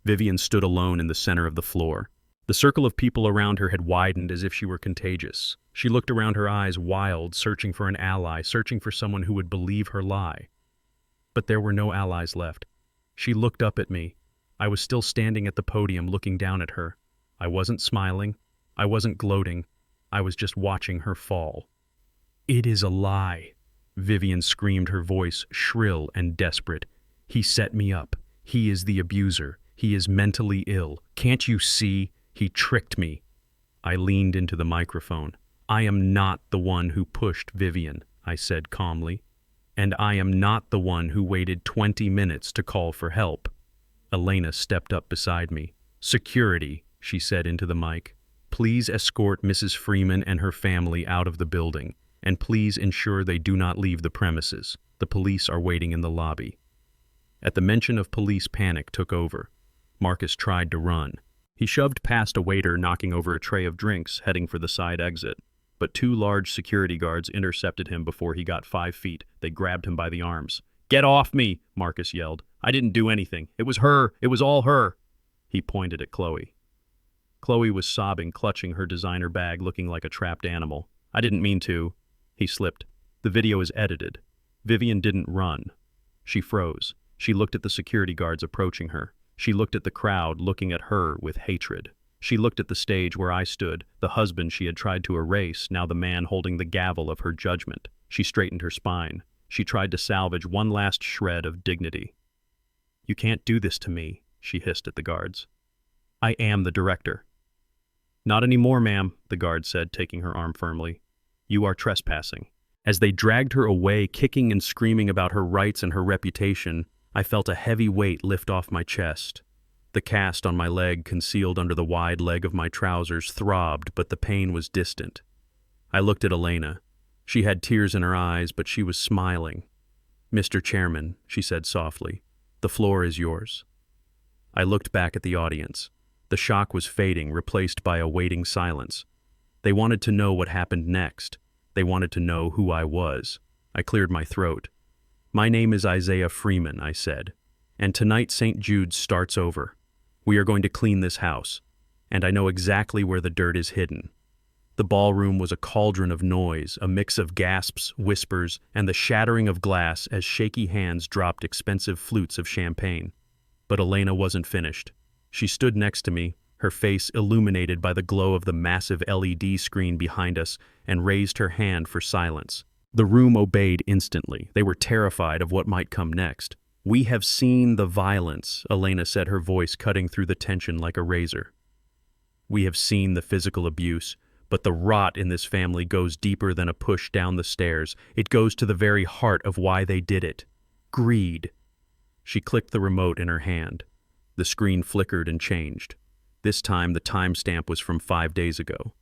Vivian stood alone in the center of the floor. The circle of people around her had widened as if she were contagious. She looked around, her eyes wild, searching for an ally, searching for someone who would believe her lie. But there were no allies left. She looked up at me. I was still standing at the podium, looking down at her. I wasn't smiling. I wasn't gloating. I was just watching her fall. "It is a lie," Vivian screamed, her voice shrill and desperate. "He set me up. He is the abuser. He is mentally ill. Can't you see? He tricked me." I leaned into the microphone. "I am not the one who pushed Vivian," I said calmly. "And I am not the one who waited 20 minutes to call for help." Elena stepped up beside me. "Security," she said into the mic. "Please escort Mrs. Freeman and her family out of the building, and please ensure they do not leave the premises. The police are waiting in the lobby." At the mention of police, panic took over. Marcus tried to run. He shoved past a waiter knocking over a tray of drinks, heading for the side exit. But 2 large security guards intercepted him before he got 5 feet. They grabbed him by the arms. "Get off me!" Marcus yelled. "I didn't do anything. It was her. It was all her." He pointed at Chloe. Chloe was sobbing, clutching her designer bag, looking like a trapped animal. "I didn't mean to." He slipped. "The video is edited." Vivian didn't run. She froze. She looked at the security guards approaching her. She looked at the crowd looking at her with hatred. She looked at the stage where I stood, the husband she had tried to erase, now the man holding the gavel of her judgment. She straightened her spine. She tried to salvage one last shred of dignity. "You can't do this to me," she hissed at the guards. "I am the director." "Not anymore, ma'am," the guard said, taking her arm firmly. "You are trespassing." As they dragged her away, kicking and screaming about her rights and her reputation, I felt a heavy weight lift off my chest. The cast on my leg, concealed under the wide leg of my trousers, throbbed, but the pain was distant. I looked at Elena. She had tears in her eyes, but she was smiling. "Mr. Chairman," she said softly, "the floor is yours." I looked back at the audience. The shock was fading, replaced by a waiting silence. They wanted to know what happened next. They wanted to know who I was. I cleared my throat. "My name is Isaiah Freeman," I said, "and tonight St. Jude's starts over. We are going to clean this house, and I know exactly where the dirt is hidden." The ballroom was a cauldron of noise, a mix of gasps, whispers, and the shattering of glass as shaky hands dropped expensive flutes of champagne. But Elena wasn't finished. She stood next to me, her face illuminated by the glow of the massive LED screen behind us, and raised her hand for silence. The room obeyed instantly. They were terrified of what might come next. "We have seen the violence," Elena said, her voice cutting through the tension like a razor. "We have seen the physical abuse, but the rot in this family goes deeper than a push down the stairs. It goes to the very heart of why they did it. Greed." She clicked the remote in her hand. The screen flickered and changed. This time the timestamp was from 5 days ago.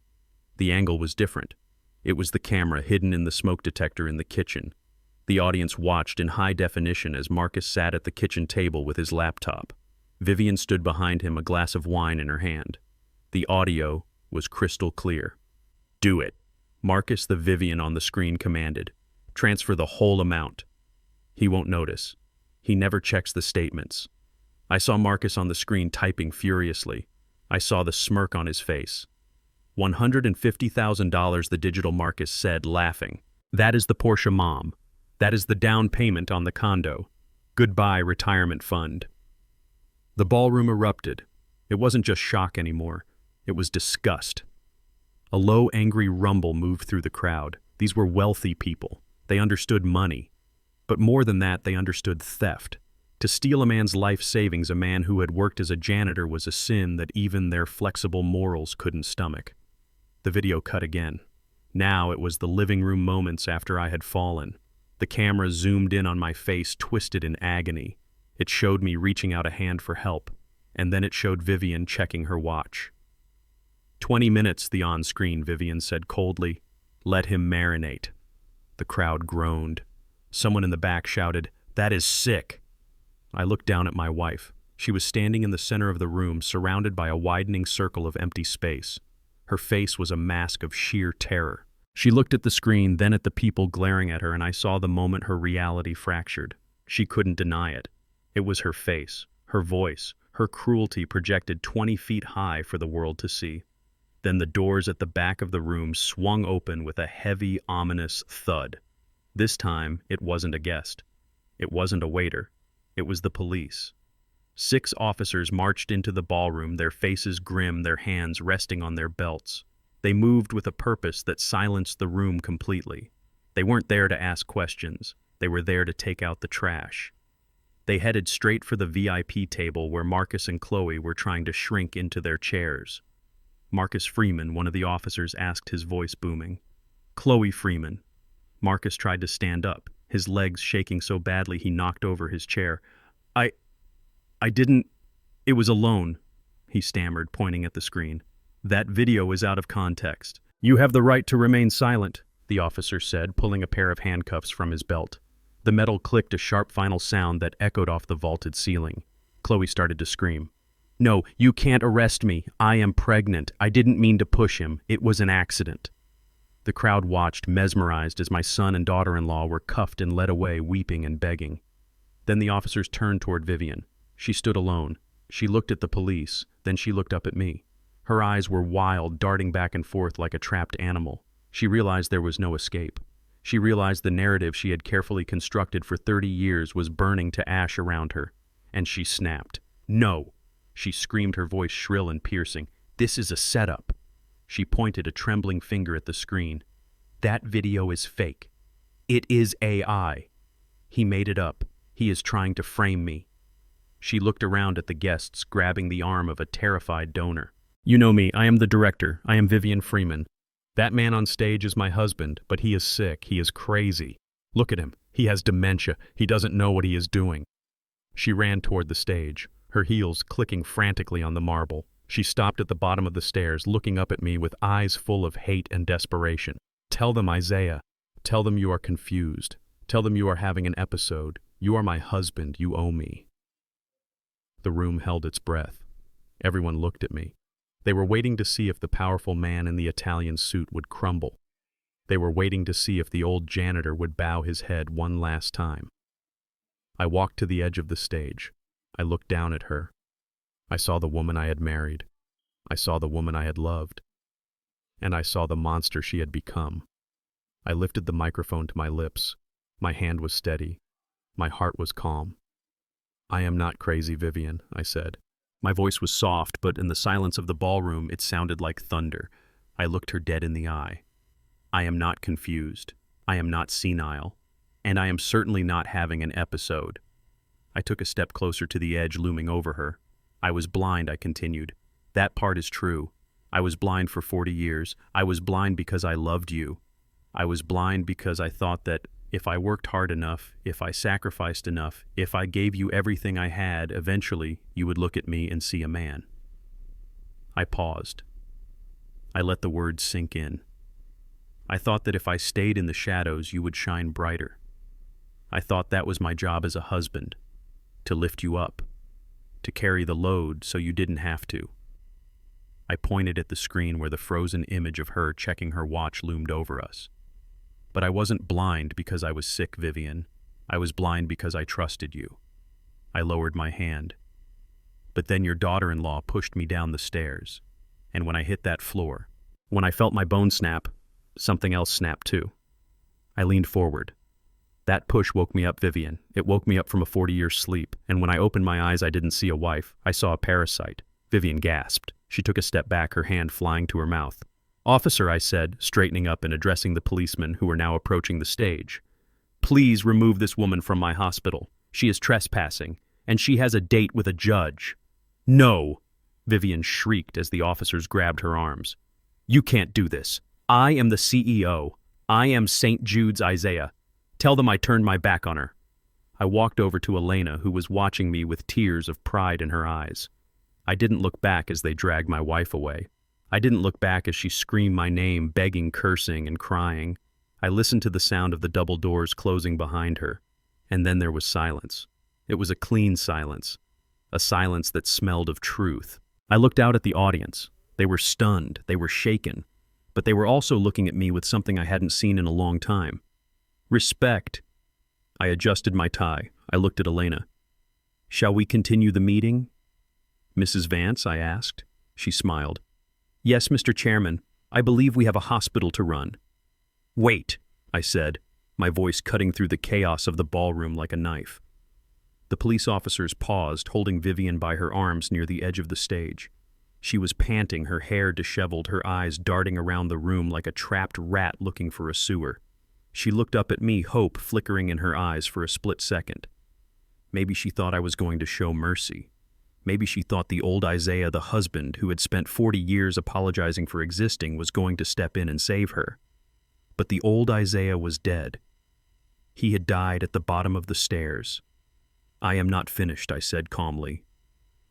The angle was different. It was the camera hidden in the smoke detector in the kitchen. The audience watched in high definition as Marcus sat at the kitchen table with his laptop. Vivian stood behind him, a glass of wine in her hand. The audio was crystal clear. "Do it," Marcus, the Vivian on the screen, commanded. "Transfer the whole amount." He won't notice. He never checks the statements. I saw Marcus on the screen typing furiously. I saw the smirk on his face. $150,000, the digital Marcus said, laughing. "That is the Porsche mom. That is the down payment on the condo. Goodbye, retirement fund." The ballroom erupted. It wasn't just shock anymore. It was disgust. A low, angry rumble moved through the crowd. These were wealthy people. They understood money. But more than that, they understood theft. To steal a man's life savings, a man who had worked as a janitor, was a sin that even their flexible morals couldn't stomach. The video cut again. Now it was the living room moments after I had fallen. The camera zoomed in on my face, twisted in agony. It showed me reaching out a hand for help, and then it showed Vivian checking her watch. 20 minutes, the on-screen Vivian said coldly. Let him marinate. The crowd groaned. Someone in the back shouted, "That is sick." I looked down at my wife. She was standing in the center of the room, surrounded by a widening circle of empty space. Her face was a mask of sheer terror. She looked at the screen, then at the people glaring at her, and I saw the moment her reality fractured. She couldn't deny it. It was her face, her voice, her cruelty projected 20 feet high for the world to see. Then the doors at the back of the room swung open with a heavy, ominous thud. This time, it wasn't a guest. It wasn't a waiter. It was the police. 6 officers marched into the ballroom, their faces grim, their hands resting on their belts. They moved with a purpose that silenced the room completely. They weren't there to ask questions. They were there to take out the trash. They headed straight for the VIP table where Marcus and Chloe were trying to shrink into their chairs. Marcus Freeman, one of the officers, asked, his voice booming. "Chloe Freeman." Marcus tried to stand up, his legs shaking so badly he knocked over his chair. I didn't... It was alone," he stammered, pointing at the screen. "That video is out of context." "You have the right to remain silent," the officer said, pulling a pair of handcuffs from his belt. The metal clicked a sharp final sound that echoed off the vaulted ceiling. Chloe started to scream. "No, you can't arrest me. I am pregnant. I didn't mean to push him. It was an accident." The crowd watched, mesmerized, as my son and daughter-in-law were cuffed and led away, weeping and begging. Then the officers turned toward Vivian. She stood alone. She looked at the police, then she looked up at me. Her eyes were wild, darting back and forth like a trapped animal. She realized there was no escape. She realized the narrative she had carefully constructed for 30 years was burning to ash around her. And she snapped. "No!" She screamed, her voice shrill and piercing. "This is a setup." She pointed a trembling finger at the screen. "That video is fake. It is AI. He made it up. He is trying to frame me." She looked around at the guests, grabbing the arm of a terrified donor. "You know me. I am the director. I am Vivian Freeman. That man on stage is my husband, but he is sick. He is crazy. Look at him. He has dementia. He doesn't know what he is doing." She ran toward the stage, her heels clicking frantically on the marble. She stopped at the bottom of the stairs, looking up at me with eyes full of hate and desperation. "Tell them, Isaiah. Tell them you are confused. Tell them you are having an episode. You are my husband. You owe me." The room held its breath. Everyone looked at me. They were waiting to see if the powerful man in the Italian suit would crumble. They were waiting to see if the old janitor would bow his head one last time. I walked to the edge of the stage. I looked down at her. I saw the woman I had married. I saw the woman I had loved. And I saw the monster she had become. I lifted the microphone to my lips. My hand was steady. My heart was calm. "I am not crazy, Vivian," I said. My voice was soft, but in the silence of the ballroom it sounded like thunder. I looked her dead in the eye. "I am not confused. I am not senile. And I am certainly not having an episode." I took a step closer to the edge looming over her. "I was blind," I continued. "That part is true. I was blind for 40 years. I was blind because I loved you. I was blind because I thought that if I worked hard enough, if I sacrificed enough, if I gave you everything I had, eventually you would look at me and see a man." I paused. I let the words sink in. I thought that if I stayed in the shadows, you would shine brighter. I thought that was my job as a husband, to lift you up, to carry the load so you didn't have to. I pointed at the screen where the frozen image of her checking her watch loomed over us. But I wasn't blind because I was sick, Vivian. I was blind because I trusted you. I lowered my hand. But then your daughter-in-law pushed me down the stairs. And when I hit that floor, when I felt my bone snap, something else snapped too. I leaned forward. That push woke me up, Vivian. It woke me up from a 40-year sleep. And when I opened my eyes, I didn't see a wife. I saw a parasite. Vivian gasped. She took a step back, her hand flying to her mouth. "Officer," I said, straightening up and addressing the policemen who were now approaching the stage. "Please remove this woman from my hospital. She is trespassing, and she has a date with a judge." "No!" Vivian shrieked as the officers grabbed her arms. "You can't do this. I am the CEO. I am St. Jude's Isaiah. Tell them I turned my back on her." I walked over to Elena, who was watching me with tears of pride in her eyes. I didn't look back as they dragged my wife away. I didn't look back as she screamed my name, begging, cursing, and crying. I listened to the sound of the double doors closing behind her, and then there was silence. It was a clean silence, a silence that smelled of truth. I looked out at the audience. They were stunned, they were shaken, but they were also looking at me with something I hadn't seen in a long time. Respect. I adjusted my tie. I looked at Elena. Shall we continue the meeting? Mrs. Vance, I asked. She smiled. Yes, Mr. Chairman. I believe we have a hospital to run. Wait, I said, my voice cutting through the chaos of the ballroom like a knife. The police officers paused, holding Vivian by her arms near the edge of the stage. She was panting, her hair disheveled, her eyes darting around the room like a trapped rat looking for a sewer. She looked up at me, hope flickering in her eyes for a split second. Maybe she thought I was going to show mercy. Maybe she thought the old Isaiah, the husband who had spent 40 years apologizing for existing, was going to step in and save her. But the old Isaiah was dead. He had died at the bottom of the stairs. I am not finished, I said calmly.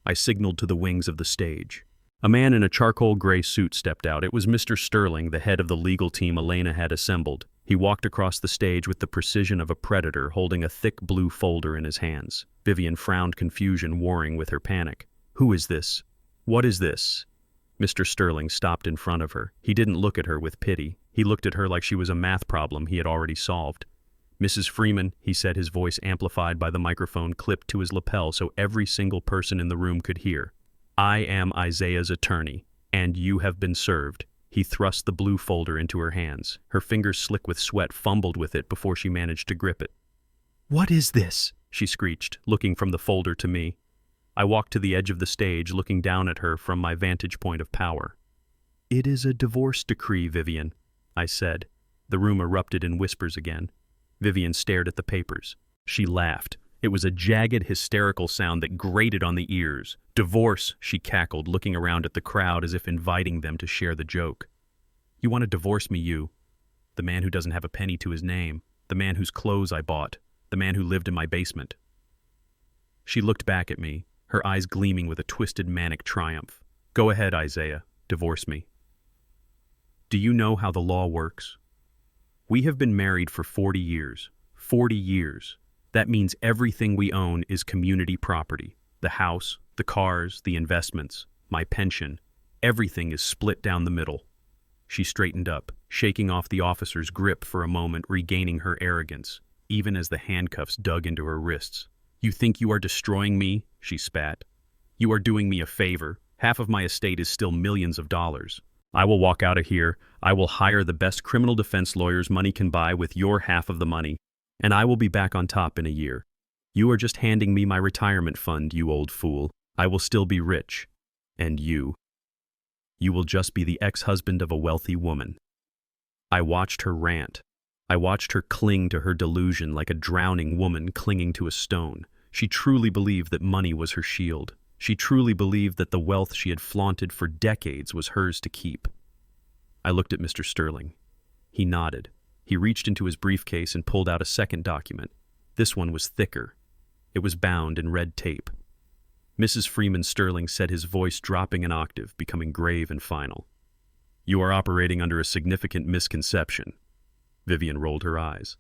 I signaled to the wings of the stage. A man in a charcoal gray suit stepped out. It was Mr. Sterling, the head of the legal team Elena had assembled. He walked across the stage with the precision of a predator, holding a thick blue folder in his hands. Vivian frowned, confusion warring with her panic. Who is this? What is this? Mr. Sterling stopped in front of her. He didn't look at her with pity. He looked at her like she was a math problem he had already solved. Mrs. Freeman, he said, his voice amplified by the microphone clipped to his lapel so every single person in the room could hear. I am Isaiah's attorney, and you have been served. He thrust the blue folder into her hands. Her fingers, slick with sweat, fumbled with it before she managed to grip it. What is this? She screeched, looking from the folder to me. I walked to the edge of the stage, looking down at her from my vantage point of power. It is a divorce decree, Vivian, I said. The room erupted in whispers again. Vivian stared at the papers. She laughed. It was a jagged, hysterical sound that grated on the ears. Divorce, she cackled, looking around at the crowd as if inviting them to share the joke. You want to divorce me, you? The man who doesn't have a penny to his name. The man whose clothes I bought. The man who lived in my basement. She looked back at me, her eyes gleaming with a twisted, manic triumph. Go ahead, Isaiah. Divorce me. Do you know how the law works? We have been married for 40 years. 40 years. That means everything we own is community property. The house, the cars, the investments, my pension. Everything is split down the middle. She straightened up, shaking off the officer's grip for a moment, regaining her arrogance, even as the handcuffs dug into her wrists. You think you are destroying me? She spat. You are doing me a favor. Half of my estate is still millions of dollars. I will walk out of here. I will hire the best criminal defense lawyers money can buy with your half of the money, and I will be back on top in a year. You are just handing me my retirement fund, you old fool. I will still be rich. And you will just be the ex-husband of a wealthy woman. I watched her rant. I watched her cling to her delusion like a drowning woman clinging to a stone. She truly believed that money was her shield. She truly believed that the wealth she had flaunted for decades was hers to keep. I looked at Mr. Sterling. He nodded. He reached into his briefcase and pulled out a second document. This one was thicker. It was bound in red tape. Mrs. Freeman Sterling said, his voice dropping an octave, becoming grave and final. You are operating under a significant misconception. Vivian rolled her eyes.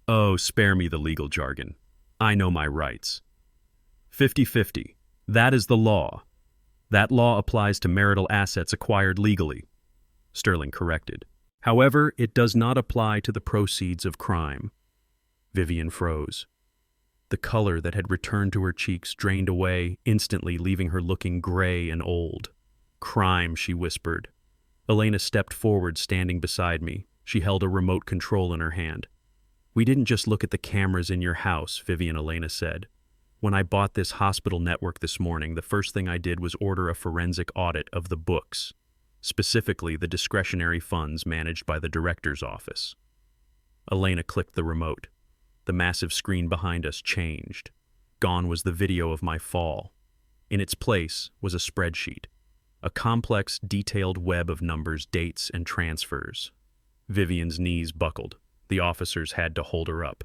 Oh, spare me the legal jargon. I know my rights. 50-50. That is the law. That law applies to marital assets acquired legally. Sterling corrected. However, it does not apply to the proceeds of crime. Vivian froze. The color that had returned to her cheeks drained away, instantly leaving her looking gray and old. Crime, she whispered. Elena stepped forward, standing beside me. She held a remote control in her hand. We didn't just look at the cameras in your house, Elena said. When I bought this hospital network this morning, the first thing I did was order a forensic audit of the books, specifically the discretionary funds managed by the director's office. Elena clicked the remote. The massive screen behind us changed. Gone was the video of my fall. In its place was a spreadsheet, a complex, detailed web of numbers, dates, and transfers. Vivian's knees buckled. The officers had to hold her up.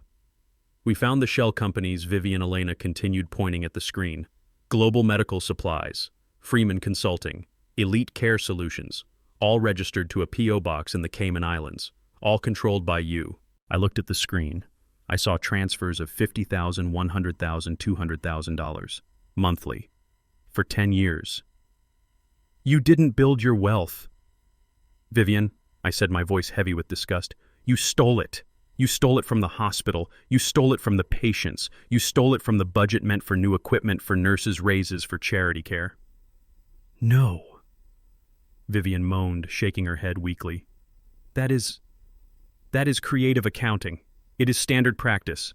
We found the shell companies, Elena continued, pointing at the screen. Global Medical Supplies, Freeman Consulting, Elite Care Solutions, all registered to a P.O. box in the Cayman Islands, all controlled by you. I looked at the screen. I saw transfers of $50,000, $100,000, $200,000 monthly for 10 years. You didn't build your wealth. Vivian, I said, my voice heavy with disgust, you stole it. You stole it from the hospital. You stole it from the patients. You stole it from the budget meant for new equipment, for nurses' raises, for charity care. No, Vivian moaned, shaking her head weakly. That is creative accounting. It is standard practice.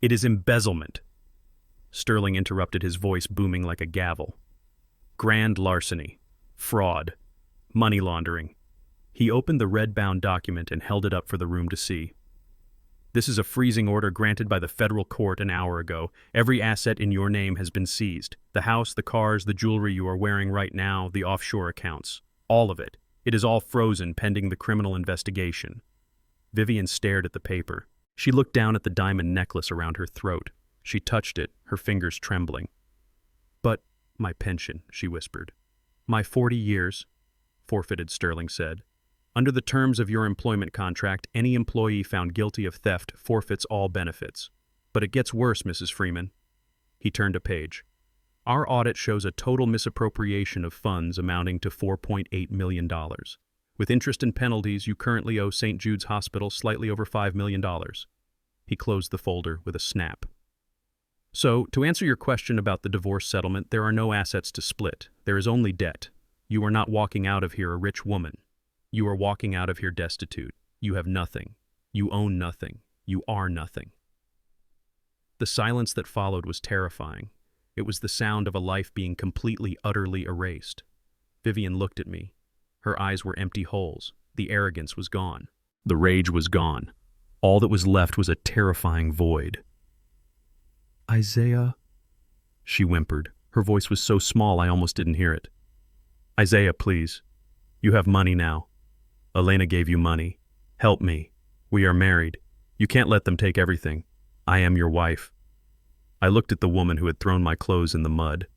It is embezzlement. Sterling interrupted, his voice booming like a gavel. Grand larceny, fraud, money laundering. He opened the red-bound document and held it up for the room to see. This is a freezing order granted by the federal court an hour ago. Every asset in your name has been seized. The house, the cars, the jewelry you are wearing right now, the offshore accounts. All of it. It is all frozen pending the criminal investigation. Vivian stared at the paper. She looked down at the diamond necklace around her throat. She touched it, her fingers trembling. But my pension, she whispered. My 40 years, forfeited, Sterling said. Under the terms of your employment contract, any employee found guilty of theft forfeits all benefits. But it gets worse, Mrs. Freeman. He turned a page. Our audit shows a total misappropriation of funds amounting to $4.8 million. With interest and penalties, you currently owe St. Jude's Hospital slightly over $5 million. He closed the folder with a snap. So, to answer your question about the divorce settlement, there are no assets to split. There is only debt. You are not walking out of here a rich woman. You are walking out of here destitute. You have nothing. You own nothing. You are nothing. The silence that followed was terrifying. It was the sound of a life being completely, utterly erased. Vivian looked at me. Her eyes were empty holes. The arrogance was gone. The rage was gone. All that was left was a terrifying void. Isaiah, she whimpered. Her voice was so small I almost didn't hear it. Isaiah, please. You have money now. Elena gave you money. Help me. We are married. You can't let them take everything. I am your wife. I looked at the woman who had thrown my clothes in the mud.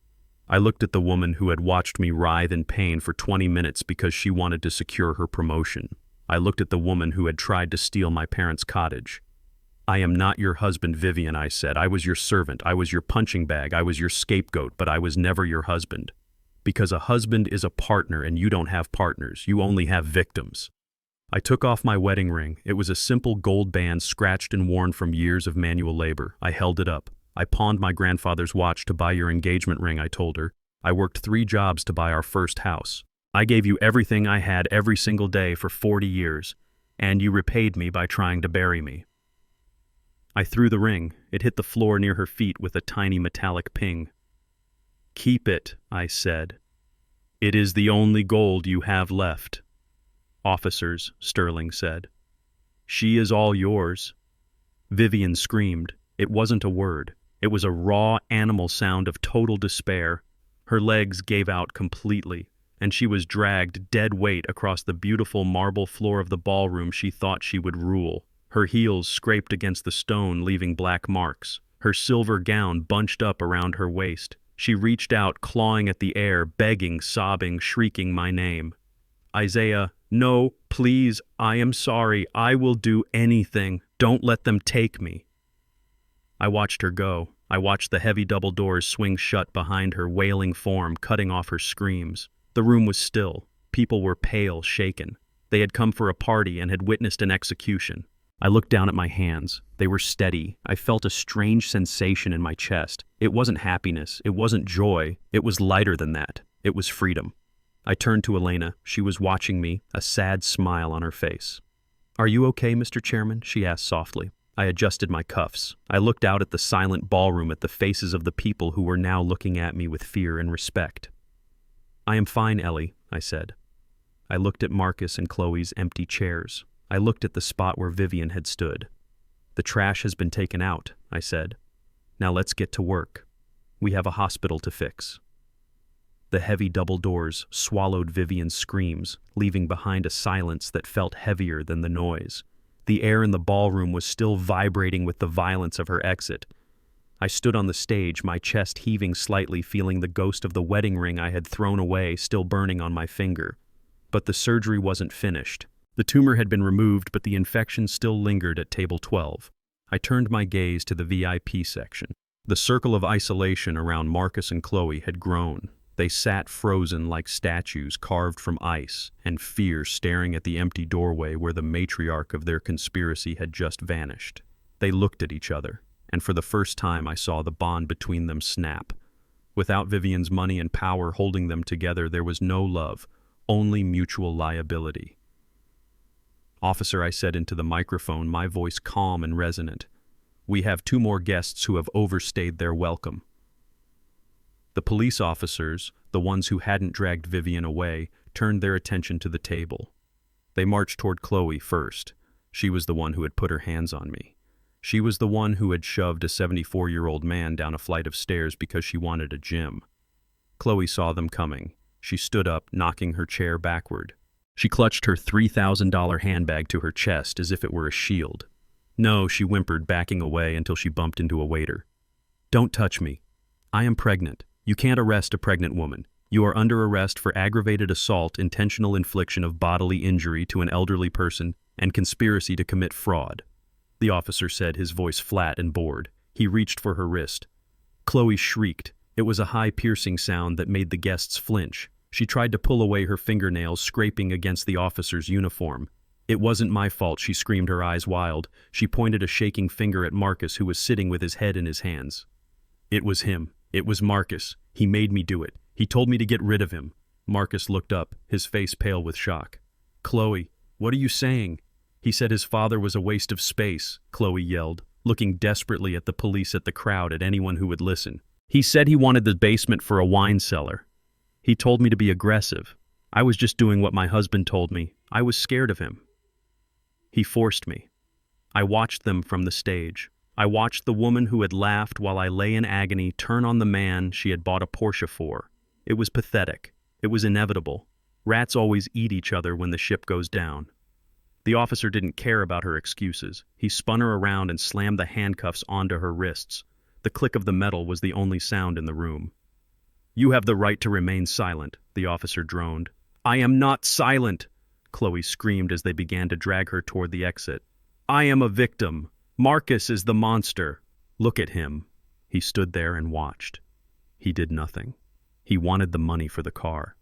I looked at the woman who had watched me writhe in pain for 20 minutes because she wanted to secure her promotion. I looked at the woman who had tried to steal my parents' cottage. I am not your husband, Vivian, I said. I was your servant. I was your punching bag. I was your scapegoat, but I was never your husband. Because a husband is a partner and you don't have partners. You only have victims. I took off my wedding ring. It was a simple gold band scratched and worn from years of manual labor. I held it up. I pawned my grandfather's watch to buy your engagement ring, I told her. I worked 3 jobs to buy our first house. I gave you everything I had every single day for 40 years, and you repaid me by trying to bury me. I threw the ring. It hit the floor near her feet with a tiny metallic ping. Keep it, I said. It is the only gold you have left. Officers, Sterling said. She is all yours. Vivian screamed. It wasn't a word. It was a raw animal sound of total despair. Her legs gave out completely, and she was dragged dead weight across the beautiful marble floor of the ballroom she thought she would rule. Her heels scraped against the stone, leaving black marks. Her silver gown bunched up around her waist. She reached out, clawing at the air, begging, sobbing, shrieking my name. Isaiah, no, please, I am sorry. I will do anything. Don't let them take me. I watched her go. I watched the heavy double doors swing shut behind her wailing form, cutting off her screams. The room was still. People were pale, shaken. They had come for a party and had witnessed an execution. I looked down at my hands. They were steady. I felt a strange sensation in my chest. It wasn't happiness. It wasn't joy. It was lighter than that. It was freedom. I turned to Elena. She was watching me, a sad smile on her face. Are you okay, Mr. Chairman? She asked softly. I adjusted my cuffs. I looked out at the silent ballroom, at the faces of the people who were now looking at me with fear and respect. I am fine, Ellie, I said. I looked at Marcus and Chloe's empty chairs. I looked at the spot where Vivian had stood. The trash has been taken out, I said. Now let's get to work. We have a hospital to fix. The heavy double doors swallowed Vivian's screams, leaving behind a silence that felt heavier than the noise. The air in the ballroom was still vibrating with the violence of her exit. I stood on the stage, my chest heaving slightly, feeling the ghost of the wedding ring I had thrown away still burning on my finger. But the surgery wasn't finished. The tumor had been removed, but the infection still lingered at table 12. I turned my gaze to the VIP section. The circle of isolation around Marcus and Chloe had grown. They sat frozen like statues carved from ice, and fear staring at the empty doorway where the matriarch of their conspiracy had just vanished. They looked at each other, and for the first time I saw the bond between them snap. Without Vivian's money and power holding them together, there was no love, only mutual liability. "Officer," I said into the microphone, my voice calm and resonant, "we have 2 more guests who have overstayed their welcome." The police officers, the ones who hadn't dragged Vivian away, turned their attention to the table. They marched toward Chloe first. She was the one who had put her hands on me. She was the one who had shoved a 74-year-old man down a flight of stairs because she wanted a gym. Chloe saw them coming. She stood up, knocking her chair backward. She clutched her $3,000 handbag to her chest as if it were a shield. "No," she whimpered, backing away until she bumped into a waiter. "Don't touch me. I am pregnant. You can't arrest a pregnant woman. You are under arrest for aggravated assault, intentional infliction of bodily injury to an elderly person, and conspiracy to commit fraud," the officer said, his voice flat and bored. He reached for her wrist. Chloe shrieked. It was a high, piercing sound that made the guests flinch. She tried to pull away, her fingernails scraping against the officer's uniform. "It wasn't my fault," she screamed, her eyes wild. She pointed a shaking finger at Marcus, who was sitting with his head in his hands. "It was him. It was Marcus. He made me do it. He told me to get rid of him." Marcus looked up, his face pale with shock. "Chloe, what are you saying?" "He said his father was a waste of space," Chloe yelled, looking desperately at the police, at the crowd, at anyone who would listen. "He said he wanted the basement for a wine cellar. He told me to be aggressive. I was just doing what my husband told me. I was scared of him. He forced me." I watched them from the stage. I watched the woman who had laughed while I lay in agony turn on the man she had bought a Porsche for. It was pathetic. It was inevitable. Rats always eat each other when the ship goes down. The officer didn't care about her excuses. He spun her around and slammed the handcuffs onto her wrists. The click of the metal was the only sound in the room. "You have the right to remain silent," the officer droned. "I am not silent," Chloe screamed as they began to drag her toward the exit. "I am a victim. Marcus is the monster. Look at him." He stood there and watched. He did nothing. He wanted the money for the car.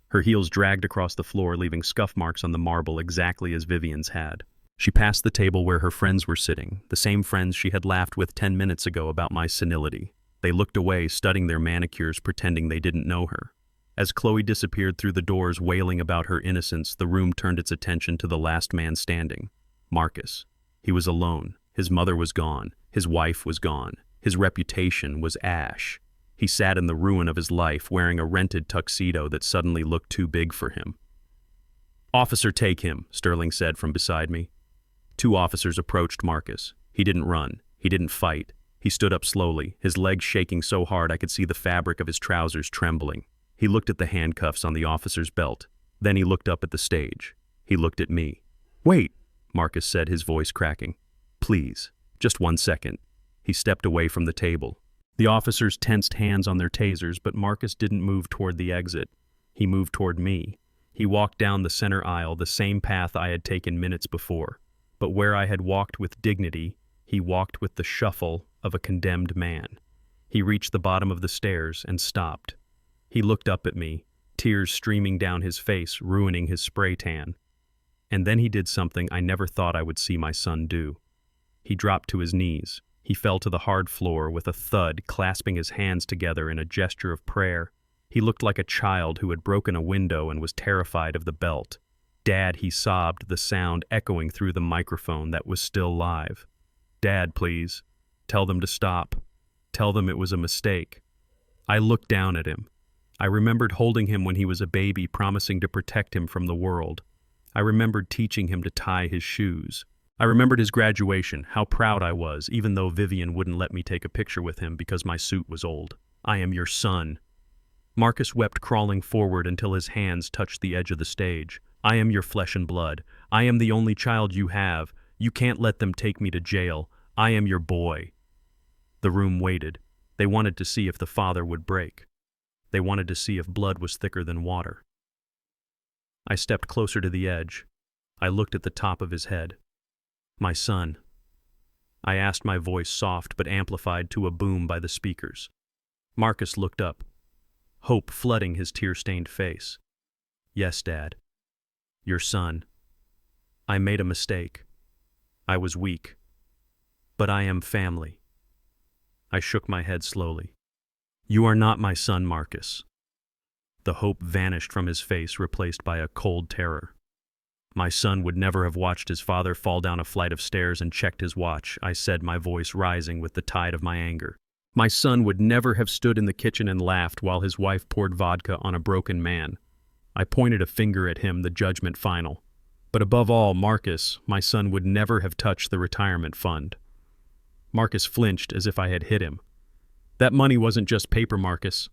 Her heels dragged across the floor, leaving scuff marks on the marble exactly as Vivian's had. She passed the table where her friends were sitting, the same friends she had laughed with 10 minutes ago about my senility. They looked away, studying their manicures, pretending they didn't know her. As Chloe disappeared through the doors, wailing about her innocence, the room turned its attention to the last man standing, Marcus. He was alone. His mother was gone. His wife was gone. His reputation was ash. He sat in the ruin of his life, wearing a rented tuxedo that suddenly looked too big for him. "Officer, take him," Sterling said from beside me. 2 officers approached Marcus. He didn't run. He didn't fight. He stood up slowly, his legs shaking so hard I could see the fabric of his trousers trembling. He looked at the handcuffs on the officer's belt. Then he looked up at the stage. He looked at me. "Wait," Marcus said, his voice cracking. "Please, just 1 second." He stepped away from the table. The officers tensed hands on their tasers, but Marcus didn't move toward the exit. He moved toward me. He walked down the center aisle, the same path I had taken minutes before. But where I had walked with dignity, he walked with the shuffle of a condemned man. He reached the bottom of the stairs and stopped. He looked up at me, tears streaming down his face, ruining his spray tan. And then he did something I never thought I would see my son do. He dropped to his knees. He fell to the hard floor with a thud, clasping his hands together in a gesture of prayer. He looked like a child who had broken a window and was terrified of the belt. "Dad," he sobbed, the sound echoing through the microphone that was still live. "Dad, please. Tell them to stop. Tell them it was a mistake." I looked down at him. I remembered holding him when he was a baby, promising to protect him from the world. I remembered teaching him to tie his shoes. I remembered his graduation, how proud I was, even though Vivian wouldn't let me take a picture with him because my suit was old. "I am your son." Marcus wept, crawling forward until his hands touched the edge of the stage. "I am your flesh and blood. I am the only child you have. You can't let them take me to jail. I am your boy." The room waited. They wanted to see if the father would break. They wanted to see if blood was thicker than water. I stepped closer to the edge. I looked at the top of his head. My son. I asked, my voice soft but amplified to a boom by the speakers. Marcus looked up, hope flooding his tear-stained face. Yes, Dad. Your son. I made a mistake. I was weak. But I am family. I shook my head slowly. You are not my son, Marcus. The hope vanished from his face, replaced by a cold terror. My son would never have watched his father fall down a flight of stairs and checked his watch, I said, my voice rising with the tide of my anger. My son would never have stood in the kitchen and laughed while his wife poured vodka on a broken man. I pointed a finger at him, the judgment final. But above all, Marcus, my son, would never have touched the retirement fund. Marcus flinched as if I had hit him. That money wasn't just paper, Marcus.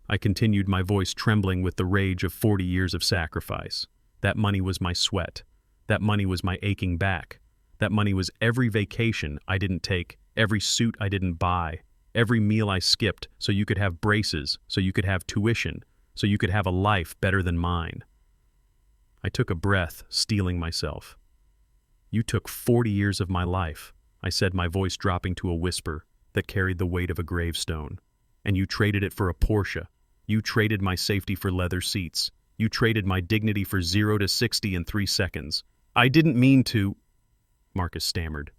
I continued, my voice trembling with the rage of 40 years of sacrifice. That money was my sweat. That money was my aching back. That money was every vacation I didn't take, every suit I didn't buy, every meal I skipped so you could have braces, so you could have tuition, so you could have a life better than mine. I took a breath, steeling myself. You took 40 years of my life, I said, my voice dropping to a whisper that carried the weight of a gravestone. And you traded it for a Porsche. You traded my safety for leather seats. You traded my dignity for 0 to 60 in 3 seconds. I didn't mean to, Marcus stammered.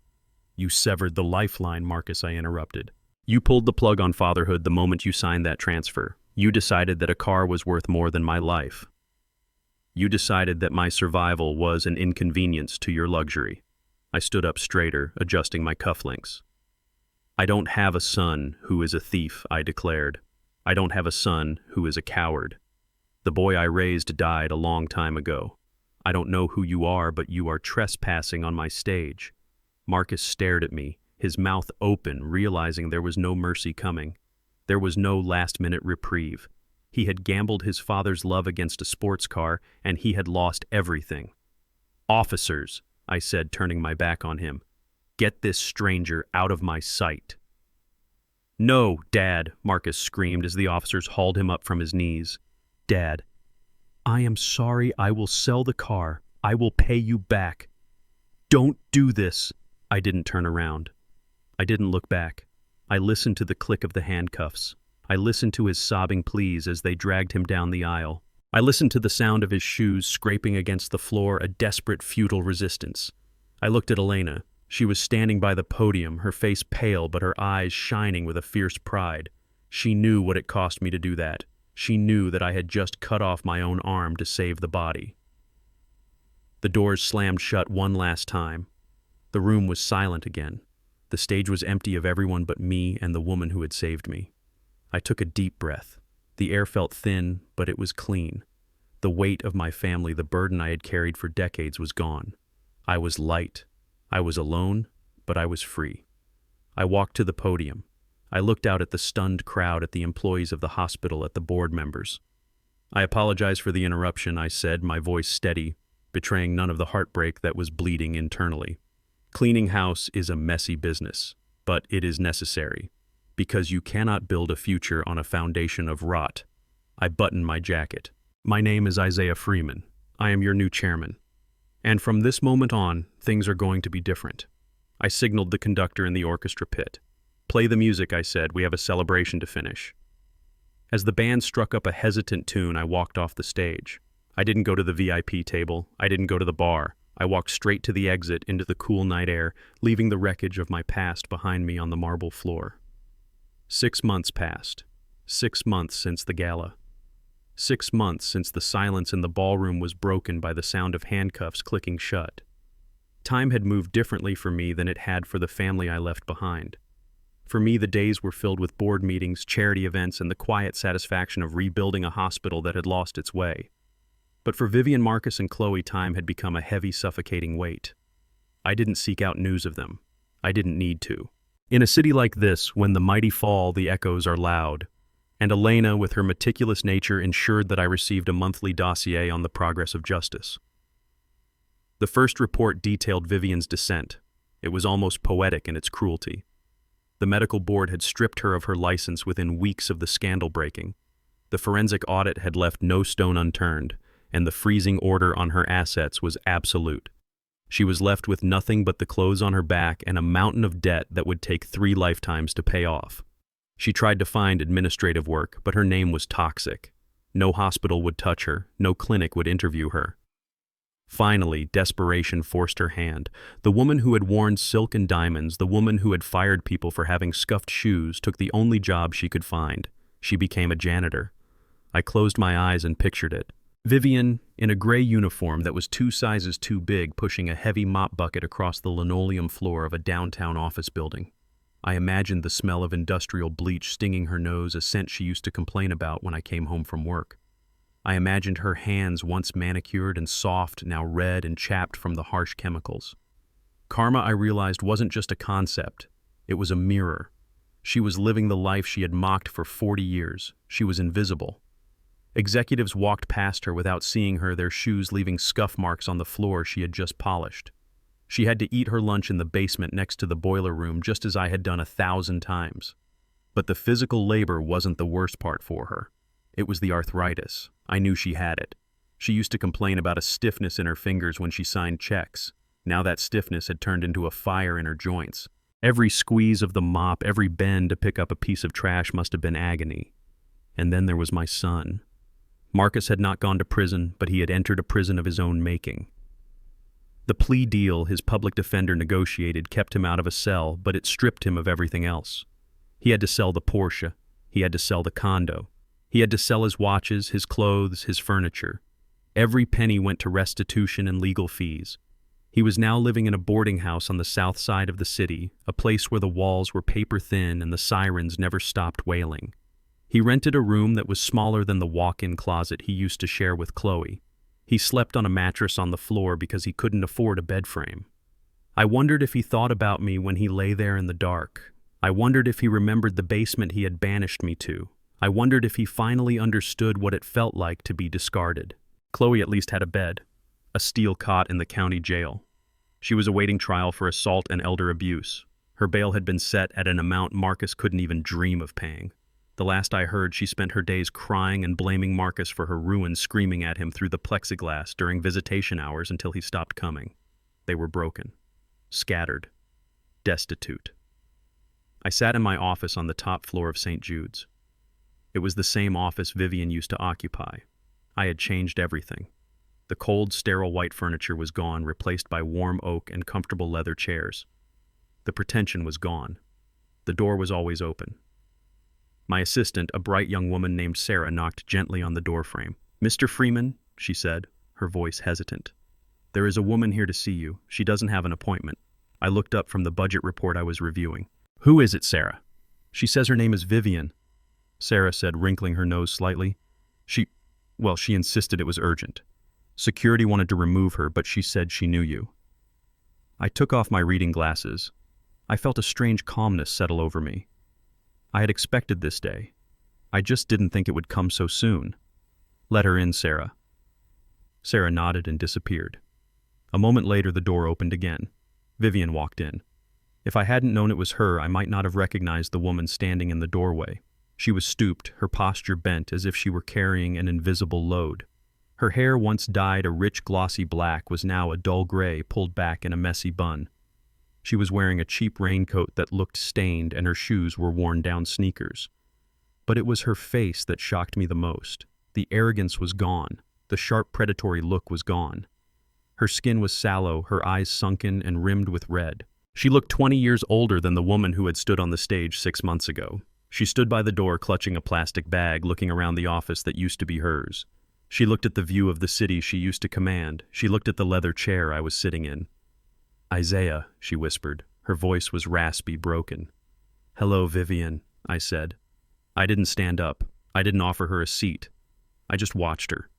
You severed the lifeline, Marcus, I interrupted. You pulled the plug on fatherhood the moment you signed that transfer. You decided that a car was worth more than my life. You decided that my survival was an inconvenience to your luxury. I stood up straighter, adjusting my cufflinks. I don't have a son who is a thief, I declared. I don't have a son who is a coward. The boy I raised died a long time ago. I don't know who you are, but you are trespassing on my stage. Marcus stared at me, his mouth open, realizing there was no mercy coming. There was no last-minute reprieve. He had gambled his father's love against a sports car, and he had lost everything. Officers, I said, turning my back on him. Get this stranger out of my sight. No, Dad, Marcus screamed as the officers hauled him up from his knees. Dad, I am sorry. I will sell the car. I will pay you back. Don't do this. I didn't turn around. I didn't look back. I listened to the click of the handcuffs. I listened to his sobbing pleas as they dragged him down the aisle. I listened to the sound of his shoes scraping against the floor, a desperate, futile resistance. I looked at Elena. She was standing by the podium, her face pale but her eyes shining with a fierce pride. She knew what it cost me to do that. She knew that I had just cut off my own arm to save the body. The doors slammed shut one last time. The room was silent again. The stage was empty of everyone but me and the woman who had saved me. I took a deep breath. The air felt thin, but it was clean. The weight of my family, the burden I had carried for decades, was gone. I was light. I was alone, but I was free. I walked to the podium. I looked out at the stunned crowd, at the employees of the hospital, at the board members. I apologize for the interruption, I said, my voice steady, betraying none of the heartbreak that was bleeding internally. Cleaning house is a messy business, but it is necessary, because you cannot build a future on a foundation of rot. I buttoned my jacket. My name is Isaiah Freeman. I am your new chairman. And from this moment on, things are going to be different. I signaled the conductor in the orchestra pit. Play the music, I said. We have a celebration to finish. As the band struck up a hesitant tune, I walked off the stage. I didn't go to the VIP table. I didn't go to the bar. I walked straight to the exit into the cool night air, leaving the wreckage of my past behind me on the marble floor. 6 months passed. 6 months since the gala. 6 months since the silence in the ballroom was broken by the sound of handcuffs clicking shut. Time had moved differently for me than it had for the family I left behind. For me, the days were filled with board meetings, charity events, and the quiet satisfaction of rebuilding a hospital that had lost its way. But for Vivian, Marcus, and Chloe, time had become a heavy, suffocating weight. I didn't seek out news of them. I didn't need to. In a city like this, when the mighty fall, the echoes are loud. And Elena, with her meticulous nature, ensured that I received a monthly dossier on the progress of justice. The first report detailed Vivian's descent. It was almost poetic in its cruelty. The medical board had stripped her of her license within weeks of the scandal breaking. The forensic audit had left no stone unturned, and the freezing order on her assets was absolute. She was left with nothing but the clothes on her back and a mountain of debt that would take 3 lifetimes to pay off. She tried to find administrative work, but her name was toxic. No hospital would touch her, no clinic would interview her. Finally, desperation forced her hand. The woman who had worn silk and diamonds, the woman who had fired people for having scuffed shoes, took the only job she could find. She became a janitor. I closed my eyes and pictured it. Vivian, in a gray uniform that was 2 sizes too big, pushing a heavy mop bucket across the linoleum floor of a downtown office building. I imagined the smell of industrial bleach stinging her nose, a scent she used to complain about when I came home from work. I imagined her hands, once manicured and soft, now red and chapped from the harsh chemicals. Karma, I realized, wasn't just a concept. It was a mirror. She was living the life she had mocked for 40 years. She was invisible. Executives walked past her without seeing her, their shoes leaving scuff marks on the floor she had just polished. She had to eat her lunch in the basement next to the boiler room, just as I had done 1,000 times. But the physical labor wasn't the worst part for her. It was the arthritis. I knew she had it. She used to complain about a stiffness in her fingers when she signed checks. Now that stiffness had turned into a fire in her joints. Every squeeze of the mop, every bend to pick up a piece of trash must have been agony. And then there was my son. Marcus had not gone to prison, but he had entered a prison of his own making. The plea deal his public defender negotiated kept him out of a cell, but it stripped him of everything else. He had to sell the Porsche. He had to sell the condo. He had to sell his watches, his clothes, his furniture. Every penny went to restitution and legal fees. He was now living in a boarding house on the south side of the city, a place where the walls were paper thin and the sirens never stopped wailing. He rented a room that was smaller than the walk-in closet he used to share with Chloe. He slept on a mattress on the floor because he couldn't afford a bed frame. I wondered if he thought about me when he lay there in the dark. I wondered if he remembered the basement he had banished me to. I wondered if he finally understood what it felt like to be discarded. Chloe at least had a bed, a steel cot in the county jail. She was awaiting trial for assault and elder abuse. Her bail had been set at an amount Marcus couldn't even dream of paying. The last I heard, she spent her days crying and blaming Marcus for her ruin, screaming at him through the plexiglass during visitation hours until he stopped coming. They were broken, scattered, destitute. I sat in my office on the top floor of St. Jude's. It was the same office Vivian used to occupy. I had changed everything. The cold, sterile white furniture was gone, replaced by warm oak and comfortable leather chairs. The pretension was gone. The door was always open. My assistant, a bright young woman named Sarah, knocked gently on the doorframe. "Mr. Freeman," she said, her voice hesitant. "There is a woman here to see you. She doesn't have an appointment." I looked up from the budget report I was reviewing. "Who is it, Sarah?" "She says her name is Vivian," Sarah said, wrinkling her nose slightly. She insisted it was urgent. Security wanted to remove her, but she said she knew you." I took off my reading glasses. I felt a strange calmness settle over me. I had expected this day. I just didn't think it would come so soon. "Let her in, Sarah." Sarah nodded and disappeared. A moment later, the door opened again. Vivian walked in. If I hadn't known it was her, I might not have recognized the woman standing in the doorway. She was stooped, her posture bent as if she were carrying an invisible load. Her hair, once dyed a rich glossy black, was now a dull gray pulled back in a messy bun. She was wearing a cheap raincoat that looked stained, and her shoes were worn-down sneakers. But it was her face that shocked me the most. The arrogance was gone. The sharp predatory look was gone. Her skin was sallow, her eyes sunken and rimmed with red. She looked 20 years older than the woman who had stood on the stage 6 months ago. She stood by the door clutching a plastic bag, looking around the office that used to be hers. She looked at the view of the city she used to command. She looked at the leather chair I was sitting in. "Isaiah," she whispered. Her voice was raspy, broken. "Hello, Vivian," I said. I didn't stand up. I didn't offer her a seat. I just watched her.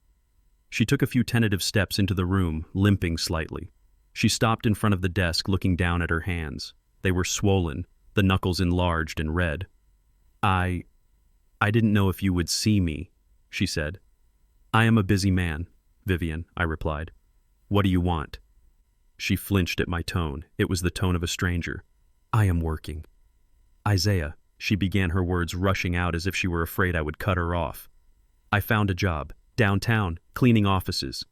She took a few tentative steps into the room, limping slightly. She stopped in front of the desk, looking down at her hands. They were swollen, the knuckles enlarged and red. I didn't know if you would see me," she said. "I am a busy man, Vivian," I replied. "What do you want?" She flinched at my tone. It was the tone of a stranger. "I am working." "Isaiah," she began, her words rushing out as if she were afraid I would cut her off. "I found a job. Downtown, cleaning offices.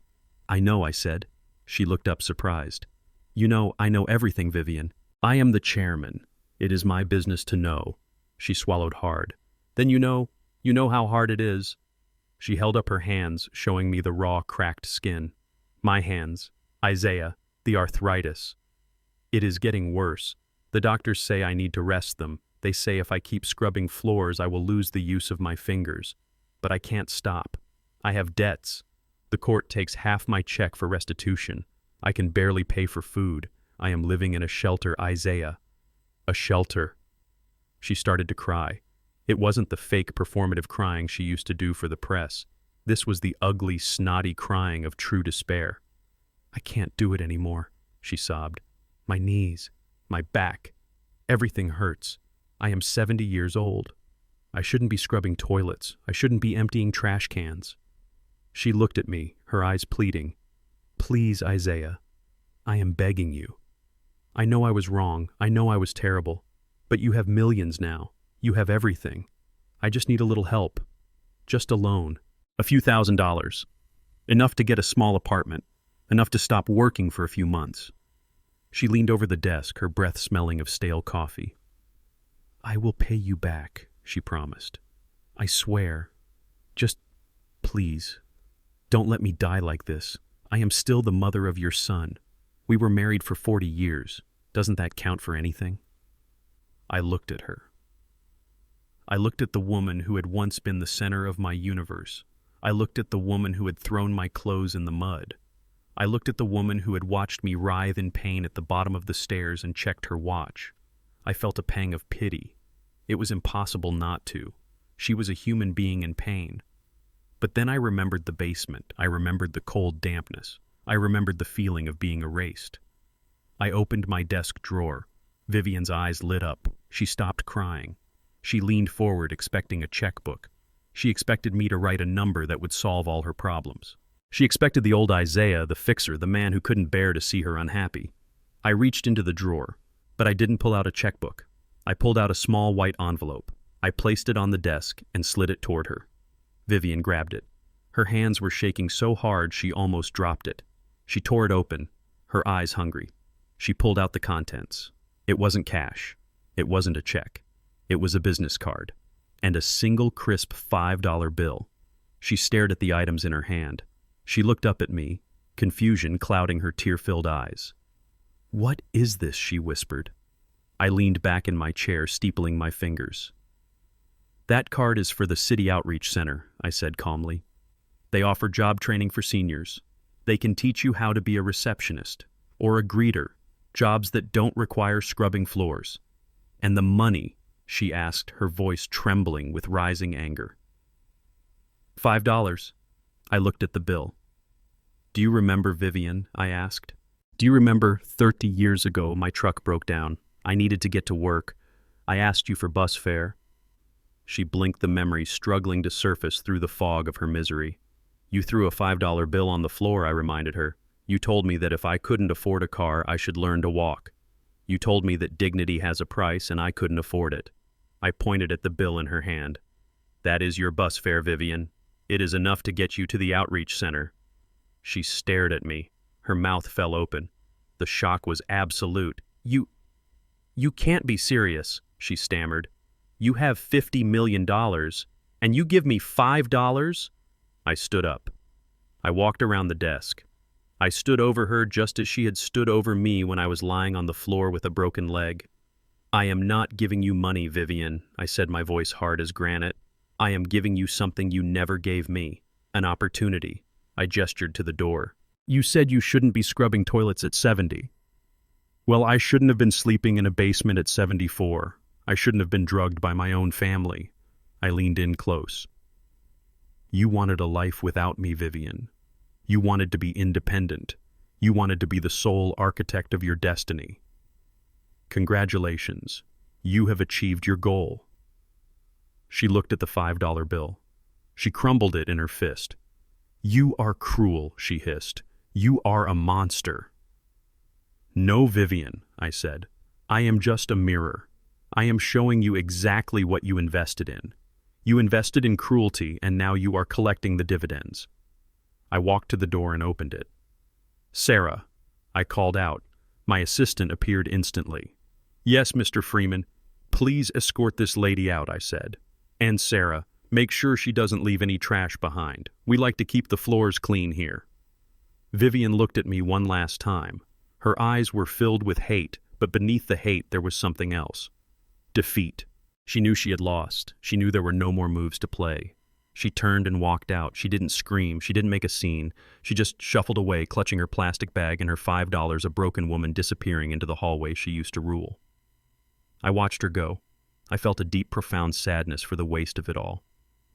I know, I said. She looked up surprised. You know, I know everything, Vivian. I am the chairman. It is my business to know. She swallowed hard. Then you know how hard it is. She held up her hands, showing me the raw, cracked skin. My hands. Isaiah, the arthritis. It is getting worse. The doctors say I need to rest them. They say if I keep scrubbing floors, I will lose the use of my fingers. But I can't stop. I have debts. The court takes half my check for restitution. I can barely pay for food. I am living in a shelter, Isaiah. A shelter. She started to cry. It wasn't the fake performative crying she used to do for the press. This was the ugly, snotty crying of true despair. I can't do it anymore, she sobbed. My knees, my back, everything hurts. I am 70 years old. I shouldn't be scrubbing toilets. I shouldn't be emptying trash cans. She looked at me, her eyes pleading. Please, Isaiah, I am begging you. I know I was wrong. I know I was terrible. But you have millions now. You have everything. I just need a little help. Just a loan. A few $1,000s. Enough to get a small apartment. Enough to stop working for a few months. She leaned over the desk, her breath smelling of stale coffee. I will pay you back, she promised. I swear. Just, please, don't let me die like this. I am still the mother of your son. We were married for 40 years. Doesn't that count for anything? I looked at her. I looked at the woman who had once been the center of my universe. I looked at the woman who had thrown my clothes in the mud. I looked at the woman who had watched me writhe in pain at the bottom of the stairs and checked her watch. I felt a pang of pity. It was impossible not to. She was a human being in pain. But then I remembered the basement. I remembered the cold dampness. I remembered the feeling of being erased. I opened my desk drawer. Vivian's eyes lit up. She stopped crying. She leaned forward, expecting a checkbook. She expected me to write a number that would solve all her problems. She expected the old Isaiah, the fixer, the man who couldn't bear to see her unhappy. I reached into the drawer, but I didn't pull out a checkbook. I pulled out a small white envelope. I placed it on the desk and slid it toward her. Vivian grabbed it. Her hands were shaking so hard she almost dropped it. She tore it open, her eyes hungry. She pulled out the contents. It wasn't cash. It wasn't a check. It was a business card, and a single crisp $5 bill. She stared at the items in her hand. She looked up at me, confusion clouding her tear-filled eyes. What is this? She whispered. I leaned back in my chair, steepling my fingers. That card is for the City Outreach Center, I said calmly. They offer job training for seniors. They can teach you how to be a receptionist or a greeter, jobs that don't require scrubbing floors. And the money, she asked, her voice trembling with rising anger. $5. I looked at the bill. Do you remember, Vivian? I asked. Do you remember 30 years ago my truck broke down? I needed to get to work. I asked you for bus fare. She blinked, the memory struggling to surface through the fog of her misery. You threw a $5 bill on the floor, I reminded her. You told me that if I couldn't afford a car, I should learn to walk. You told me that dignity has a price and I couldn't afford it. I pointed at the bill in her hand. That is your bus fare, Vivian. It is enough to get you to the outreach center. She stared at me. Her mouth fell open. The shock was absolute. You can't be serious, she stammered. You have $50 million, and you give me $5? I stood up. I walked around the desk. I stood over her just as she had stood over me when I was lying on the floor with a broken leg. I am not giving you money, Vivian, I said, my voice hard as granite. I am giving you something you never gave me, an opportunity. I gestured to the door. You said you shouldn't be scrubbing toilets at 70. Well, I shouldn't have been sleeping in a basement at 74. I shouldn't have been drugged by my own family. I leaned in close. You wanted a life without me, Vivian. You wanted to be independent. You wanted to be the sole architect of your destiny. Congratulations. You have achieved your goal. She looked at the $5 bill. She crumbled it in her fist. You are cruel, she hissed. You are a monster. No, Vivian, I said. I am just a mirror. I am showing you exactly what you invested in. You invested in cruelty, and now you are collecting the dividends. I walked to the door and opened it. "Sarah," I called out. My assistant appeared instantly. "Yes, Mr. Freeman. Please escort this lady out," I said. "And Sarah, make sure she doesn't leave any trash behind. We like to keep the floors clean here." Vivian looked at me one last time. Her eyes were filled with hate, but beneath the hate there was something else. Defeat. She knew she had lost. She knew there were no more moves to play. She turned and walked out. She didn't scream. She didn't make a scene. She just shuffled away, clutching her plastic bag and her $5, a broken woman disappearing into the hallway she used to rule. I watched her go. I felt a deep, profound sadness for the waste of it all.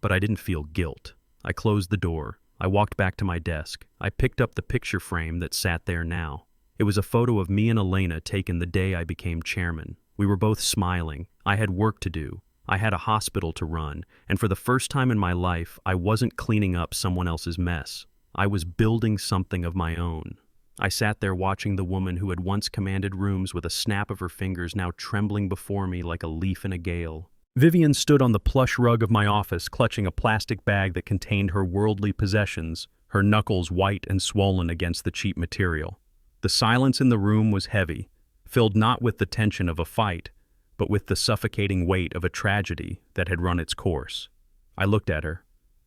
But I didn't feel guilt. I closed the door. I walked back to my desk. I picked up the picture frame that sat there now. It was a photo of me and Elena taken the day I became chairman. We were both smiling. I had work to do. I had a hospital to run, and for the first time in my life, I wasn't cleaning up someone else's mess. I was building something of my own. I sat there watching the woman who had once commanded rooms with a snap of her fingers now trembling before me like a leaf in a gale. Vivian stood on the plush rug of my office, clutching a plastic bag that contained her worldly possessions, her knuckles white and swollen against the cheap material. The silence in the room was heavy, filled not with the tension of a fight, but with the suffocating weight of a tragedy that had run its course. I looked at her,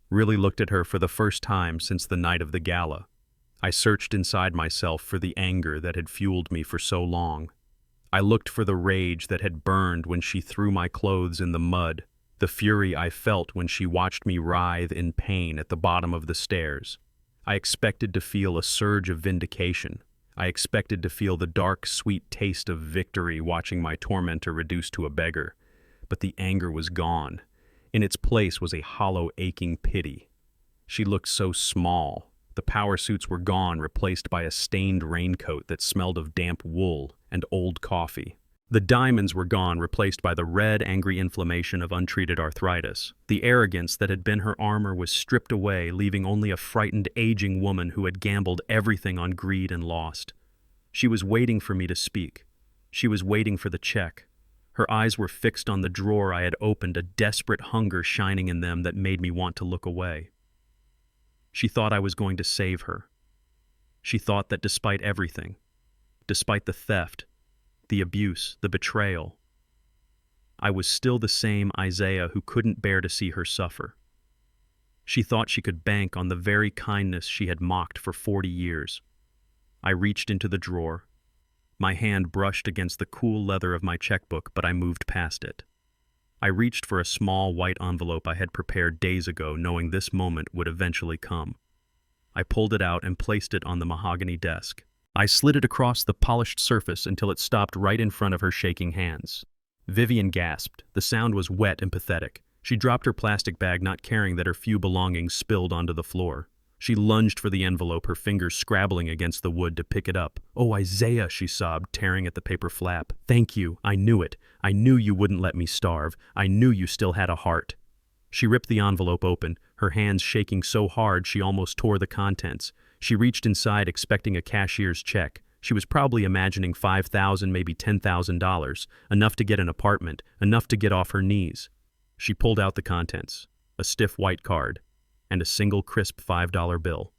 really looked at her for the first time since the night of the gala. I searched inside myself for the anger that had fueled me for so long. I looked for the rage that had burned when she threw my clothes in the mud, the fury I felt when she watched me writhe in pain at the bottom of the stairs. I expected to feel a surge of vindication. I expected to feel the dark, sweet taste of victory watching my tormentor reduced to a beggar. But the anger was gone. In its place was a hollow, aching pity. She looked so small. The power suits were gone, replaced by a stained raincoat that smelled of damp wool and old coffee. The diamonds were gone, replaced by the red, angry inflammation of untreated arthritis. The arrogance that had been her armor was stripped away, leaving only a frightened, aging woman who had gambled everything on greed and lost. She was waiting for me to speak. She was waiting for the check. Her eyes were fixed on the drawer I had opened, a desperate hunger shining in them that made me want to look away. She thought I was going to save her. She thought that despite everything, despite the theft, the abuse, the betrayal, I was still the same Isaiah who couldn't bear to see her suffer. She thought she could bank on the very kindness she had mocked for 40 years. I reached into the drawer. My hand brushed against the cool leather of my checkbook, but I moved past it. I reached for a small white envelope I had prepared days ago, knowing this moment would eventually come. I pulled it out and placed it on the mahogany desk. I slid it across the polished surface until it stopped right in front of her shaking hands. Vivian gasped. The sound was wet and pathetic. She dropped her plastic bag, not caring that her few belongings spilled onto the floor. She lunged for the envelope, her fingers scrabbling against the wood to pick it up. "Oh, Isaiah," she sobbed, tearing at the paper flap. "Thank you. I knew it. I knew you wouldn't let me starve. I knew you still had a heart." She ripped the envelope open, her hands shaking so hard she almost tore the contents. She reached inside expecting a cashier's check. She was probably imagining $5,000, maybe $10,000, enough to get an apartment, enough to get off her knees. She pulled out the contents, a stiff white card, and a single crisp $5 bill.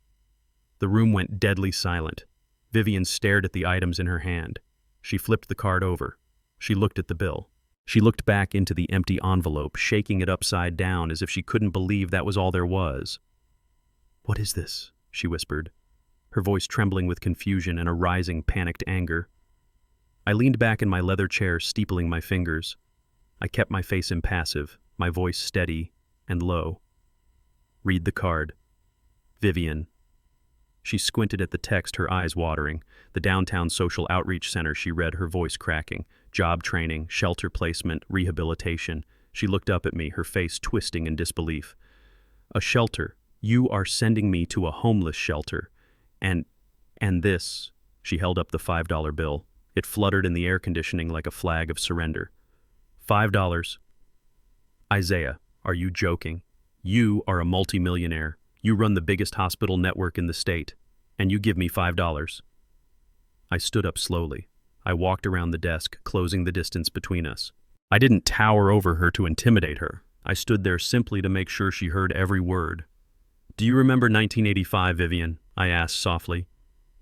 The room went deadly silent. Vivian stared at the items in her hand. She flipped the card over. She looked at the bill. She looked back into the empty envelope, shaking it upside down as if she couldn't believe that was all there was. "What is this?" she whispered, her voice trembling with confusion and a rising, panicked anger. I leaned back in my leather chair, steepling my fingers. I kept my face impassive, my voice steady and low. "Read the card. Vivian." She squinted at the text, her eyes watering. The downtown social outreach center, she read, her voice cracking. Job training, shelter placement, rehabilitation. She looked up at me, her face twisting in disbelief. "A shelter. You are sending me to a homeless shelter. And this," she held up the $5 bill. It fluttered in the air conditioning like a flag of surrender. $5. "Isaiah, are you joking? You are a multimillionaire. You run the biggest hospital network in the state, and you give me $5. I stood up slowly. I walked around the desk, closing the distance between us. I didn't tower over her to intimidate her. I stood there simply to make sure she heard every word. Do you remember 1985, Vivian? I asked softly.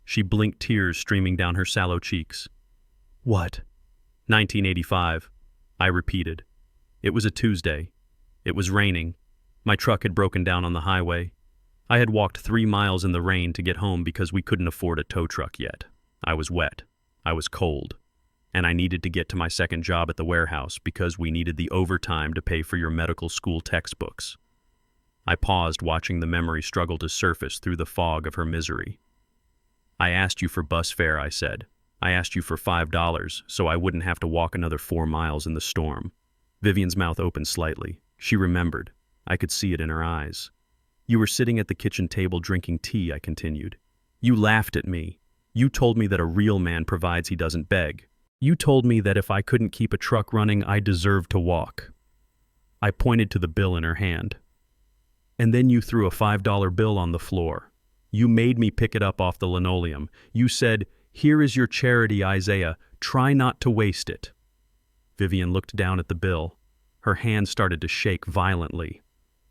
She blinked, tears streaming down her sallow cheeks. What? 1985, I repeated. It was a Tuesday. It was raining. My truck had broken down on the highway. I had walked 3 miles in the rain to get home because we couldn't afford a tow truck yet. I was wet. I was cold. And I needed to get to my second job at the warehouse because we needed the overtime to pay for your medical school textbooks. I paused, watching the memory struggle to surface through the fog of her misery. I asked you for bus fare, I said. I asked you for $5 so I wouldn't have to walk another 4 miles in the storm. Vivian's mouth opened slightly. She remembered. I could see it in her eyes. You were sitting at the kitchen table drinking tea, I continued. You laughed at me. You told me that a real man provides, he doesn't beg. You told me that if I couldn't keep a truck running, I deserved to walk. I pointed to the bill in her hand. And then you threw a $5 bill on the floor. You made me pick it up off the linoleum. You said, "Here is your charity, Isaiah. Try not to waste it." Vivian looked down at the bill. Her hand started to shake violently.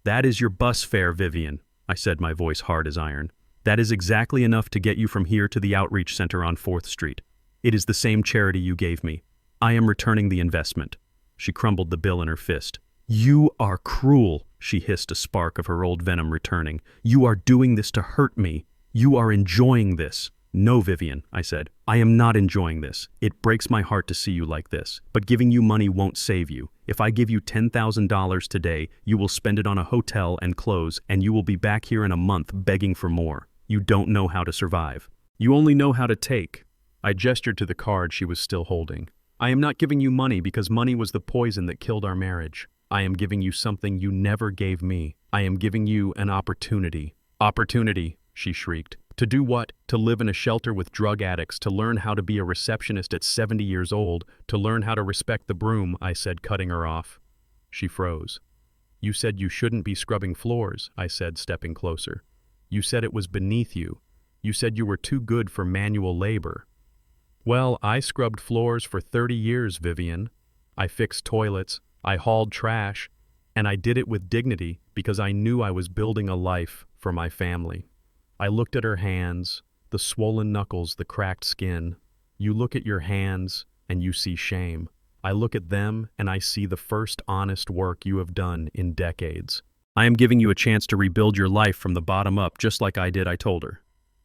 "That is your bus fare, Vivian," I said, my voice hard as iron. "That is exactly enough to get you from here to the outreach center on 4th Street. It is the same charity you gave me. I am returning the investment." She crumbled the bill in her fist. "You are cruel," she hissed, a spark of her old venom returning. "You are doing this to hurt me. You are enjoying this." "No, Vivian," I said. "I am not enjoying this. It breaks my heart to see you like this. But giving you money won't save you. If I give you $10,000 today, you will spend it on a hotel and clothes, and you will be back here in a month begging for more. You don't know how to survive. You only know how to take." I gestured to the card she was still holding. "I am not giving you money because money was the poison that killed our marriage. I am giving you something you never gave me. I am giving you an opportunity." "Opportunity," she shrieked. "To do what? To live in a shelter with drug addicts, to learn how to be a receptionist at 70 years old, to learn how to respect the broom," I said, cutting her off. She froze. "You said you shouldn't be scrubbing floors," I said, stepping closer. "You said it was beneath you. You said you were too good for manual labor." "Well, I scrubbed floors for 30 years, Vivian. I fixed toilets, I hauled trash, and I did it with dignity because I knew I was building a life for my family." I looked at her hands, the swollen knuckles, the cracked skin. You look at your hands and you see shame. I look at them and I see the first honest work you have done in decades. "I am giving you a chance to rebuild your life from the bottom up, just like I did," I told her.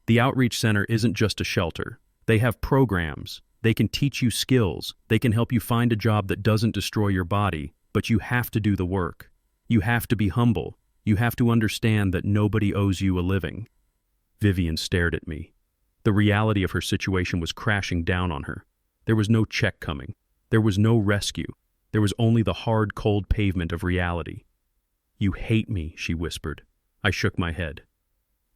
"The outreach center isn't just a shelter. They have programs. They can teach you skills. They can help you find a job that doesn't destroy your body, but you have to do the work. You have to be humble. You have to understand that nobody owes you a living." Vivian stared at me. The reality of her situation was crashing down on her. There was no check coming. There was no rescue. There was only the hard, cold pavement of reality. "You hate me," she whispered. I shook my head.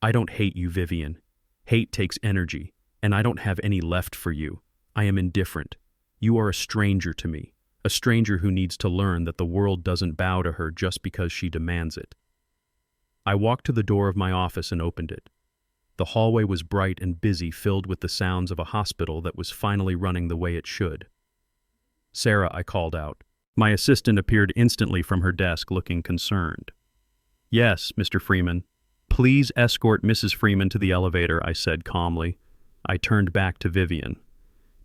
"I don't hate you, Vivian. Hate takes energy, and I don't have any left for you. I am indifferent. You are a stranger to me, a stranger who needs to learn that the world doesn't bow to her just because she demands it." I walked to the door of my office and opened it. The hallway was bright and busy, filled with the sounds of a hospital that was finally running the way it should. "Sarah," I called out. My assistant appeared instantly from her desk, looking concerned. "Yes, Mr. Freeman. Please escort Mrs. Freeman to the elevator," I said calmly. I turned back to Vivian.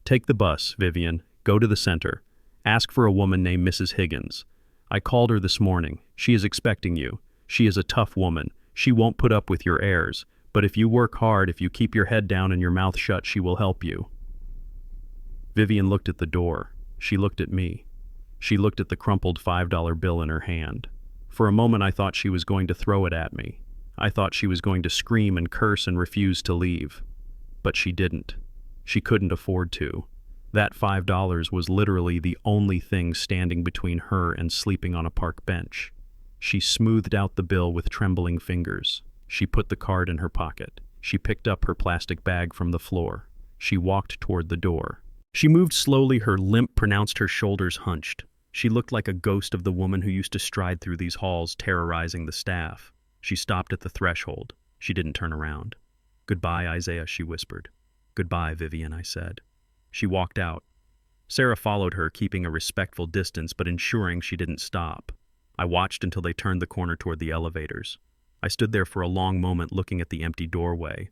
"Take the bus, Vivian. Go to the center. Ask for a woman named Mrs. Higgins. I called her this morning. She is expecting you. She is a tough woman. She won't put up with your airs. But if you work hard, if you keep your head down and your mouth shut, she will help you." Vivian looked at the door. She looked at me. She looked at the crumpled $5 bill in her hand. For a moment I thought she was going to throw it at me. I thought she was going to scream and curse and refuse to leave. But she didn't. She couldn't afford to. That $5 was literally the only thing standing between her and sleeping on a park bench. She smoothed out the bill with trembling fingers. She put the card in her pocket. She picked up her plastic bag from the floor. She walked toward the door. She moved slowly, her limp pronounced, her shoulders hunched. She looked like a ghost of the woman who used to stride through these halls, terrorizing the staff. She stopped at the threshold. She didn't turn around. "Goodbye, Isaiah," she whispered. "Goodbye, Vivian," I said. She walked out. Sarah followed her, keeping a respectful distance but ensuring she didn't stop. I watched until they turned the corner toward the elevators. I stood there for a long moment looking at the empty doorway.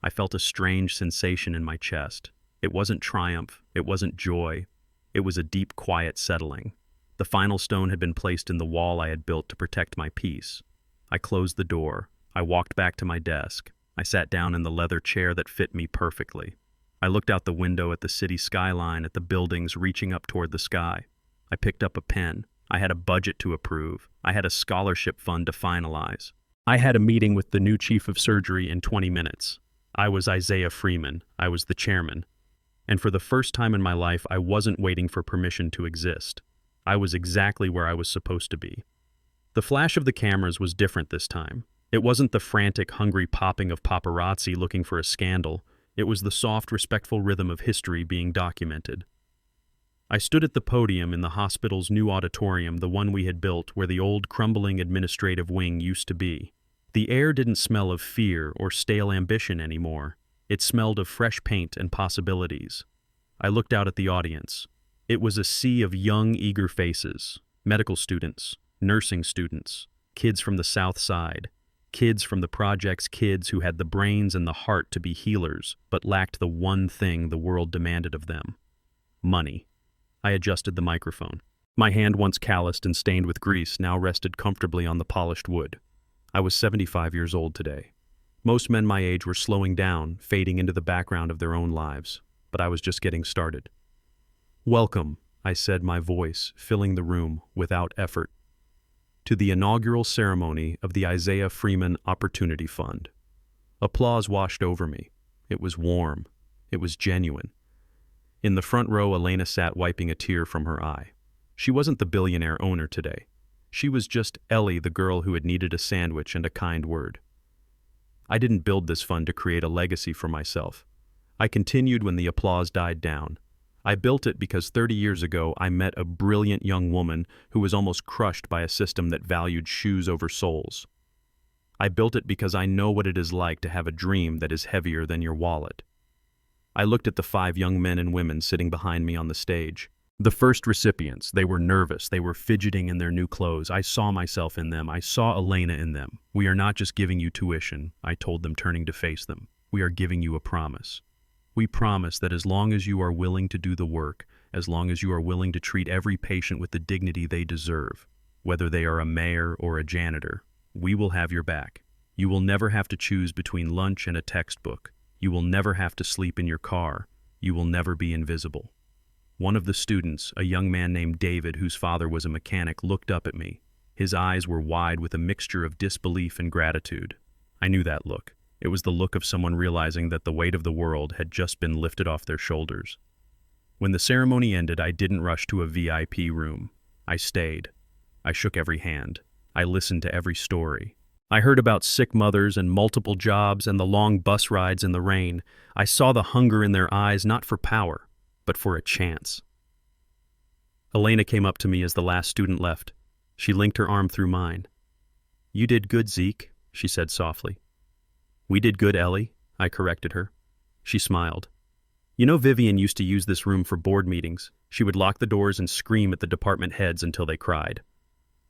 I felt a strange sensation in my chest. It wasn't triumph, it wasn't joy. It was a deep, quiet settling. The final stone had been placed in the wall I had built to protect my peace. I closed the door. I walked back to my desk. I sat down in the leather chair that fit me perfectly. I looked out the window at the city skyline, at the buildings reaching up toward the sky. I picked up a pen. I had a budget to approve. I had a scholarship fund to finalize. I had a meeting with the new chief of surgery in 20 minutes. I was Isaiah Freeman. I was the chairman. And for the first time in my life, I wasn't waiting for permission to exist. I was exactly where I was supposed to be. The flash of the cameras was different this time. It wasn't the frantic, hungry popping of paparazzi looking for a scandal. It was the soft, respectful rhythm of history being documented. I stood at the podium in the hospital's new auditorium, the one we had built where the old, crumbling administrative wing used to be. The air didn't smell of fear or stale ambition anymore. It smelled of fresh paint and possibilities. I looked out at the audience. It was a sea of young, eager faces, medical students, nursing students, kids from the South Side, kids from the project's kids who had the brains and the heart to be healers, but lacked the one thing the world demanded of them: money. I adjusted the microphone. My hand, once calloused and stained with grease, now rested comfortably on the polished wood. I was 75 years old today. Most men my age were slowing down, fading into the background of their own lives, but I was just getting started. "Welcome," I said, my voice filling the room without effort, "to the inaugural ceremony of the Isaiah Freeman Opportunity Fund." Applause washed over me. It was warm. It was genuine. In the front row, Elena sat wiping a tear from her eye. She wasn't the billionaire owner today. She was just Ellie, the girl who had needed a sandwich and a kind word. I didn't build this fund to create a legacy for myself. I continued when the applause died down. I built it because 30 years ago I met a brilliant young woman who was almost crushed by a system that valued shoes over souls. I built it because I know what it is like to have a dream that is heavier than your wallet. I looked at the 5 young men and women sitting behind me on the stage. The first recipients, they were nervous, they were fidgeting in their new clothes. I saw myself in them, I saw Elena in them. "We are not just giving you tuition," I told them, turning to face them. "We are giving you a promise. We promise that as long as you are willing to do the work, as long as you are willing to treat every patient with the dignity they deserve, whether they are a mayor or a janitor, we will have your back. You will never have to choose between lunch and a textbook. You will never have to sleep in your car. You will never be invisible." One of the students, a young man named David, whose father was a mechanic, looked up at me. His eyes were wide with a mixture of disbelief and gratitude. I knew that look. It was the look of someone realizing that the weight of the world had just been lifted off their shoulders. When the ceremony ended, I didn't rush to a VIP room. I stayed. I shook every hand. I listened to every story. I heard about sick mothers and multiple jobs and the long bus rides in the rain. I saw the hunger in their eyes, not for power, but for a chance. Elena came up to me as the last student left. She linked her arm through mine. "You did good, Zeke," she said softly. "We did good, Ellie," I corrected her. She smiled. "You know, Vivian used to use this room for board meetings. She would lock the doors and scream at the department heads until they cried."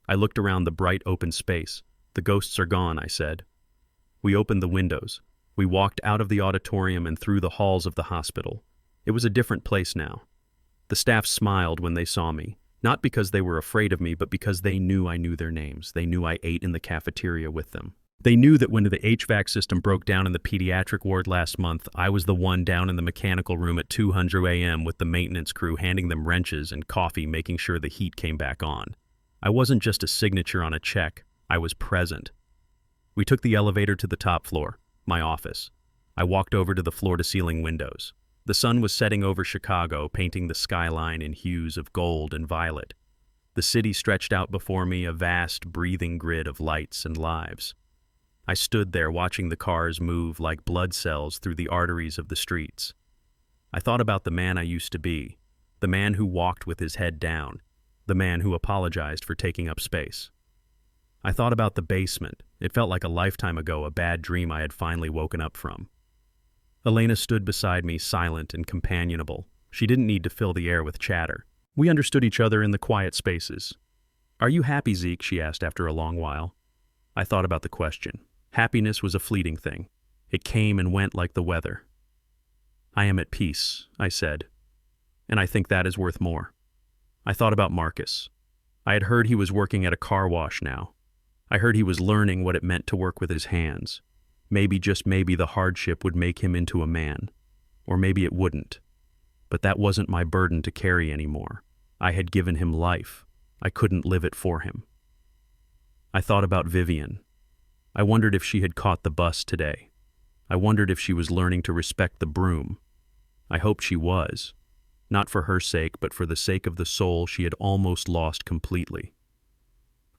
I looked around the bright open space. "The ghosts are gone," I said. We opened the windows. We walked out of the auditorium and through the halls of the hospital. It was a different place now. The staff smiled when they saw me, not because they were afraid of me, but because they knew I knew their names. They knew I ate in the cafeteria with them. They knew that when the HVAC system broke down in the pediatric ward last month, I was the one down in the mechanical room at 200 a.m. with the maintenance crew, handing them wrenches and coffee, making sure the heat came back on. I wasn't just a signature on a check. I was present. We took the elevator to the top floor, my office. I walked over to the floor-to-ceiling windows. The sun was setting over Chicago, painting the skyline in hues of gold and violet. The city stretched out before me, a vast, breathing grid of lights and lives. I stood there watching the cars move like blood cells through the arteries of the streets. I thought about the man I used to be, the man who walked with his head down, the man who apologized for taking up space. I thought about the basement. It felt like a lifetime ago, a bad dream I had finally woken up from. Elena stood beside me, silent and companionable. She didn't need to fill the air with chatter. We understood each other in the quiet spaces. "Are you happy, Zeke?" she asked after a long while. I thought about the question. Happiness was a fleeting thing. It came and went like the weather. I am at peace, I said, and I think that is worth more. I thought about Marcus. I had heard he was working at a car wash now. I heard he was learning what it meant to work with his hands. Maybe, just maybe, the hardship would make him into a man. Or maybe it wouldn't. But that wasn't my burden to carry anymore. I had given him life. I couldn't live it for him. I thought about Vivian. I wondered if she had caught the bus today. I wondered if she was learning to respect the broom. I hoped she was. Not for her sake, but for the sake of the soul she had almost lost completely.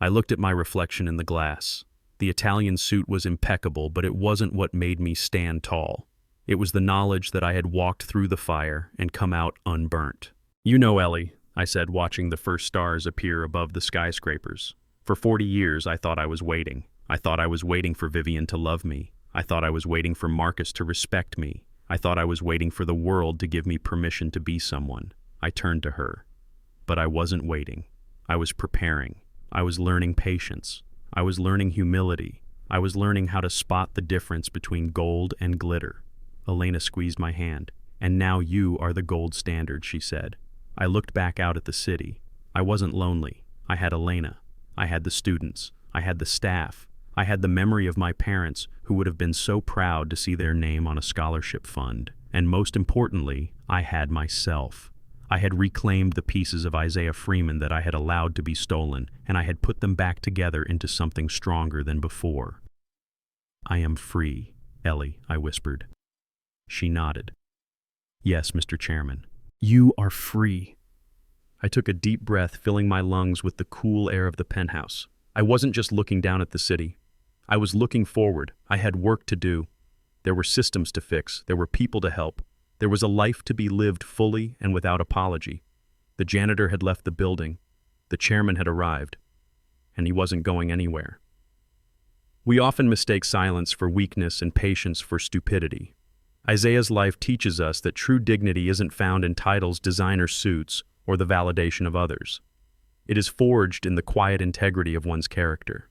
I looked at my reflection in the glass. The Italian suit was impeccable, but it wasn't what made me stand tall. It was the knowledge that I had walked through the fire and come out unburnt. You know, Ellie, I said, watching the first stars appear above the skyscrapers. For 40 years, I thought I was waiting. I thought I was waiting for Vivian to love me. I thought I was waiting for Marcus to respect me. I thought I was waiting for the world to give me permission to be someone. I turned to her. But I wasn't waiting. I was preparing. I was learning patience. I was learning humility. I was learning how to spot the difference between gold and glitter. Elena squeezed my hand. And now you are the gold standard, she said. I looked back out at the city. I wasn't lonely. I had Elena. I had the students. I had the staff. I had the memory of my parents who would have been so proud to see their name on a scholarship fund. And most importantly, I had myself. I had reclaimed the pieces of Isaiah Freeman that I had allowed to be stolen, and I had put them back together into something stronger than before. I am free, Ellie, I whispered. She nodded. Yes, Mr. Chairman. You are free. I took a deep breath, filling my lungs with the cool air of the penthouse. I wasn't just looking down at the city. I was looking forward. I had work to do. There were systems to fix. There were people to help. There was a life to be lived fully and without apology. The janitor had left the building. The chairman had arrived. And he wasn't going anywhere. We often mistake silence for weakness and patience for stupidity. Isaiah's life teaches us that true dignity isn't found in titles, designer suits, or the validation of others. It is forged in the quiet integrity of one's character.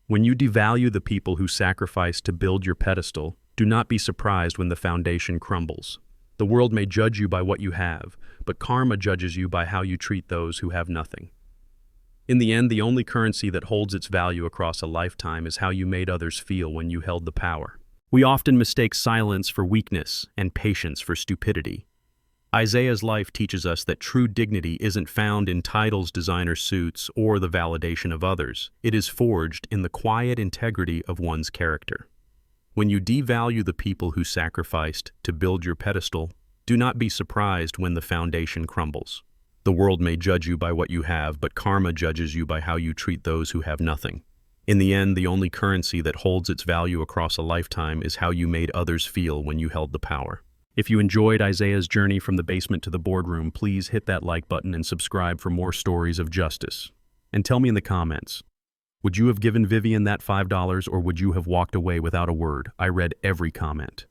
When you devalue the people who sacrifice to build your pedestal, do not be surprised when the foundation crumbles. The world may judge you by what you have, but karma judges you by how you treat those who have nothing. In the end, the only currency that holds its value across a lifetime is how you made others feel when you held the power. We often mistake silence for weakness and patience for stupidity. Isaiah's life teaches us that true dignity isn't found in titles, designer suits, or the validation of others. It is forged in the quiet integrity of one's character. When you devalue the people who sacrificed to build your pedestal, do not be surprised when the foundation crumbles. The world may judge you by what you have, but karma judges you by how you treat those who have nothing. In the end, the only currency that holds its value across a lifetime is how you made others feel when you held the power. If you enjoyed Isaiah's journey from the basement to the boardroom, please hit that like button and subscribe for more stories of justice. And tell me in the comments, would you have given Vivian that $5 or would you have walked away without a word? I read every comment.